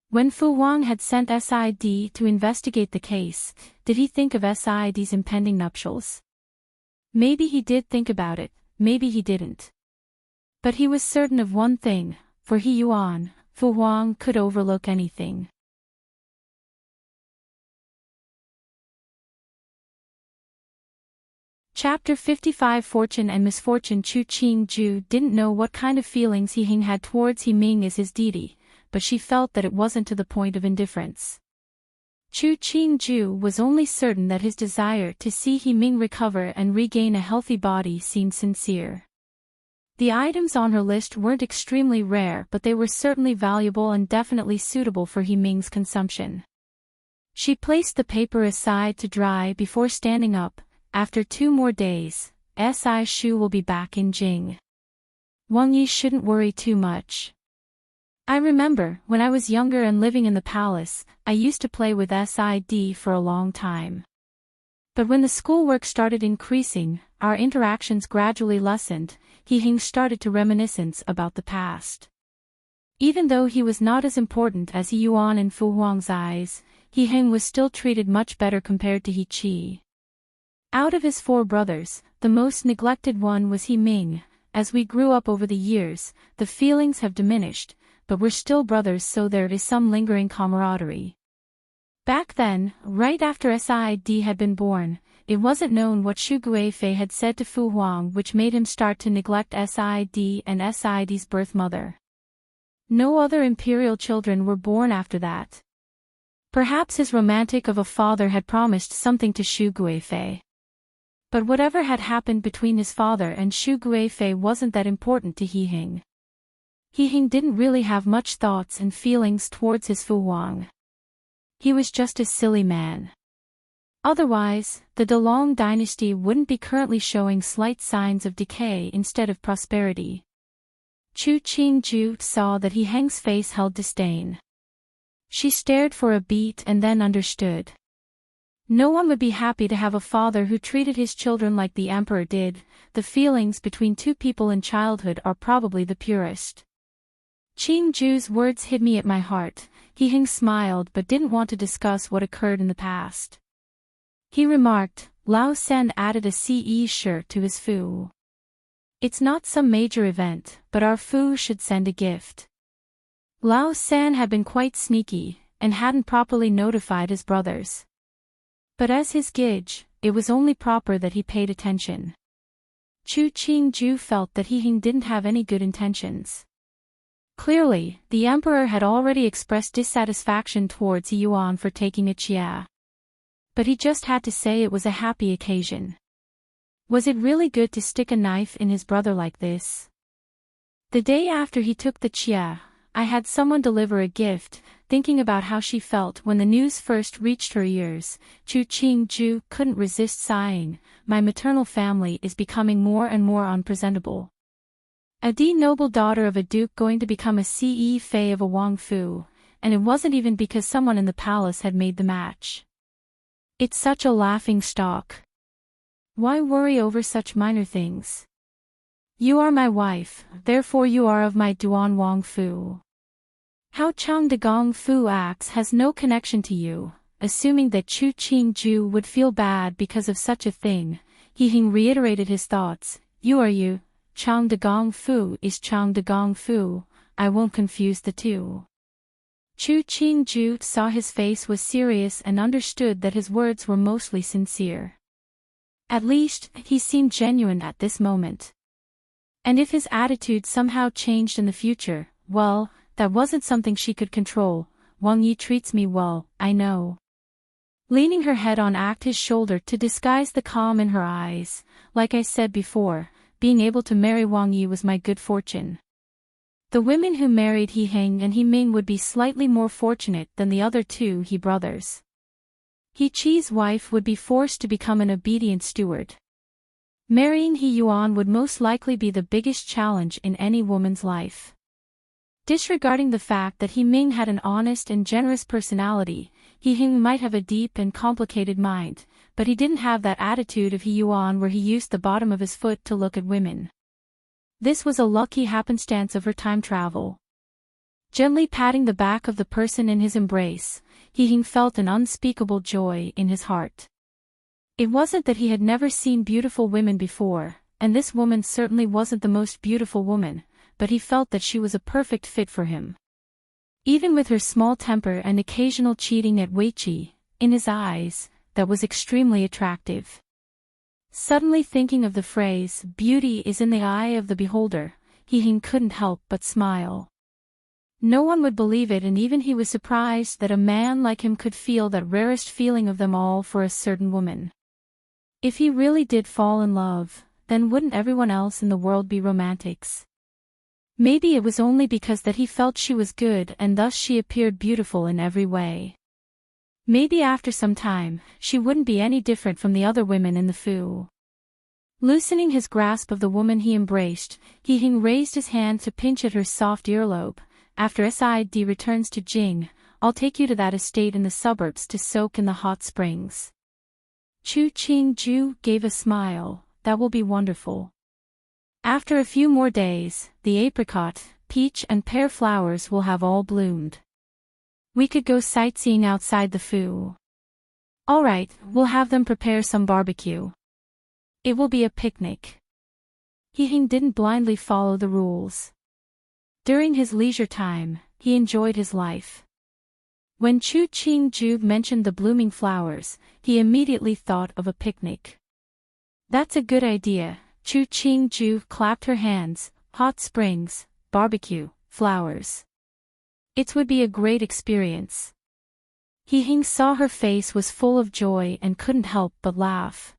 When Fu Wang had sent SID to investigate the case, did he think of SID's impending nuptials? Maybe he did think about it, maybe he didn't. But he was certain of one thing, for He Yuan, Fu Wang could overlook anything. Chapter 55 Fortune and Misfortune. Chu Qingju didn't know what kind of feelings He Hing had towards He Ming as his deity, but she felt that it wasn't to the point of indifference. Chu Qingju was only certain that his desire to see He Ming recover and regain a healthy body seemed sincere. The items on her list weren't extremely rare, but they were certainly valuable and definitely suitable for He Ming's consumption. She placed the paper aside to dry before standing up. After 2 more days, Si Shu will be back in Jing. Wang Yi shouldn't worry too much. I remember, when I was younger and living in the palace, I used to play with SID for a long time. But when the schoolwork started increasing, our interactions gradually lessened. He Hing started to reminiscence about the past. Even though he was not as important as He Yuan in Fu Huang's eyes, He Hing was still treated much better compared to He Qi. Out of his 4 brothers, the most neglected one was He Ming. As we grew up over the years, the feelings have diminished, but we're still brothers, so there is some lingering camaraderie. Back then, right after SID had been born, it wasn't known what Xu Guifei had said to Fu Huang which made him start to neglect SID and SID's birth mother. No other imperial children were born after that. Perhaps his romantic of a father had promised something to Xu Guifei. But whatever had happened between his father and Xu Guifei wasn't that important to He Hing. He Hing didn't really have much thoughts and feelings towards his Fu Huang. He was just a silly man. Otherwise, the Delong dynasty wouldn't be currently showing slight signs of decay instead of prosperity. Chu Qingju saw that He Hing's face held disdain. She stared for a beat and then understood. No one would be happy to have a father who treated his children like the emperor did. The feelings between 2 people in childhood are probably the purest. Qingju's words hit me at my heart. He Hing smiled but didn't want to discuss what occurred in the past. He remarked, Lao Sen added a CE shirt to his Fu. It's not some major event, but our Fu should send a gift. Lao Sen had been quite sneaky, and hadn't properly notified his brothers. But as his Gij, it was only proper that he paid attention. Chu Qingju felt that He Hing didn't have any good intentions. Clearly, the emperor had already expressed dissatisfaction towards He Yuan for taking a Chia. But he just had to say it was a happy occasion. Was it really good to stick a knife in his brother like this? The day after he took the Chia, I had someone deliver a gift. Thinking about how she felt when the news first reached her ears, Chu Qingju couldn't resist sighing. My maternal family is becoming more and more unpresentable. A noble daughter of a duke going to become a Ce Fei of a Wang Fu, and it wasn't even because someone in the palace had made the match. It's such a laughing stock. Why worry over such minor things? You are my wife, therefore you are of my Duan Wang Fu. How Chang Dagong Fu acts has no connection to you. Assuming that Chu Qingju would feel bad because of such a thing, He Hing reiterated his thoughts. You are you. Chang Dagong Fu is Chang Dagong Fu. I won't confuse the two. Chu Qingju saw his face was serious and understood that his words were mostly sincere. At least, he seemed genuine at this moment. And if his attitude somehow changed in the future, well, that wasn't something she could control. Wang Yi treats me well, I know. Leaning her head on his shoulder to disguise the calm in her eyes, like I said before, being able to marry Wang Yi was my good fortune. The women who married He Heng and He Ming would be slightly more fortunate than the other two He brothers. He Chi's wife would be forced to become an obedient steward. Marrying He Yuan would most likely be the biggest challenge in any woman's life. Disregarding the fact that He Ming had an honest and generous personality, He Heng might have a deep and complicated mind, but he didn't have that attitude of He Yuan where he used the bottom of his foot to look at women. This was a lucky happenstance of her time travel. Gently patting the back of the person in his embrace, He Heng felt an unspeakable joy in his heart. It wasn't that he had never seen beautiful women before, and this woman certainly wasn't the most beautiful woman, but he felt that she was a perfect fit for him. Even with her small temper and occasional cheating at Weiqi, in his eyes, that was extremely attractive. Suddenly thinking of the phrase, beauty is in the eye of the beholder, He Heng couldn't help but smile. No one would believe it, and even he was surprised that a man like him could feel that rarest feeling of them all for a certain woman. If he really did fall in love, then wouldn't everyone else in the world be romantics? Maybe it was only because that he felt she was good and thus she appeared beautiful in every way. Maybe after some time, she wouldn't be any different from the other women in the Fu. Loosening his grasp of the woman he embraced, He Heng raised his hand to pinch at her soft earlobe. After Sid returns to Jing, I'll take you to that estate in the suburbs to soak in the hot springs. Chu Qingju gave a smile. That will be wonderful. After a few more days, the apricot, peach and pear flowers will have all bloomed. We could go sightseeing outside the Fu. All right, we'll have them prepare some barbecue. It will be a picnic. He Heng didn't blindly follow the rules. During his leisure time, he enjoyed his life. When Chu Qingju mentioned the blooming flowers, he immediately thought of a picnic. That's a good idea. Chu Qingju clapped her hands. Hot springs, barbecue, flowers. It would be a great experience. He Heng saw her face was full of joy and couldn't help but laugh.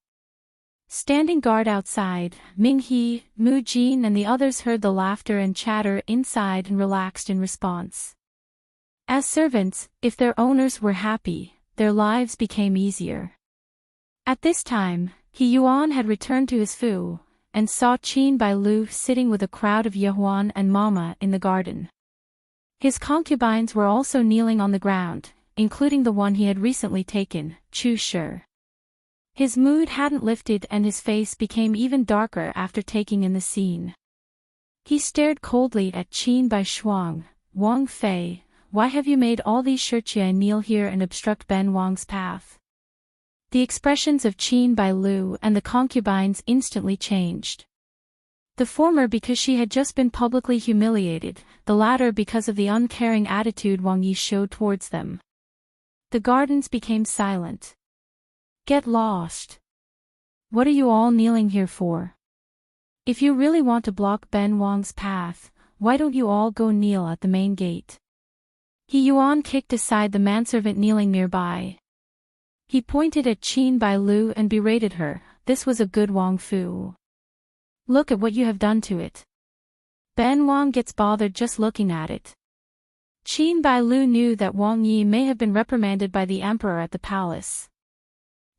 Standing guard outside, Ming He, Mu Jin and the others heard the laughter and chatter inside and relaxed in response. As servants, if their owners were happy, their lives became easier. At this time, He Yuan had returned to his Fu, and saw Qin Bai Lu sitting with a crowd of Yehuan and Mama in the garden. His concubines were also kneeling on the ground, including the one he had recently taken, Chu Shi. His mood hadn't lifted and his face became even darker after taking in the scene. He stared coldly at Qin Bai Shuang. Wang Fei, why have you made all these Shirqia kneel here and obstruct Ben Wang's path? The expressions of Qin Bai Lu and the concubines instantly changed. The former because she had just been publicly humiliated, the latter because of the uncaring attitude Wang Yi showed towards them. The gardens became silent. Get lost. What are you all kneeling here for? If you really want to block Ben Wang's path, why don't you all go kneel at the main gate? He Yuan kicked aside the manservant kneeling nearby. He pointed at Qin Bai Lu and berated her. This was a good Wang Fu. Look at what you have done to it. Ben Wang gets bothered just looking at it. Qin Bai Lu knew that Wang Yi may have been reprimanded by the emperor at the palace.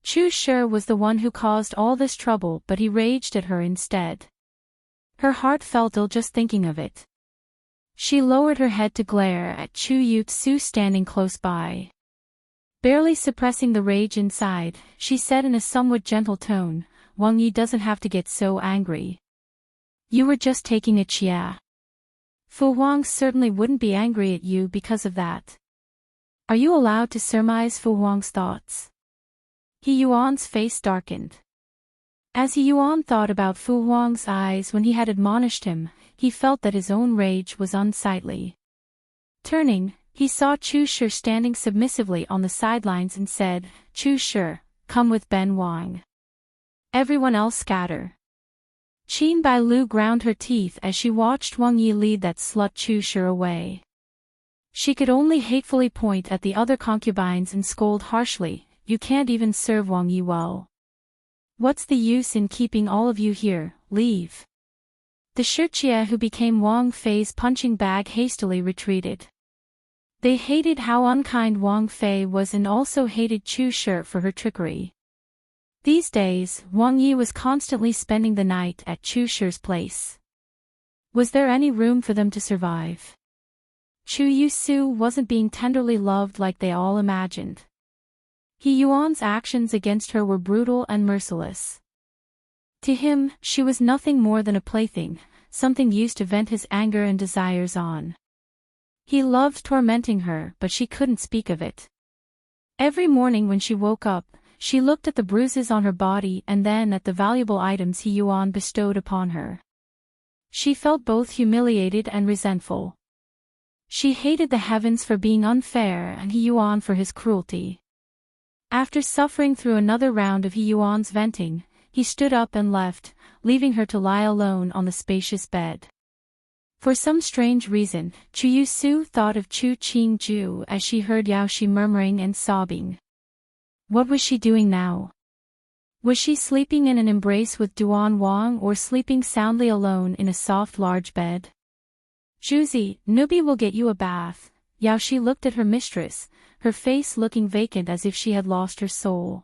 Chu Shi was the one who caused all this trouble, but he raged at her instead. Her heart felt ill just thinking of it. She lowered her head to glare at Chu Yutsu standing close by. Barely suppressing the rage inside, she said in a somewhat gentle tone, Wang Yi doesn't have to get so angry. You were just taking a chia. Fu Huang certainly wouldn't be angry at you because of that. Are you allowed to surmise Fu Huang's thoughts? He Yuan's face darkened. As He Yuan thought about Fu Huang's eyes when he had admonished him, he felt that his own rage was unsightly. Turning, he saw Chu Shi standing submissively on the sidelines and said, "Chu Shi, come with Ben Wang. Everyone else scatter." Qin Bailu ground her teeth as she watched Wang Yi lead that slut Chu Shi away. She could only hatefully point at the other concubines and scold harshly, "You can't even serve Wang Yi well. What's the use in keeping all of you here? Leave." The Shijie who became Wang Fei's punching bag hastily retreated. They hated how unkind Wang Fei was and also hated Chu Shi for her trickery. These days, Wang Yi was constantly spending the night at Chu Shi's place. Was there any room for them to survive? Chu Yusu wasn't being tenderly loved like they all imagined. He Yuan's actions against her were brutal and merciless. To him, she was nothing more than a plaything, something used to vent his anger and desires on. He loved tormenting her, but she couldn't speak of it. Every morning when she woke up, she looked at the bruises on her body and then at the valuable items He Yuan bestowed upon her. She felt both humiliated and resentful. She hated the heavens for being unfair and He Yuan for his cruelty. After suffering through another round of He Yuan's venting, he stood up and left, leaving her to lie alone on the spacious bed. For some strange reason, Chu Yusu thought of Chu Qingju as she heard Yao Shi murmuring and sobbing. What was she doing now? Was she sleeping in an embrace with Duan Wang or sleeping soundly alone in a soft large bed? "Juzi, Nubi will get you a bath." Yao Shi looked at her mistress, her face looking vacant as if she had lost her soul.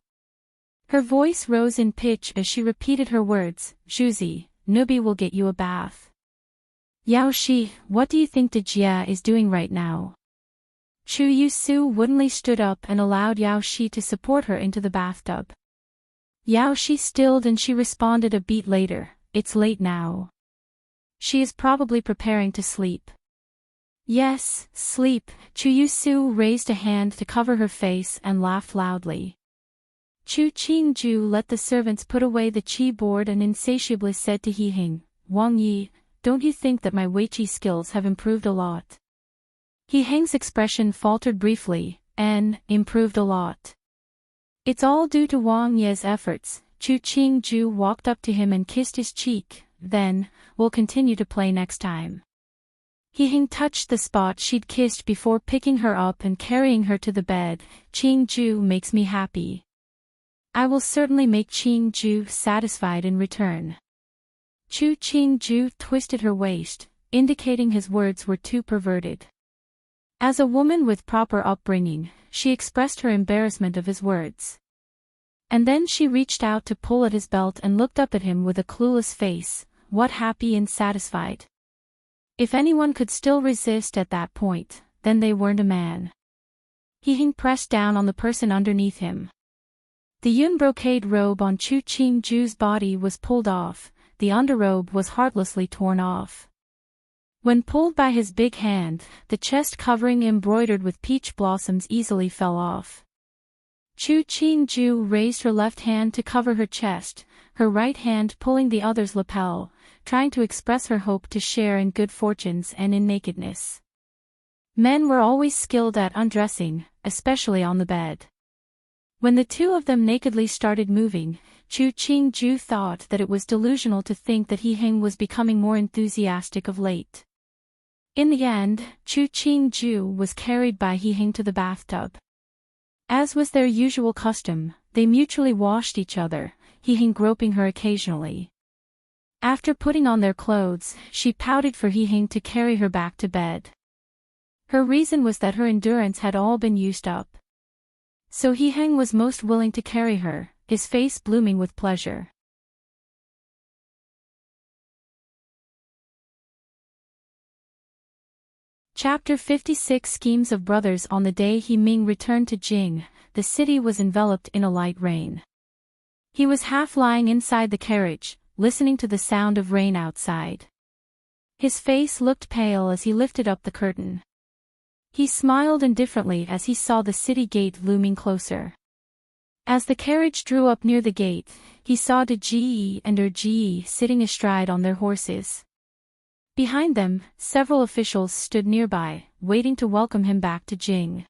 Her voice rose in pitch as she repeated her words, "Juzi, Nubi will get you a bath." "Yao Shi, what do you think De Jia is doing right now?" Chu Yusu woodenly stood up and allowed Yao Shi to support her into the bathtub. Yao Shi stilled and she responded a beat later, "It's late now. She is probably preparing to sleep." "Yes, sleep." Chu Yusu raised a hand to cover her face and laughed loudly. Chu Qingju let the servants put away the qi board and insatiably said to He Hing, "Wang Yi, don't you think that my weiqi skills have improved a lot?" He Hing's expression faltered briefly, and improved a lot. "It's all due to Wang Yi's efforts." Chu Qingju walked up to him and kissed his cheek, then, "We'll continue to play next time." He Hing touched the spot she'd kissed before picking her up and carrying her to the bed. "Qingju makes me happy. I will certainly make Qingju satisfied in return." Chu Qingju twisted her waist, indicating his words were too perverted. As a woman with proper upbringing, she expressed her embarrassment of his words. And then she reached out to pull at his belt and looked up at him with a clueless face, what happy and satisfied. If anyone could still resist at that point, then they weren't a man. He Hing pressed down on the person underneath him. The yun brocade robe on Chu Qingju's body was pulled off, the underrobe was heartlessly torn off. When pulled by his big hand, the chest covering embroidered with peach blossoms easily fell off. Chu Qingju raised her left hand to cover her chest, her right hand pulling the other's lapel, trying to express her hope to share in good fortunes and in nakedness. Men were always skilled at undressing, especially on the bed. When the two of them nakedly started moving, Chu Qingju thought that it was delusional to think that He Hing was becoming more enthusiastic of late. In the end, Chu Qingju was carried by He Hing to the bathtub. As was their usual custom, they mutually washed each other, He Hing groping her occasionally. After putting on their clothes, she pouted for He Hing to carry her back to bed. Her reason was that her endurance had all been used up. So He Hing was most willing to carry her, his face blooming with pleasure. Chapter 56 Schemes of Brothers. On the day He Ming returned to Jing, the city was enveloped in a light rain. He was half lying inside the carriage, listening to the sound of rain outside. His face looked pale as he lifted up the curtain. He smiled indifferently as he saw the city gate looming closer. As the carriage drew up near the gate, he saw Ji and Ji sitting astride on their horses. Behind them, several officials stood nearby, waiting to welcome him back to Jing.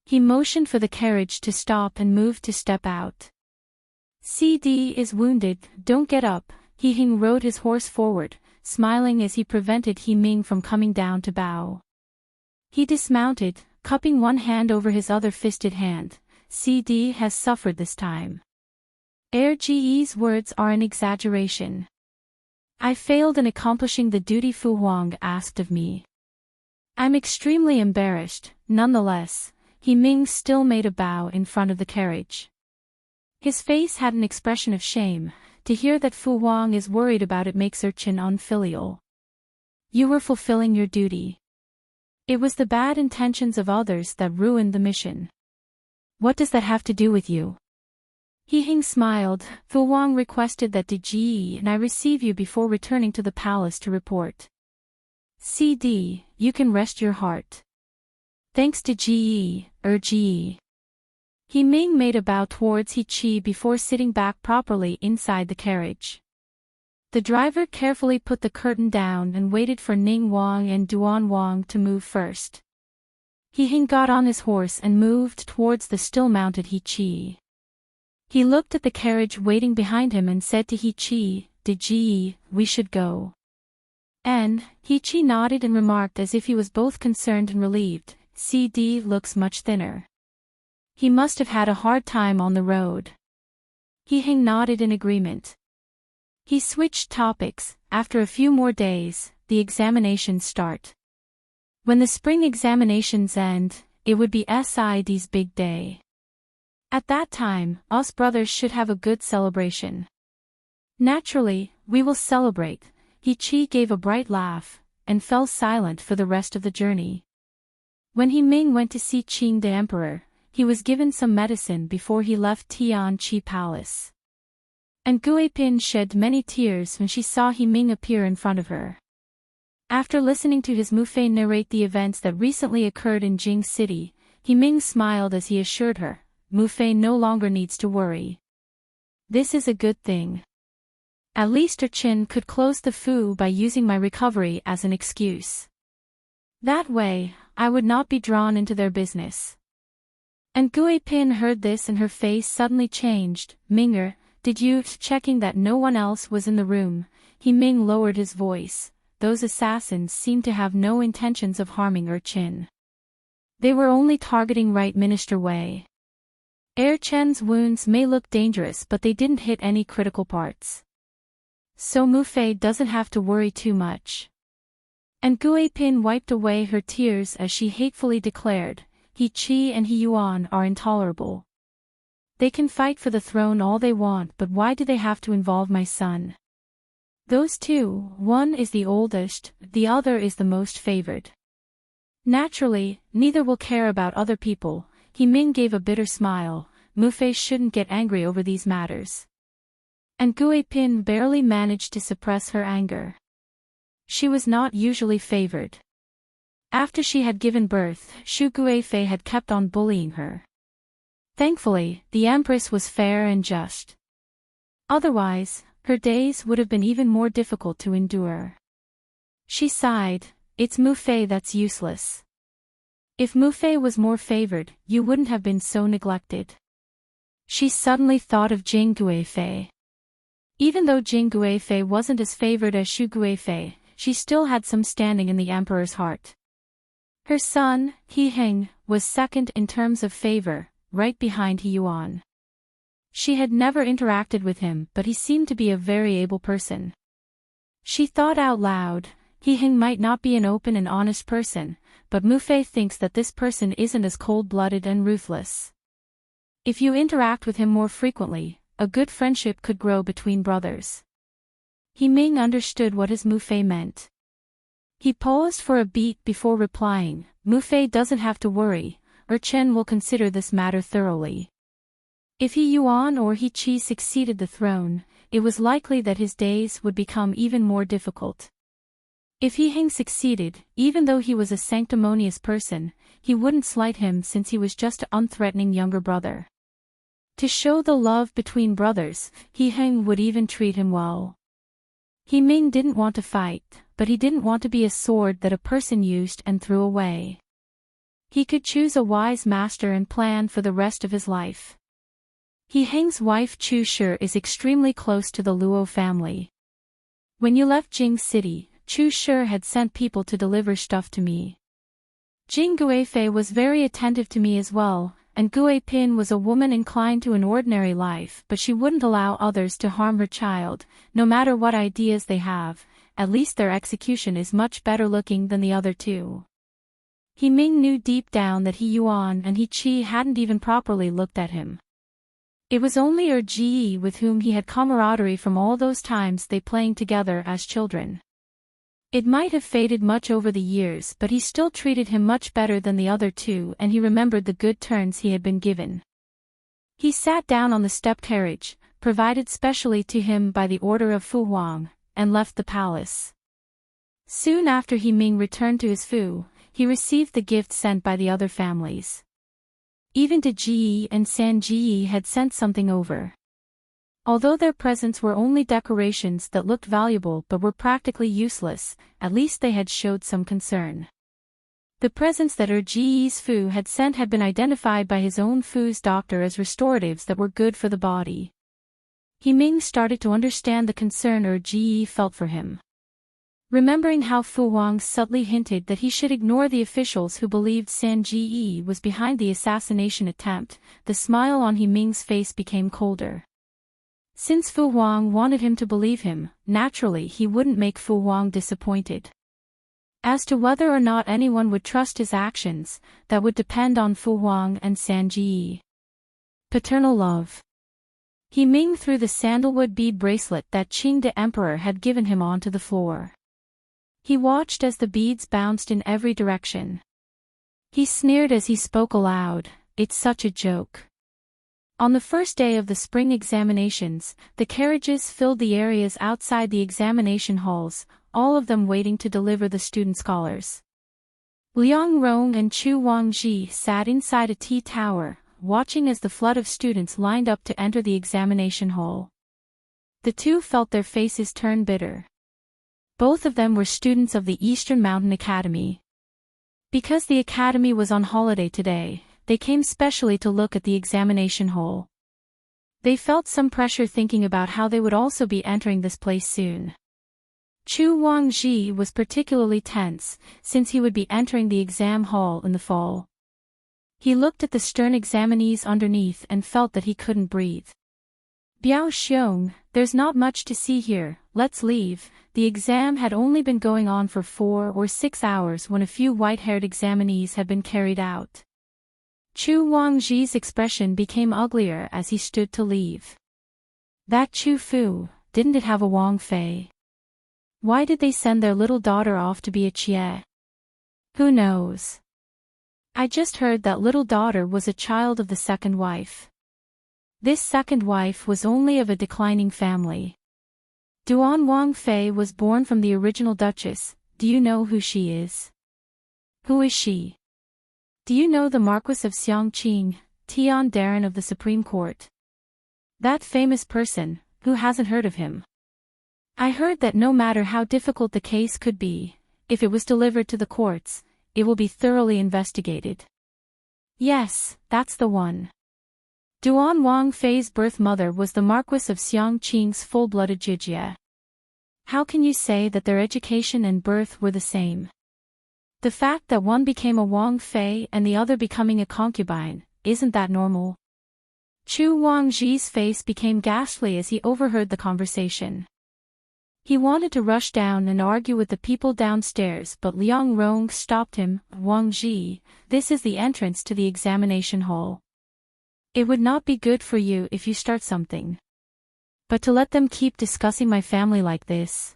He motioned for the carriage to stop and moved to step out. CD is wounded, don't get up. He Hing rode his horse forward, smiling as he prevented He Ming from coming down to bow. He dismounted, cupping one hand over his other fisted hand. CD has suffered this time. RGE's words are an exaggeration. I failed in accomplishing the duty Fu Huang asked of me. I'm extremely embarrassed, nonetheless. He Ming still made a bow in front of the carriage. His face had an expression of shame. To hear that Fu Huang is worried about it makes Urchin unfilial. You were fulfilling your duty. It was the bad intentions of others that ruined the mission. What does that have to do with you? He Hing smiled. Fu Huang requested that Ji and I receive you before returning to the palace to report. CD, you can rest your heart. Thanks to Ji. He Ming made a bow towards He Chi before sitting back properly inside the carriage. The driver carefully put the curtain down and waited for Ning Wang and Duan Wang to move first. He Hing got on his horse and moved towards the still-mounted He Chi. He looked at the carriage waiting behind him and said to He Chi, Ji, we should go. And He Chi nodded and remarked as if he was both concerned and relieved, CD looks much thinner. He must have had a hard time on the road. He Hing nodded in agreement. He switched topics. After a few more days, the examinations start. When the spring examinations end, it would be SID's big day. At that time, us brothers should have a good celebration. Naturally, we will celebrate. He Chi gave a bright laugh, and fell silent for the rest of the journey. When He Ming went to see Qing the Emperor, he was given some medicine before he left Tian Qi Palace. And Gui Pin shed many tears when she saw He Ming appear in front of her. After listening to his Mufei narrate the events that recently occurred in Jing City, He Ming smiled as he assured her, Mufei no longer needs to worry. This is a good thing. At least Urchin could close the Fu by using my recovery as an excuse. That way, I would not be drawn into their business. And Gui Pin heard this and her face suddenly changed. Minger, did you, checking that no one else was in the room? He Ming lowered his voice. Those assassins seemed to have no intentions of harming Urchin. They were only targeting Right Minister Wei. Chen's wounds may look dangerous but they didn't hit any critical parts. So Mufei doesn't have to worry too much. And Gui Pin wiped away her tears as she hatefully declared, He Chi and He Yuan are intolerable. They can fight for the throne all they want, but why do they have to involve my son? Those two, one is the oldest, the other is the most favored. Naturally, neither will care about other people. He Ming gave a bitter smile. Mufei shouldn't get angry over these matters. And Gui Pin barely managed to suppress her anger. She was not usually favored. After she had given birth, Shu Guifei had kept on bullying her. Thankfully, the Empress was fair and just. Otherwise, her days would have been even more difficult to endure. She sighed, it's Mufei that's useless. If Mufei was more favored, you wouldn't have been so neglected. She suddenly thought of Jing Guifei. Even though Jing Guifei wasn't as favored as Shu Guifei, she still had some standing in the emperor's heart. Her son, He Hing, was second in terms of favor, right behind He Yuan. She had never interacted with him, but he seemed to be a very able person. She thought out loud, He Hing might not be an open and honest person, but Mufei thinks that this person isn't as cold-blooded and ruthless. If you interact with him more frequently, a good friendship could grow between brothers. He Ming understood what his Mufei meant. He paused for a beat before replying, Mufei doesn't have to worry, Urchin will consider this matter thoroughly. If He Yuan or He Chi succeeded the throne, it was likely that his days would become even more difficult. If He Heng succeeded, even though he was a sanctimonious person, he wouldn't slight him since he was just an unthreatening younger brother. To show the love between brothers, He Heng would even treat him well. He Ming didn't want to fight, but he didn't want to be a sword that a person used and threw away. He could choose a wise master and plan for the rest of his life. He Heng's wife Chu Shi is extremely close to the Luo family. When you left Jing City, Chu Shi had sent people to deliver stuff to me. Jing Guifei was very attentive to me as well, and Gui Pin was a woman inclined to an ordinary life, but she wouldn't allow others to harm her child, no matter what ideas they have. At least their execution is much better looking than the other two. He Ming knew deep down that He Yuan and He Qi hadn't even properly looked at him. It was only Ji with whom he had camaraderie from all those times they playing together as children. It might have faded much over the years, but he still treated him much better than the other two, and he remembered the good turns he had been given. He sat down on the step carriage, provided specially to him by the order of Fu Huang, and left the palace. Soon after He Ming returned to his Fu, he received the gift sent by the other families. Even to Ji and San Ji had sent something over. Although their presents were only decorations that looked valuable but were practically useless, at least they had showed some concern. The presents that Ji's Fu had sent had been identified by his own Fu's doctor as restoratives that were good for the body. He Ming started to understand the concern Ji felt for him. Remembering how Fu Huang subtly hinted that he should ignore the officials who believed San Ji was behind the assassination attempt, the smile on He Ming's face became colder. Since Fu Huang wanted him to believe him, naturally he wouldn't make Fu Huang disappointed. As to whether or not anyone would trust his actions, that would depend on Fu Huang and San Ji. Paternal love. He Ming threw the sandalwood bead bracelet that Qing the Emperor had given him onto the floor. He watched as the beads bounced in every direction. He sneered as he spoke aloud, "It's such a joke." On the first day of the spring examinations, the carriages filled the areas outside the examination halls, all of them waiting to deliver the student scholars. Liang Rong and Chu Wangji sat inside a tea tower, watching as the flood of students lined up to enter the examination hall. The two felt their faces turn bitter. Both of them were students of the Eastern Mountain Academy. Because the academy was on holiday today, they came specially to look at the examination hall. They felt some pressure thinking about how they would also be entering this place soon. Chu Wangji was particularly tense, since he would be entering the exam hall in the fall. He looked at the stern examinees underneath and felt that he couldn't breathe. "Biao Xiong, there's not much to see here, let's leave." The exam had only been going on for 4 or 6 hours when a few white-haired examinees had been carried out. Chu Wangji's expression became uglier as he stood to leave. That Chu Fu, didn't it have a Wang Fei? Why did they send their little daughter off to be a Chie? Who knows? I just heard that little daughter was a child of the second wife. This second wife was only of a declining family. Duan Wang Fei was born from the original duchess. Do you know who she is? Who is she? Do you know the Marquis of Xiangqing, Tian Darren of the Supreme Court? That famous person, who hasn't heard of him? I heard that no matter how difficult the case could be, if it was delivered to the courts, it will be thoroughly investigated. Yes, that's the one. Duan Wang Fei's birth mother was the Marquis of Xiangqing's full-blooded Jijie. How can you say that their education and birth were the same? The fact that one became a Wang Fei and the other becoming a concubine, isn't that normal? Chu Wangji's face became ghastly as he overheard the conversation. He wanted to rush down and argue with the people downstairs, but Liang Rong stopped him. "Wangji, this is the entrance to the examination hall. It would not be good for you if you start something. But to let them keep discussing my family like this."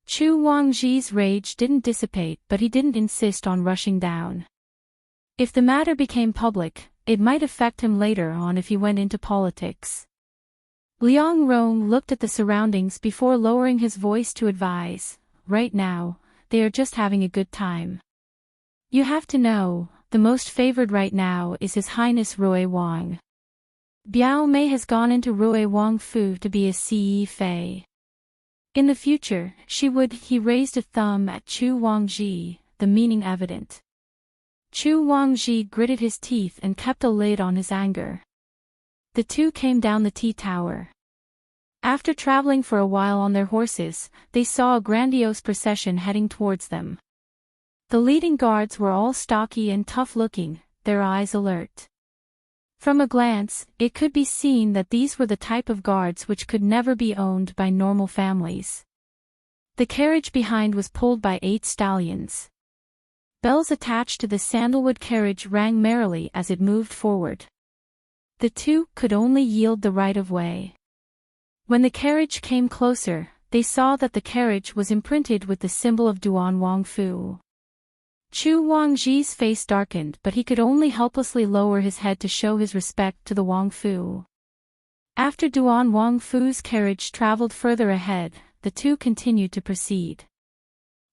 Chu Wangji's rage didn't dissipate, but he didn't insist on rushing down. If the matter became public, it might affect him later on if he went into politics. Liang Rong looked at the surroundings before lowering his voice to advise, right now, they are just having a good time. You have to know, the most favored right now is His Highness Rui Wang. Biao Mei has gone into Rui Wang Fu to be a CE Fei. In the future, he raised a thumb at Chu Wangji, the meaning evident. Chu Wangji gritted his teeth and kept a lid on his anger. The two came down the tea tower. After traveling for a while on their horses, they saw a grandiose procession heading towards them. The leading guards were all stocky and tough-looking, their eyes alert. From a glance, it could be seen that these were the type of guards which could never be owned by normal families. The carriage behind was pulled by 8 stallions. Bells attached to the sandalwood carriage rang merrily as it moved forward. The two could only yield the right of way. When the carriage came closer, they saw that the carriage was imprinted with the symbol of Duan Wang Fu. Chu Wangji's face darkened, but he could only helplessly lower his head to show his respect to the Wang Fu. After Duan Wang Fu's carriage traveled further ahead, the two continued to proceed.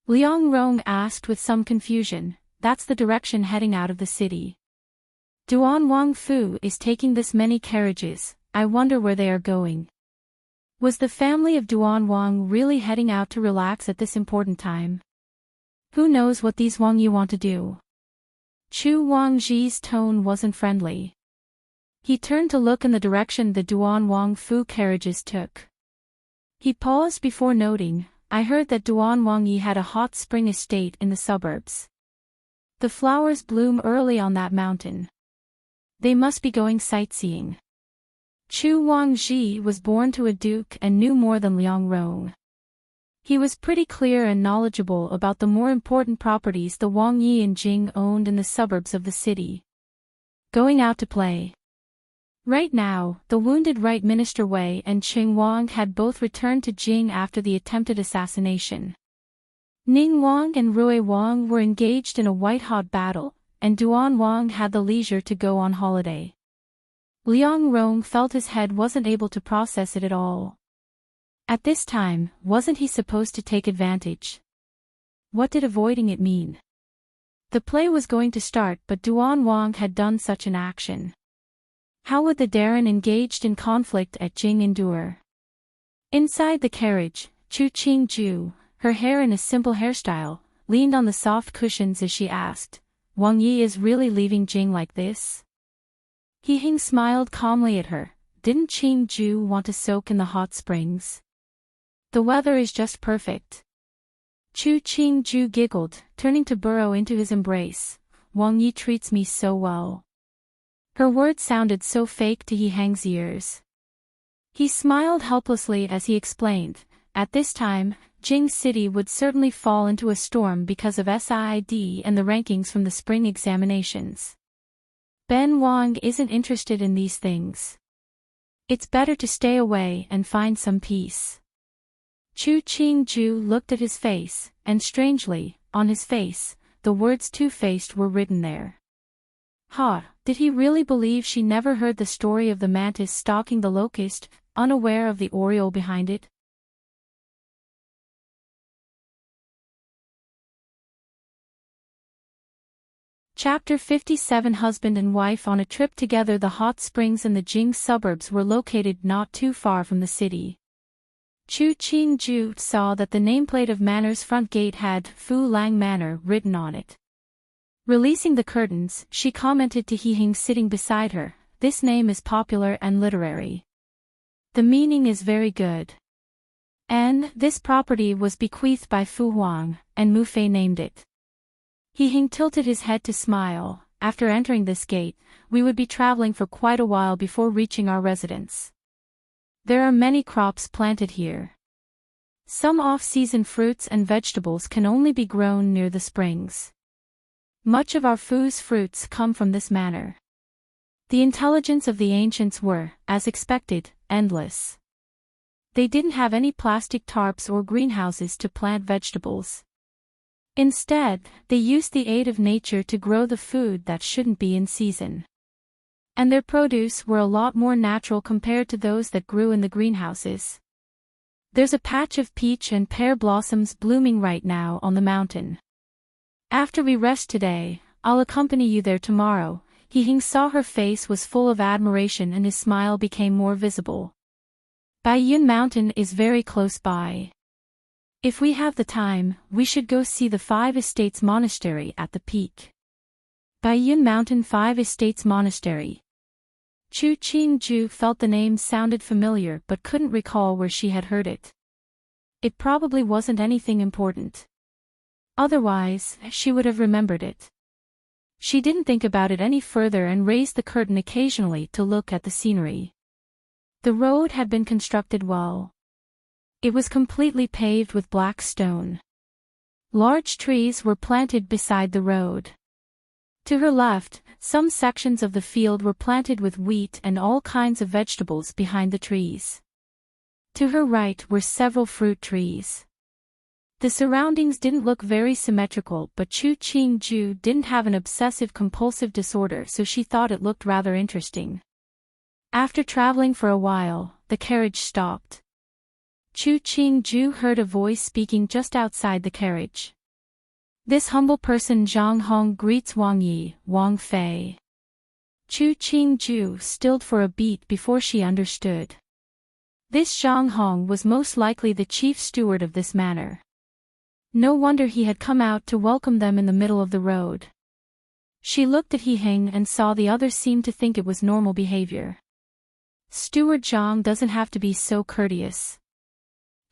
Liang Rong asked with some confusion, "That's the direction heading out of the city. Duan Wang Fu is taking this many carriages, I wonder where they are going." Was the family of Duan Wang really heading out to relax at this important time? Who knows what these Wang Yi want to do? Chu Wangji's tone wasn't friendly. He turned to look in the direction the Duan Wang Fu carriages took. He paused before noting, "I heard that Duan Wang Yi had a hot spring estate in the suburbs. The flowers bloom early on that mountain. They must be going sightseeing." Chu Wangji was born to a duke and knew more than Liang Rong. He was pretty clear and knowledgeable about the more important properties the Wang Yi and Jing owned in the suburbs of the city. Going out to play. Right now, the wounded Right Minister Wei and Qing Wang had both returned to Jing after the attempted assassination. Ning Wang and Rui Wang were engaged in a white-hot battle, and Duan Wang had the leisure to go on holiday. Liang Rong felt his head wasn't able to process it at all. At this time, wasn't he supposed to take advantage? What did avoiding it mean? The play was going to start, but Duan Wang had done such an action. How would the Darren engaged in conflict at Jing endure? Inside the carriage, Chu Qingju, her hair in a simple hairstyle, leaned on the soft cushions as she asked, "Wang Yi is really leaving Jing like this?" He Hing smiled calmly at her. "Didn't Qingju want to soak in the hot springs? The weather is just perfect." Chu Qingju giggled, turning to burrow into his embrace. "Wang Yi treats me so well." Her words sounded so fake to He Hang's ears. He smiled helplessly as he explained, "At this time, Jing City would certainly fall into a storm because of SID and the rankings from the spring examinations. Ben Wang isn't interested in these things. It's better to stay away and find some peace." Chu Qingju looked at his face, and strangely, on his face, the words two-faced were written there. Did he really believe she never heard the story of the mantis stalking the locust, unaware of the oriole behind it? Chapter 57. Husband and wife on a trip together. The hot springs in the Jing suburbs were located not too far from the city. Chu Qingju saw that the nameplate of Manor's front gate had Fu Lang Manor written on it. Releasing the curtains, she commented to He Hing sitting beside her, "This name is popular and literary. The meaning is very good. And this property was bequeathed by Fu Huang, and Mu Fei named it." He Hing tilted his head to smile. "After entering this gate, we would be traveling for quite a while before reaching our residence. There are many crops planted here. Some off-season fruits and vegetables can only be grown near the springs. Much of our Fu's fruits come from this manor." The intelligence of the ancients were, as expected, endless. They didn't have any plastic tarps or greenhouses to plant vegetables. Instead, they used the aid of nature to grow the food that shouldn't be in season. And their produce were a lot more natural compared to those that grew in the greenhouses. There's a patch of peach and pear blossoms blooming right now on the mountain. After we rest today, I'll accompany you there tomorrow. He saw her face was full of admiration and his smile became more visible. Baiyun Mountain is very close by. If we have the time, we should go see the Five Estates Monastery at the peak. Baiyun Mountain Five Estates Monastery. Chu Qingju felt the name sounded familiar but couldn't recall where she had heard it. It probably wasn't anything important. Otherwise, she would have remembered it. She didn't think about it any further and raised the curtain occasionally to look at the scenery. The road had been constructed well. It was completely paved with black stone. Large trees were planted beside the road. To her left, some sections of the field were planted with wheat and all kinds of vegetables behind the trees. To her right were several fruit trees. The surroundings didn't look very symmetrical, but Chu Qingju didn't have an obsessive-compulsive disorder, so she thought it looked rather interesting. After traveling for a while, the carriage stopped. Chu Qingju heard a voice speaking just outside the carriage. This humble person Zhang Hong greets Wang Yi, Wang Fei. Chu Qingju stilled for a beat before she understood. This Zhang Hong was most likely the chief steward of this manor. No wonder he had come out to welcome them in the middle of the road. She looked at He Heng and saw the others seemed to think it was normal behavior. Steward Zhang doesn't have to be so courteous.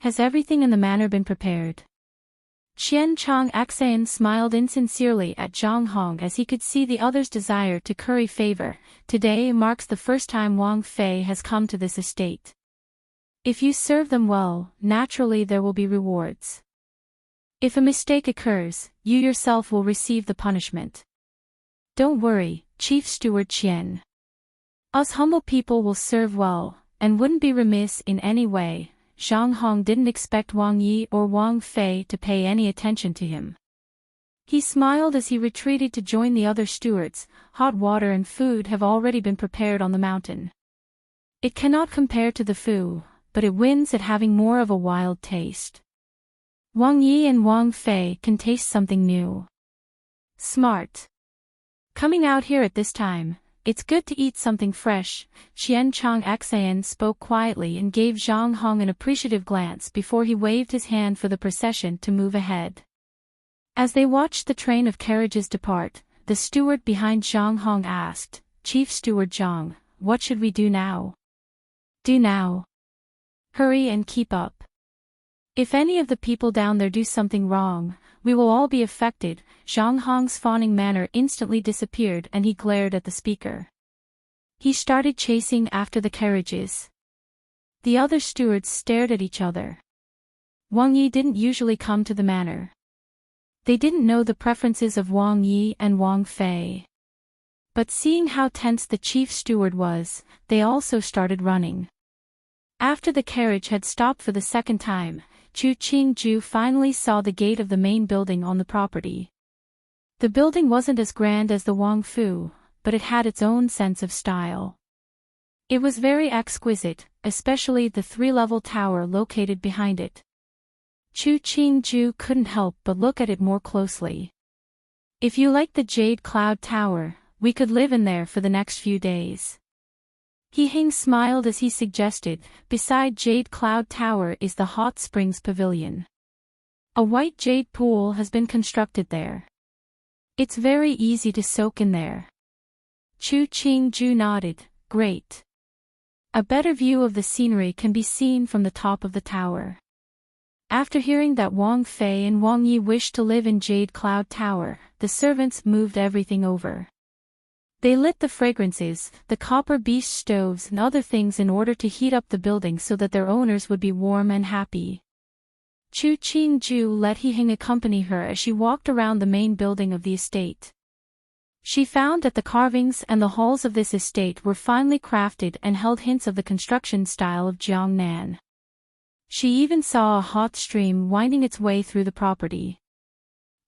Has everything in the manor been prepared? Qian Chang Xan smiled insincerely at Zhang Hong as he could see the other's desire to curry favor. Today marks the first time Wang Fei has come to this estate. If you serve them well, naturally there will be rewards. If a mistake occurs, you yourself will receive the punishment. Don't worry, Chief Steward Qian. Us humble people will serve well, and wouldn't be remiss in any way. Zhang Hong didn't expect Wang Yi or Wang Fei to pay any attention to him. He smiled as he retreated to join the other stewards. Hot water and food have already been prepared on the mountain. It cannot compare to the food, but it wins at having more of a wild taste. Wang Yi and Wang Fei can taste something new. Smart. Coming out here at this time, it's good to eat something fresh. Qian Chang Xan spoke quietly and gave Zhang Hong an appreciative glance before he waved his hand for the procession to move ahead. As they watched the train of carriages depart, the steward behind Zhang Hong asked, Chief Steward Zhang, what should we do now? Do now. Hurry and keep up. If any of the people down there do something wrong, we will all be affected. Zhang Hong's fawning manner instantly disappeared and he glared at the speaker. He started chasing after the carriages. The other stewards stared at each other. Wang Yi didn't usually come to the manor. They didn't know the preferences of Wang Yi and Wang Fei. But seeing how tense the chief steward was, they also started running. After the carriage had stopped for the second time, Chu Qingju finally saw the gate of the main building on the property. The building wasn't as grand as the Wang Fu, but it had its own sense of style. It was very exquisite, especially the three-level tower located behind it. Chu Qingju couldn't help but look at it more closely. If you like the Jade Cloud Tower, we could live in there for the next few days. He Heng smiled as he suggested, beside Jade Cloud Tower is the Hot Springs Pavilion. A white jade pool has been constructed there. It's very easy to soak in there. Chu Qingju nodded, great. A better view of the scenery can be seen from the top of the tower. After hearing that Wang Fei and Wang Yi wished to live in Jade Cloud Tower, the servants moved everything over. They lit the fragrances, the copper beast stoves and other things in order to heat up the building so that their owners would be warm and happy. Chu Qingju let He Heng accompany her as she walked around the main building of the estate. She found that the carvings and the halls of this estate were finely crafted and held hints of the construction style of Jiangnan. She even saw a hot stream winding its way through the property.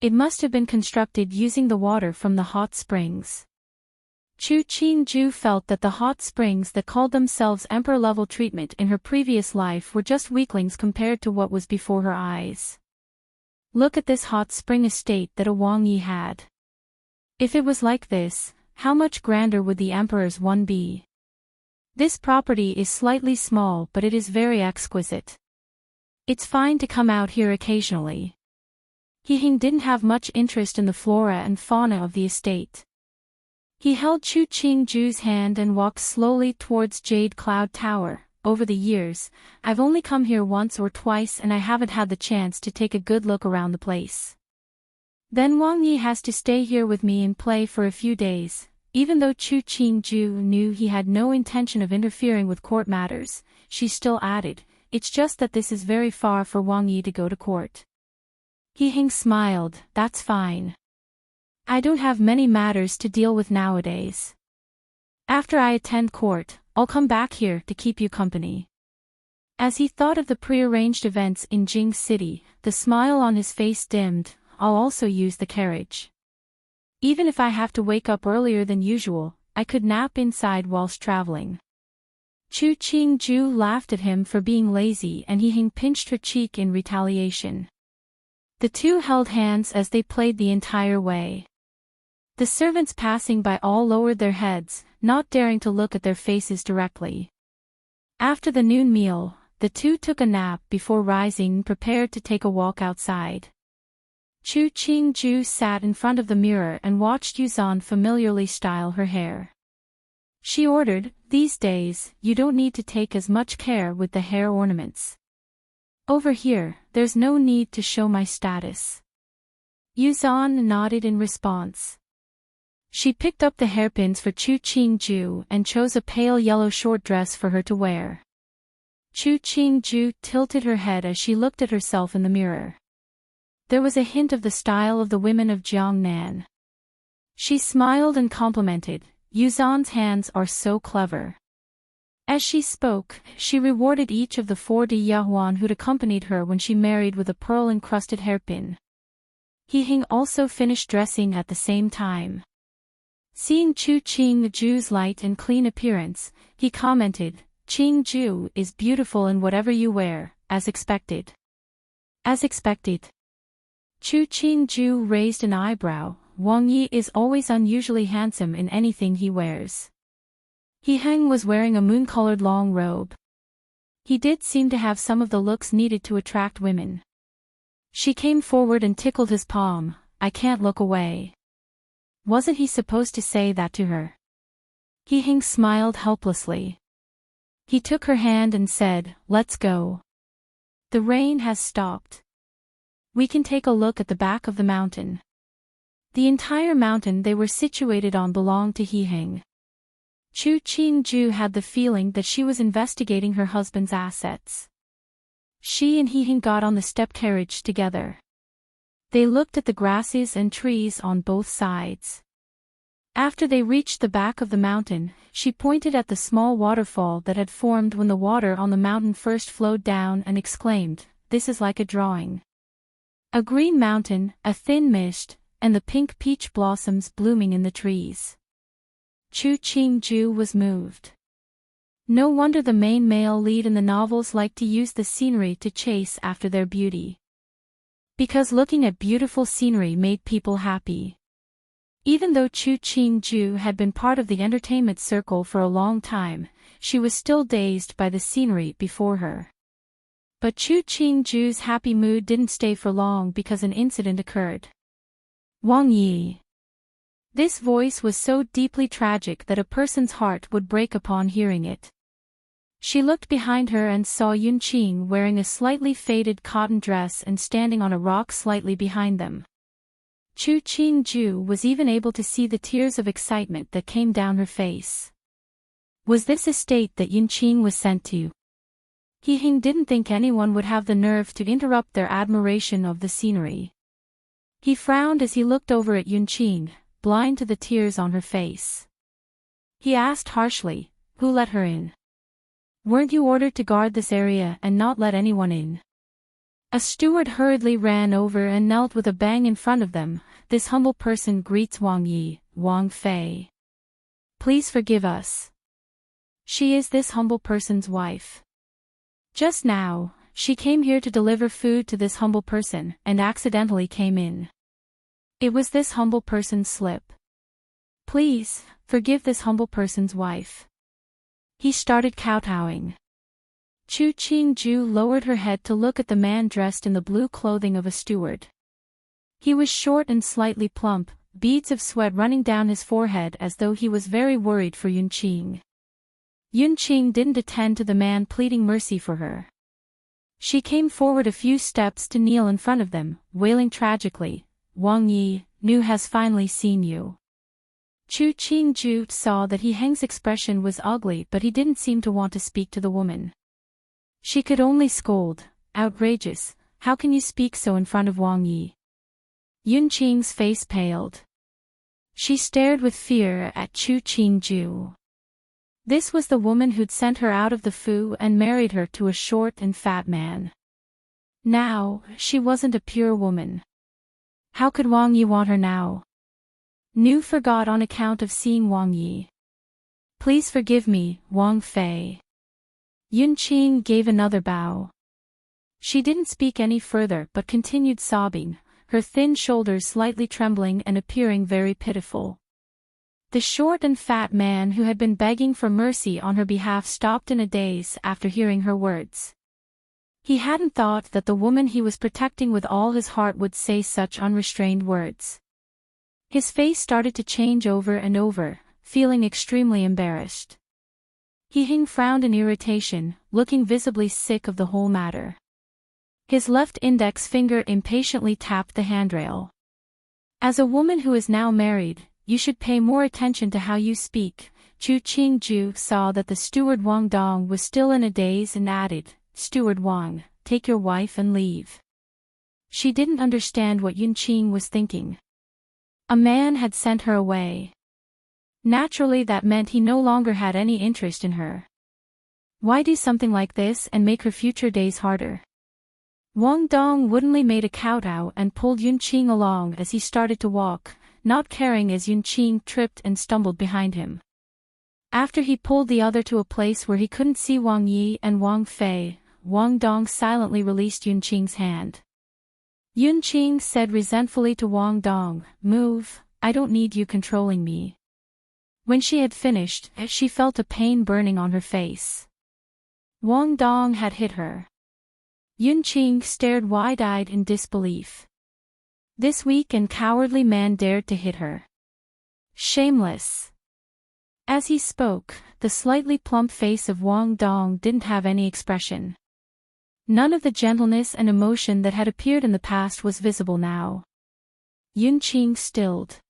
It must have been constructed using the water from the hot springs. Chu Qingju felt that the hot springs that called themselves emperor-level treatment in her previous life were just weaklings compared to what was before her eyes. Look at this hot spring estate that a Wang Yi had. If it was like this, how much grander would the emperor's one be? This property is slightly small, but it is very exquisite. It's fine to come out here occasionally. He Hing didn't have much interest in the flora and fauna of the estate. He held Chu Qingju's hand and walked slowly towards Jade Cloud Tower. Over the years, I've only come here once or twice and I haven't had the chance to take a good look around the place. Then Wang Yi has to stay here with me and play for a few days. Even though Chu Qingju knew he had no intention of interfering with court matters, she still added, it's just that this is very far for Wang Yi to go to court. He Hing smiled, that's fine. I don't have many matters to deal with nowadays. After I attend court, I'll come back here to keep you company. As he thought of the prearranged events in Jing City, the smile on his face dimmed. I'll also use the carriage. Even if I have to wake up earlier than usual, I could nap inside whilst traveling. Chu Qingju laughed at him for being lazy and He Hing pinched her cheek in retaliation. The two held hands as they played the entire way. The servants passing by all lowered their heads, not daring to look at their faces directly. After the noon meal, the two took a nap before rising and prepared to take a walk outside. Chu Qingju sat in front of the mirror and watched Yuzan familiarly style her hair. She ordered, these days, you don't need to take as much care with the hair ornaments. Over here, there's no need to show my status. Yuzan nodded in response. She picked up the hairpins for Chu Qingju and chose a pale yellow short dress for her to wear. Chu Qingju tilted her head as she looked at herself in the mirror. There was a hint of the style of the women of Jiangnan. She smiled and complimented, Yuzan's hands are so clever. As she spoke, she rewarded each of the 40 Yahuan who'd accompanied her when she married with a pearl-encrusted hairpin. He Hing also finished dressing at the same time. Seeing Chu Qingju's light and clean appearance, he commented, Qingju is beautiful in whatever you wear, as expected. As expected. Chu Qingju raised an eyebrow. Wang Yi is always unusually handsome in anything he wears. He Heng was wearing a moon-colored long robe. He did seem to have some of the looks needed to attract women. She came forward and tickled his palm, I can't look away. Wasn't he supposed to say that to her? He Heng smiled helplessly. He took her hand and said, let's go. The rain has stopped. We can take a look at the back of the mountain. The entire mountain they were situated on belonged to He Heng. Chu Qingju had the feeling that she was investigating her husband's assets. She and He Heng got on the step carriage together. They looked at the grasses and trees on both sides. After they reached the back of the mountain, she pointed at the small waterfall that had formed when the water on the mountain first flowed down and exclaimed, this is like a drawing. A green mountain, a thin mist, and the pink peach blossoms blooming in the trees. Chu Qingju was moved. No wonder the main male lead in the novels liked to use the scenery to chase after their beauty. Because looking at beautiful scenery made people happy. Even though Chu Qingju had been part of the entertainment circle for a long time, she was still dazed by the scenery before her. But Chu Qingju's happy mood didn't stay for long because an incident occurred. Wang Yi. This voice was so deeply tragic that a person's heart would break upon hearing it. She looked behind her and saw Yunqing wearing a slightly faded cotton dress and standing on a rock slightly behind them. Chu Qingju was even able to see the tears of excitement that came down her face. Was this estate that Yunqing was sent to? He Hing didn't think anyone would have the nerve to interrupt their admiration of the scenery. He frowned as he looked over at Yunqing, blind to the tears on her face. He asked harshly, who let her in? Weren't you ordered to guard this area and not let anyone in? A steward hurriedly ran over and knelt with a bang in front of them. This humble person greets Wang Yi, Wang Fei. Please forgive us. She is this humble person's wife. Just now, she came here to deliver food to this humble person and accidentally came in. It was this humble person's slip. Please, forgive this humble person's wife. He started kowtowing. Chu Qingju lowered her head to look at the man dressed in the blue clothing of a steward. He was short and slightly plump, beads of sweat running down his forehead as though he was very worried for Yunqing. Yunqing didn't attend to the man pleading mercy for her. She came forward a few steps to kneel in front of them, wailing tragically, Wang Yi, Nu has finally seen you. Chu Qingju saw that He Heng's expression was ugly but he didn't seem to want to speak to the woman. She could only scold, outrageous, how can you speak so in front of Wang Yi? Yunqing's face paled. She stared with fear at Chu Qingju. This was the woman who'd sent her out of the Fu and married her to a short and fat man. Now, she wasn't a pure woman. How could Wang Yi want her now? Nu forgot on account of seeing Wang Yi. Please forgive me, Wang Fei. Yunqing gave another bow. She didn't speak any further but continued sobbing, her thin shoulders slightly trembling and appearing very pitiful. The short and fat man who had been begging for mercy on her behalf stopped in a daze after hearing her words. He hadn't thought that the woman he was protecting with all his heart would say such unrestrained words. His face started to change over and over, feeling extremely embarrassed. He Heng frowned in irritation, looking visibly sick of the whole matter. His left index finger impatiently tapped the handrail. As a woman who is now married, you should pay more attention to how you speak. Chu Qingju saw that the steward Wang Dong was still in a daze and added, Steward Wang, take your wife and leave. She didn't understand what Yunqing was thinking. A man had sent her away. Naturally that meant he no longer had any interest in her. Why do something like this and make her future days harder? Wang Dong woodenly made a kowtow and pulled Yunqing along as he started to walk, not caring as Yunqing tripped and stumbled behind him. After he pulled the other to a place where he couldn't see Wang Yi and Wang Fei, Wang Dong silently released Yunqing's hand. Yunqing said resentfully to Wang Dong, Move, I don't need you controlling me. When she had finished, she felt a pain burning on her face. Wang Dong had hit her. Yunqing stared wide-eyed in disbelief. This weak and cowardly man dared to hit her. Shameless. As he spoke, the slightly plump face of Wang Dong didn't have any expression. None of the gentleness and emotion that had appeared in the past was visible now. Yunqing stilled.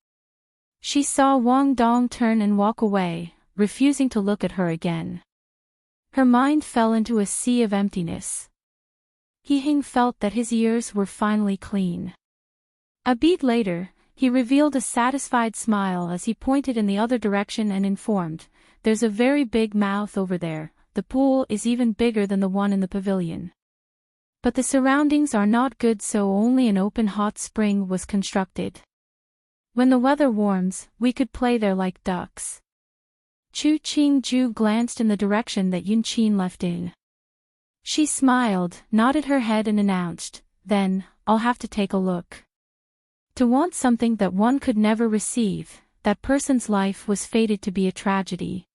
She saw Wang Dong turn and walk away, refusing to look at her again. Her mind fell into a sea of emptiness. He Heng felt that his ears were finally clean. A beat later, he revealed a satisfied smile as he pointed in the other direction and informed, There's a very big mouth over there, the pool is even bigger than the one in the pavilion. But the surroundings are not good, so only an open hot spring was constructed. When the weather warms, we could play there like ducks. Chu Qingju glanced in the direction that Yunqing left in. She smiled, nodded her head and announced, Then, I'll have to take a look. To want something that one could never receive, that person's life was fated to be a tragedy.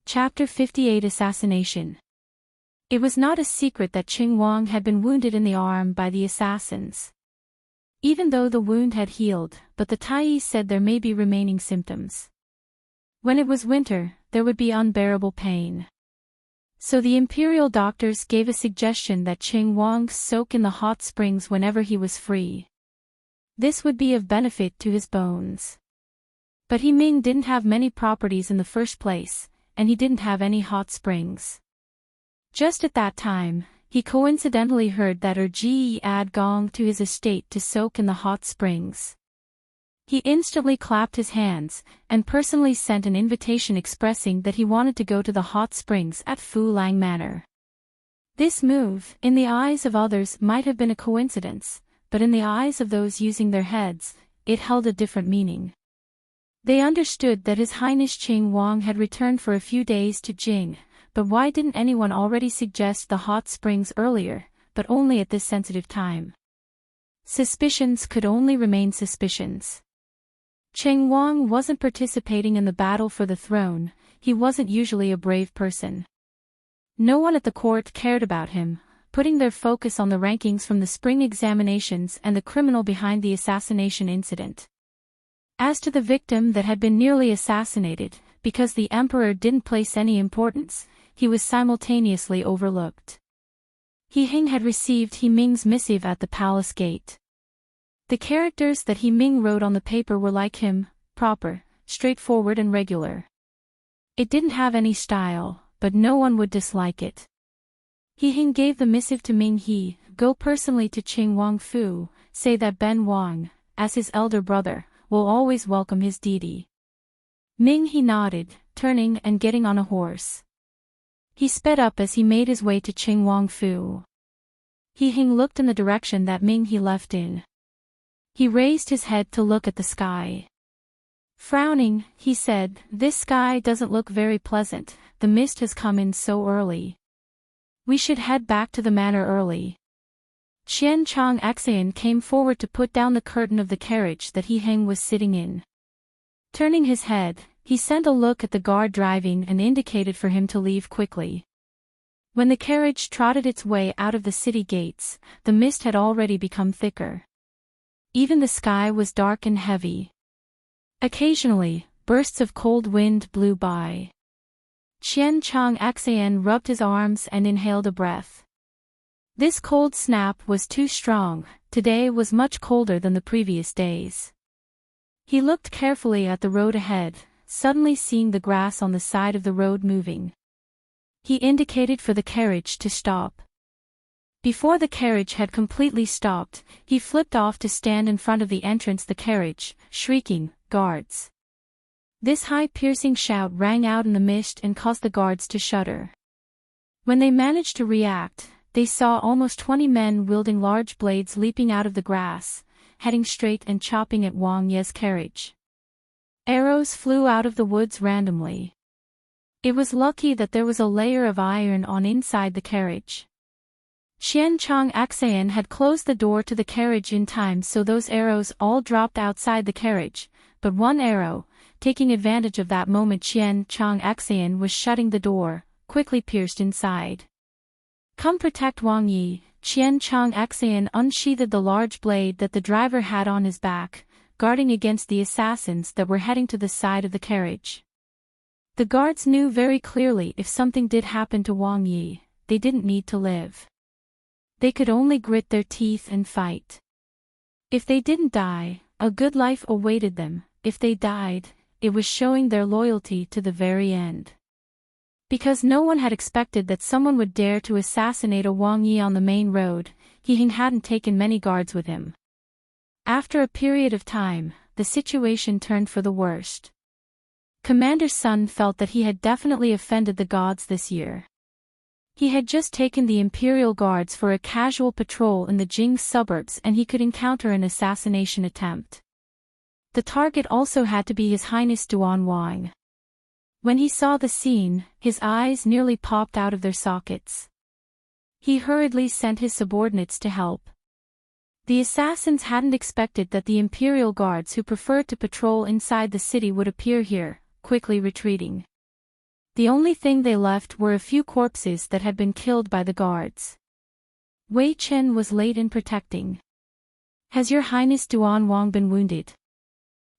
Chapter 58 Assassination. It was not a secret that Qing Wang had been wounded in the arm by the assassins. Even though the wound had healed, but the Tai said there may be remaining symptoms. When it was winter, there would be unbearable pain. So the imperial doctors gave a suggestion that Qing Wang soak in the hot springs whenever he was free. This would be of benefit to his bones. But He Ming didn't have many properties in the first place, and he didn't have any hot springs. Just at that time, he coincidentally heard that Ji had gone to his estate to soak in the hot springs. He instantly clapped his hands, and personally sent an invitation expressing that he wanted to go to the hot springs at Fu Lang Manor. This move, in the eyes of others, might have been a coincidence, but in the eyes of those using their heads, it held a different meaning. They understood that His Highness Qing Wang had returned for a few days to Jing, but why didn't anyone already suggest the hot springs earlier, but only at this sensitive time? Suspicions could only remain suspicions. Qing Wang wasn't participating in the battle for the throne, he wasn't usually a brave person. No one at the court cared about him, putting their focus on the rankings from the spring examinations and the criminal behind the assassination incident. As to the victim that had been nearly assassinated, because the emperor didn't place any importance, he was simultaneously overlooked. He Hing had received He Ming's missive at the palace gate. The characters that He Ming wrote on the paper were like him, proper, straightforward and regular. It didn't have any style, but no one would dislike it. He Hing gave the missive to Ming He, go personally to Qing Wang Fu, say that Ben Wang, as his elder brother, will always welcome his deity. Ming He nodded, turning and getting on a horse. He sped up as he made his way to Qing Wang Fu. He Hing looked in the direction that Ming He left in. He raised his head to look at the sky. Frowning, he said, "This sky doesn't look very pleasant, the mist has come in so early. We should head back to the manor early." Qian Chang Xian came forward to put down the curtain of the carriage that He Hing was sitting in. Turning his head, he sent a look at the guard driving and indicated for him to leave quickly. When the carriage trotted its way out of the city gates, the mist had already become thicker. Even the sky was dark and heavy. Occasionally, bursts of cold wind blew by. Qian Chang Xian rubbed his arms and inhaled a breath. This cold snap was too strong, today was much colder than the previous days. He looked carefully at the road ahead, suddenly seeing the grass on the side of the road moving. He indicated for the carriage to stop. Before the carriage had completely stopped, he flipped off to stand in front of the entrance the carriage, shrieking, "Guards!" This high-piercing shout rang out in the mist and caused the guards to shudder. When they managed to react, they saw almost 20 men wielding large blades leaping out of the grass, heading straight and chopping at Wang Ye's carriage. Arrows flew out of the woods randomly. It was lucky that there was a layer of iron on inside the carriage. Qian Chang Xian had closed the door to the carriage in time so those arrows all dropped outside the carriage, but one arrow, taking advantage of that moment Qian Chang Xian was shutting the door, quickly pierced inside. "Come protect Wang Yi." Qian Chang Xian unsheathed the large blade that the driver had on his back, guarding against the assassins that were heading to the side of the carriage. The guards knew very clearly if something did happen to Wang Yi, they didn't need to live. They could only grit their teeth and fight. If they didn't die, a good life awaited them. If they died, it was showing their loyalty to the very end. Because no one had expected that someone would dare to assassinate a Wang Yi on the main road, He Hing hadn't taken many guards with him. After a period of time, the situation turned for the worst. Commander Sun felt that he had definitely offended the gods this year. He had just taken the Imperial Guards for a casual patrol in the Jing suburbs and he could encounter an assassination attempt. The target also had to be His Highness Duan Wang. When he saw the scene, his eyes nearly popped out of their sockets. He hurriedly sent his subordinates to help. The assassins hadn't expected that the Imperial Guards who preferred to patrol inside the city would appear here, quickly retreating. The only thing they left were a few corpses that had been killed by the guards. Wei Chen was late in protecting. "Has Your Highness Duan Wang been wounded?"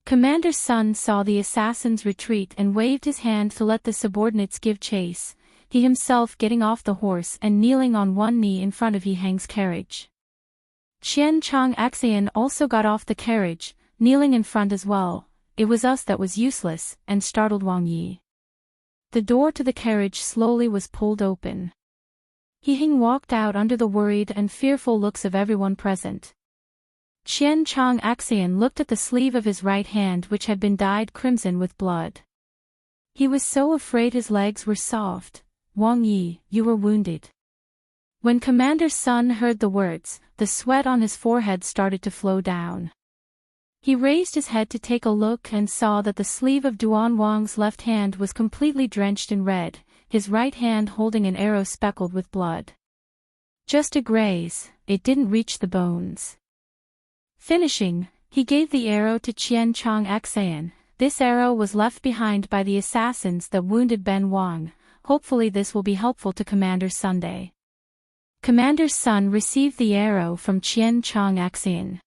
Commander Sun saw the assassins retreat and waved his hand to let the subordinates give chase, he himself getting off the horse and kneeling on one knee in front of He Hang's carriage. Qian Chang Xian also got off the carriage, kneeling in front as well. "It was us that was useless," and startled Wang Yi. The door to the carriage slowly was pulled open. He Hing walked out under the worried and fearful looks of everyone present. Qian Chang Xian looked at the sleeve of his right hand which had been dyed crimson with blood. He was so afraid his legs were soft. "Wang Yi, you were wounded." When Commander Sun heard the words, the sweat on his forehead started to flow down. He raised his head to take a look and saw that the sleeve of Duan Wang's left hand was completely drenched in red, his right hand holding an arrow speckled with blood. Just a graze, it didn't reach the bones. Finishing, he gave the arrow to Qian Chong Xan. This arrow was left behind by the assassins that wounded Ben Wang. Hopefully this will be helpful to Commander Sunday. Commander Sun received the arrow from Qian Chong Xan.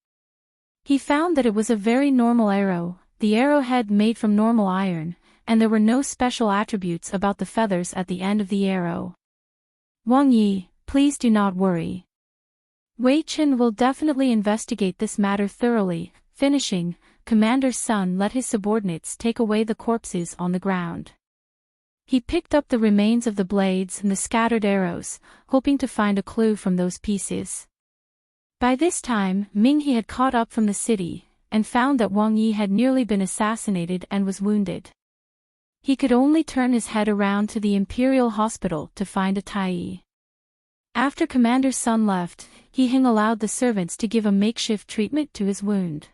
He found that it was a very normal arrow, the arrowhead made from normal iron, and there were no special attributes about the feathers at the end of the arrow. Wang Yi, please do not worry. Wei Chen will definitely investigate this matter thoroughly. Finishing, Commander Sun let his subordinates take away the corpses on the ground. He picked up the remains of the blades and the scattered arrows, hoping to find a clue from those pieces. By this time, Ming He had caught up from the city, and found that Wang Yi had nearly been assassinated and was wounded. He could only turn his head around to the Imperial Hospital to find a Tai. After Commander Sun left, He Hing allowed the servants to give a makeshift treatment to his wound.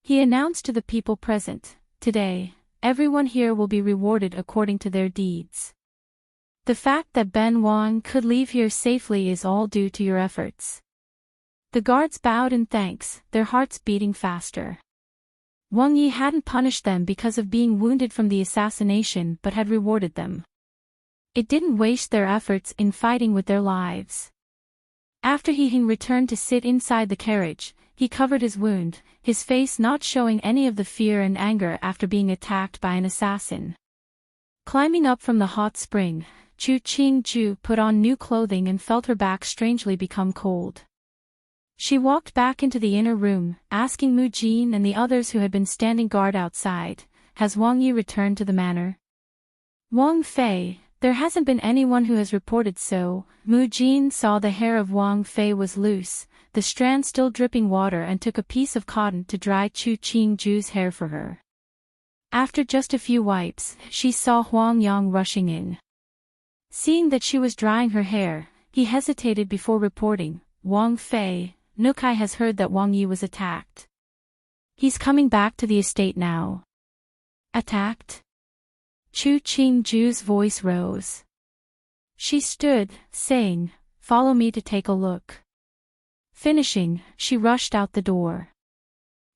He announced to the people present, "Today, everyone here will be rewarded according to their deeds. The fact that Ben Wang could leave here safely is all due to your efforts." The guards bowed in thanks, their hearts beating faster. Wang Yi hadn't punished them because of being wounded from the assassination but had rewarded them. It didn't waste their efforts in fighting with their lives. After He Hing returned to sit inside the carriage, he covered his wound, his face not showing any of the fear and anger after being attacked by an assassin. Climbing up from the hot spring, Chu Qingju put on new clothing and felt her back strangely become cold. She walked back into the inner room, asking Mu Jin and the others who had been standing guard outside, "Has Wang Yi returned to the manor?" "Wang Fei, there hasn't been anyone who has reported so." Mu Jin saw the hair of Wang Fei was loose, the strand still dripping water, and took a piece of cotton to dry Chu Qingju's hair for her. After just a few wipes, she saw Huang Yang rushing in. Seeing that she was drying her hair, he hesitated before reporting, "Wang Fei, Nukai has heard that Wang Yi was attacked. He's coming back to the estate now." "Attacked?" Chu Qingju's voice rose. She stood, saying, "Follow me to take a look." Finishing, she rushed out the door.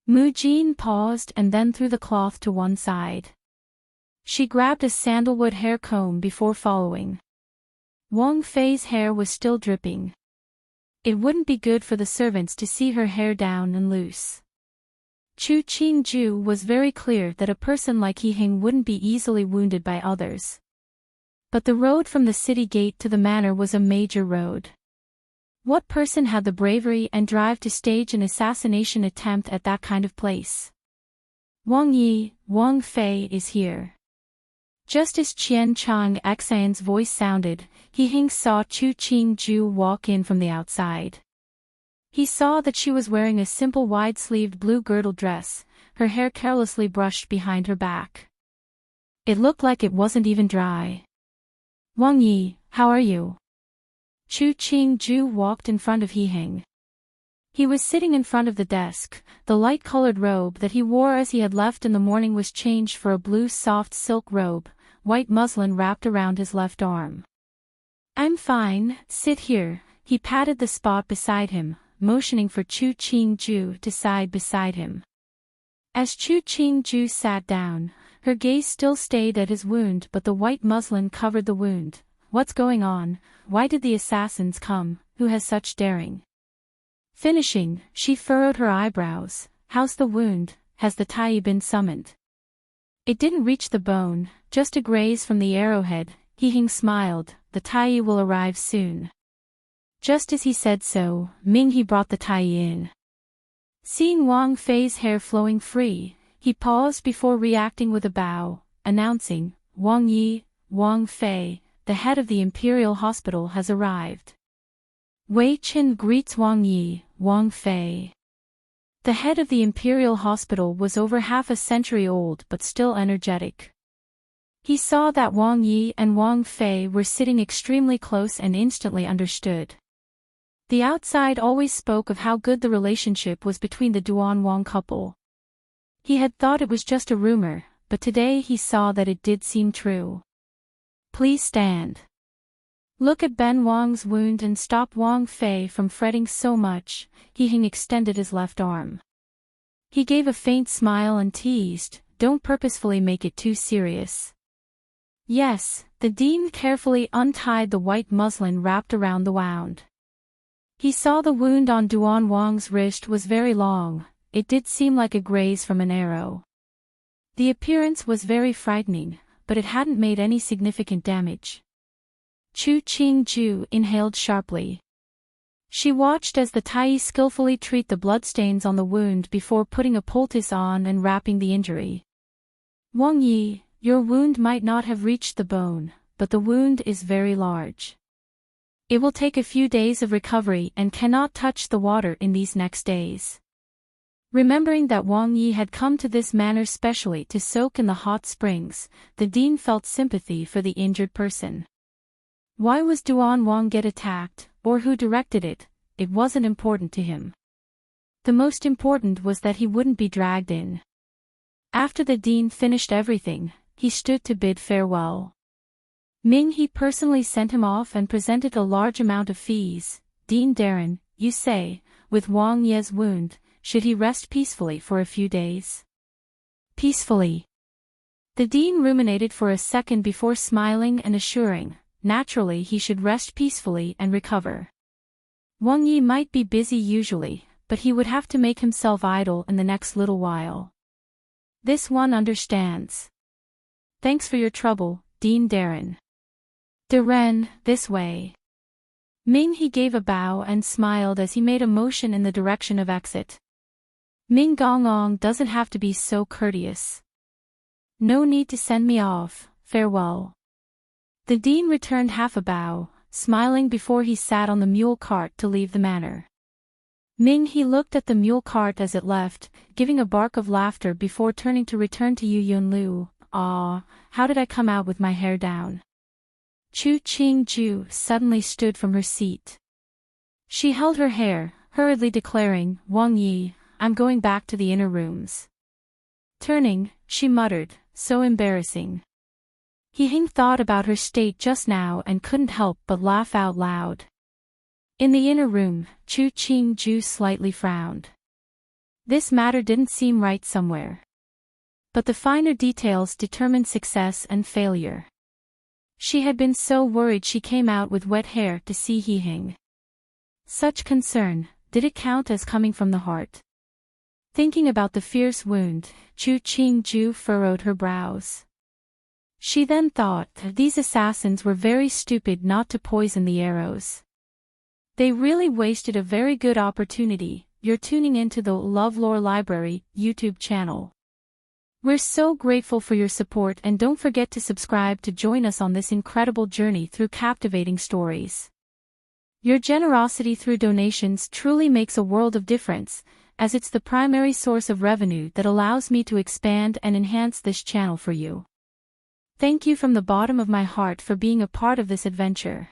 Mu Jin paused and then threw the cloth to one side. She grabbed a sandalwood hair comb before following. Wang Fei's hair was still dripping. It wouldn't be good for the servants to see her hair down and loose. Chu Qingju was very clear that a person like He Hing wouldn't be easily wounded by others. But the road from the city gate to the manor was a major road. What person had the bravery and drive to stage an assassination attempt at that kind of place? "Wang Yi, Wang Fei is here." Just as Qian Chong Xan's voice sounded, He Hing saw Chu Qingju walk in from the outside. He saw that she was wearing a simple wide-sleeved blue girdle dress, her hair carelessly brushed behind her back. It looked like it wasn't even dry. "Wang Yi, how are you?" Chu Qingju walked in front of He Hing. He was sitting in front of the desk. The light-colored robe that he wore as he had left in the morning was changed for a blue soft silk robe, white muslin wrapped around his left arm. "I'm fine, sit here." He patted the spot beside him, motioning for Chu Qingju to sit beside him. As Chu Qingju sat down, her gaze still stayed at his wound, but the white muslin covered the wound. "What's going on? Why did the assassins come? Who has such daring?" Finishing, she furrowed her eyebrows. "How's the wound? Has the Tai been summoned?" "It didn't reach the bone, just a graze from the arrowhead." He Hing smiled. "The Tai will arrive soon." Just as he said so, Ming He brought the Tai in. Seeing Wang Fei's hair flowing free, he paused before reacting with a bow, announcing, "Wang Yi, Wang Fei, the head of the Imperial Hospital has arrived." Wei Chen greets Wang Yi, Wang Fei. The head of the Imperial Hospital was over half a century old but still energetic. He saw that Wang Yi and Wang Fei were sitting extremely close and instantly understood. The outside always spoke of how good the relationship was between the Duan Wang couple. He had thought it was just a rumor, but today he saw that it did seem true. Please stand. Look at Ben Wang's wound and stop Wang Fei from fretting so much. He extended his left arm. He gave a faint smile and teased, don't purposefully make it too serious. Yes, the dean carefully untied the white muslin wrapped around the wound. He saw the wound on Duan Wang's wrist was very long, it did seem like a graze from an arrow. The appearance was very frightening, but it hadn't made any significant damage. Chu Qingju inhaled sharply. She watched as the Tai skillfully treat the bloodstains on the wound before putting a poultice on and wrapping the injury. Wang Yi, your wound might not have reached the bone, but the wound is very large. It will take a few days of recovery and cannot touch the water in these next days. Remembering that Wang Yi had come to this manor specially to soak in the hot springs, the dean felt sympathy for the injured person. Why was Duan Wang get attacked, or who directed it, it wasn't important to him. The most important was that he wouldn't be dragged in. After the dean finished everything, he stood to bid farewell. Ming He personally sent him off and presented a large amount of fees. Dean Darren, you say, with Wang Ye's wound, should he rest peacefully for a few days? Peacefully. The dean ruminated for a second before smiling and assuring, naturally he should rest peacefully and recover. Wang Yi might be busy usually, but he would have to make himself idle in the next little while. This one understands. Thanks for your trouble, Dean Darren. Darren, this way. Ming He gave a bow and smiled as he made a motion in the direction of exit. Ming Gongong doesn't have to be so courteous. No need to send me off, farewell. The dean returned half a bow, smiling before he sat on the mule cart to leave the manor. Ming He looked at the mule cart as it left, giving a bark of laughter before turning to return to Yu Yunlu. Ah, how did I come out with my hair down? Chu Qingju suddenly stood from her seat. She held her hair, hurriedly declaring, Wang Yi, I'm going back to the inner rooms. Turning, she muttered, so embarrassing. He thought about her state just now and couldn't help but laugh out loud. In the inner room, Chu Qingju slightly frowned. This matter didn't seem right somewhere. But the finer details determined success and failure. She had been so worried she came out with wet hair to see He. Such concern, did it count as coming from the heart? Thinking about the fierce wound, Chu Qingju furrowed her brows. She then thought that these assassins were very stupid not to poison the arrows. They really wasted a very good opportunity. You're tuning into the LoveLore Library YouTube channel. We're so grateful for your support and don't forget to subscribe to join us on this incredible journey through captivating stories. Your generosity through donations truly makes a world of difference, as it's the primary source of revenue that allows me to expand and enhance this channel for you. Thank you from the bottom of my heart for being a part of this adventure.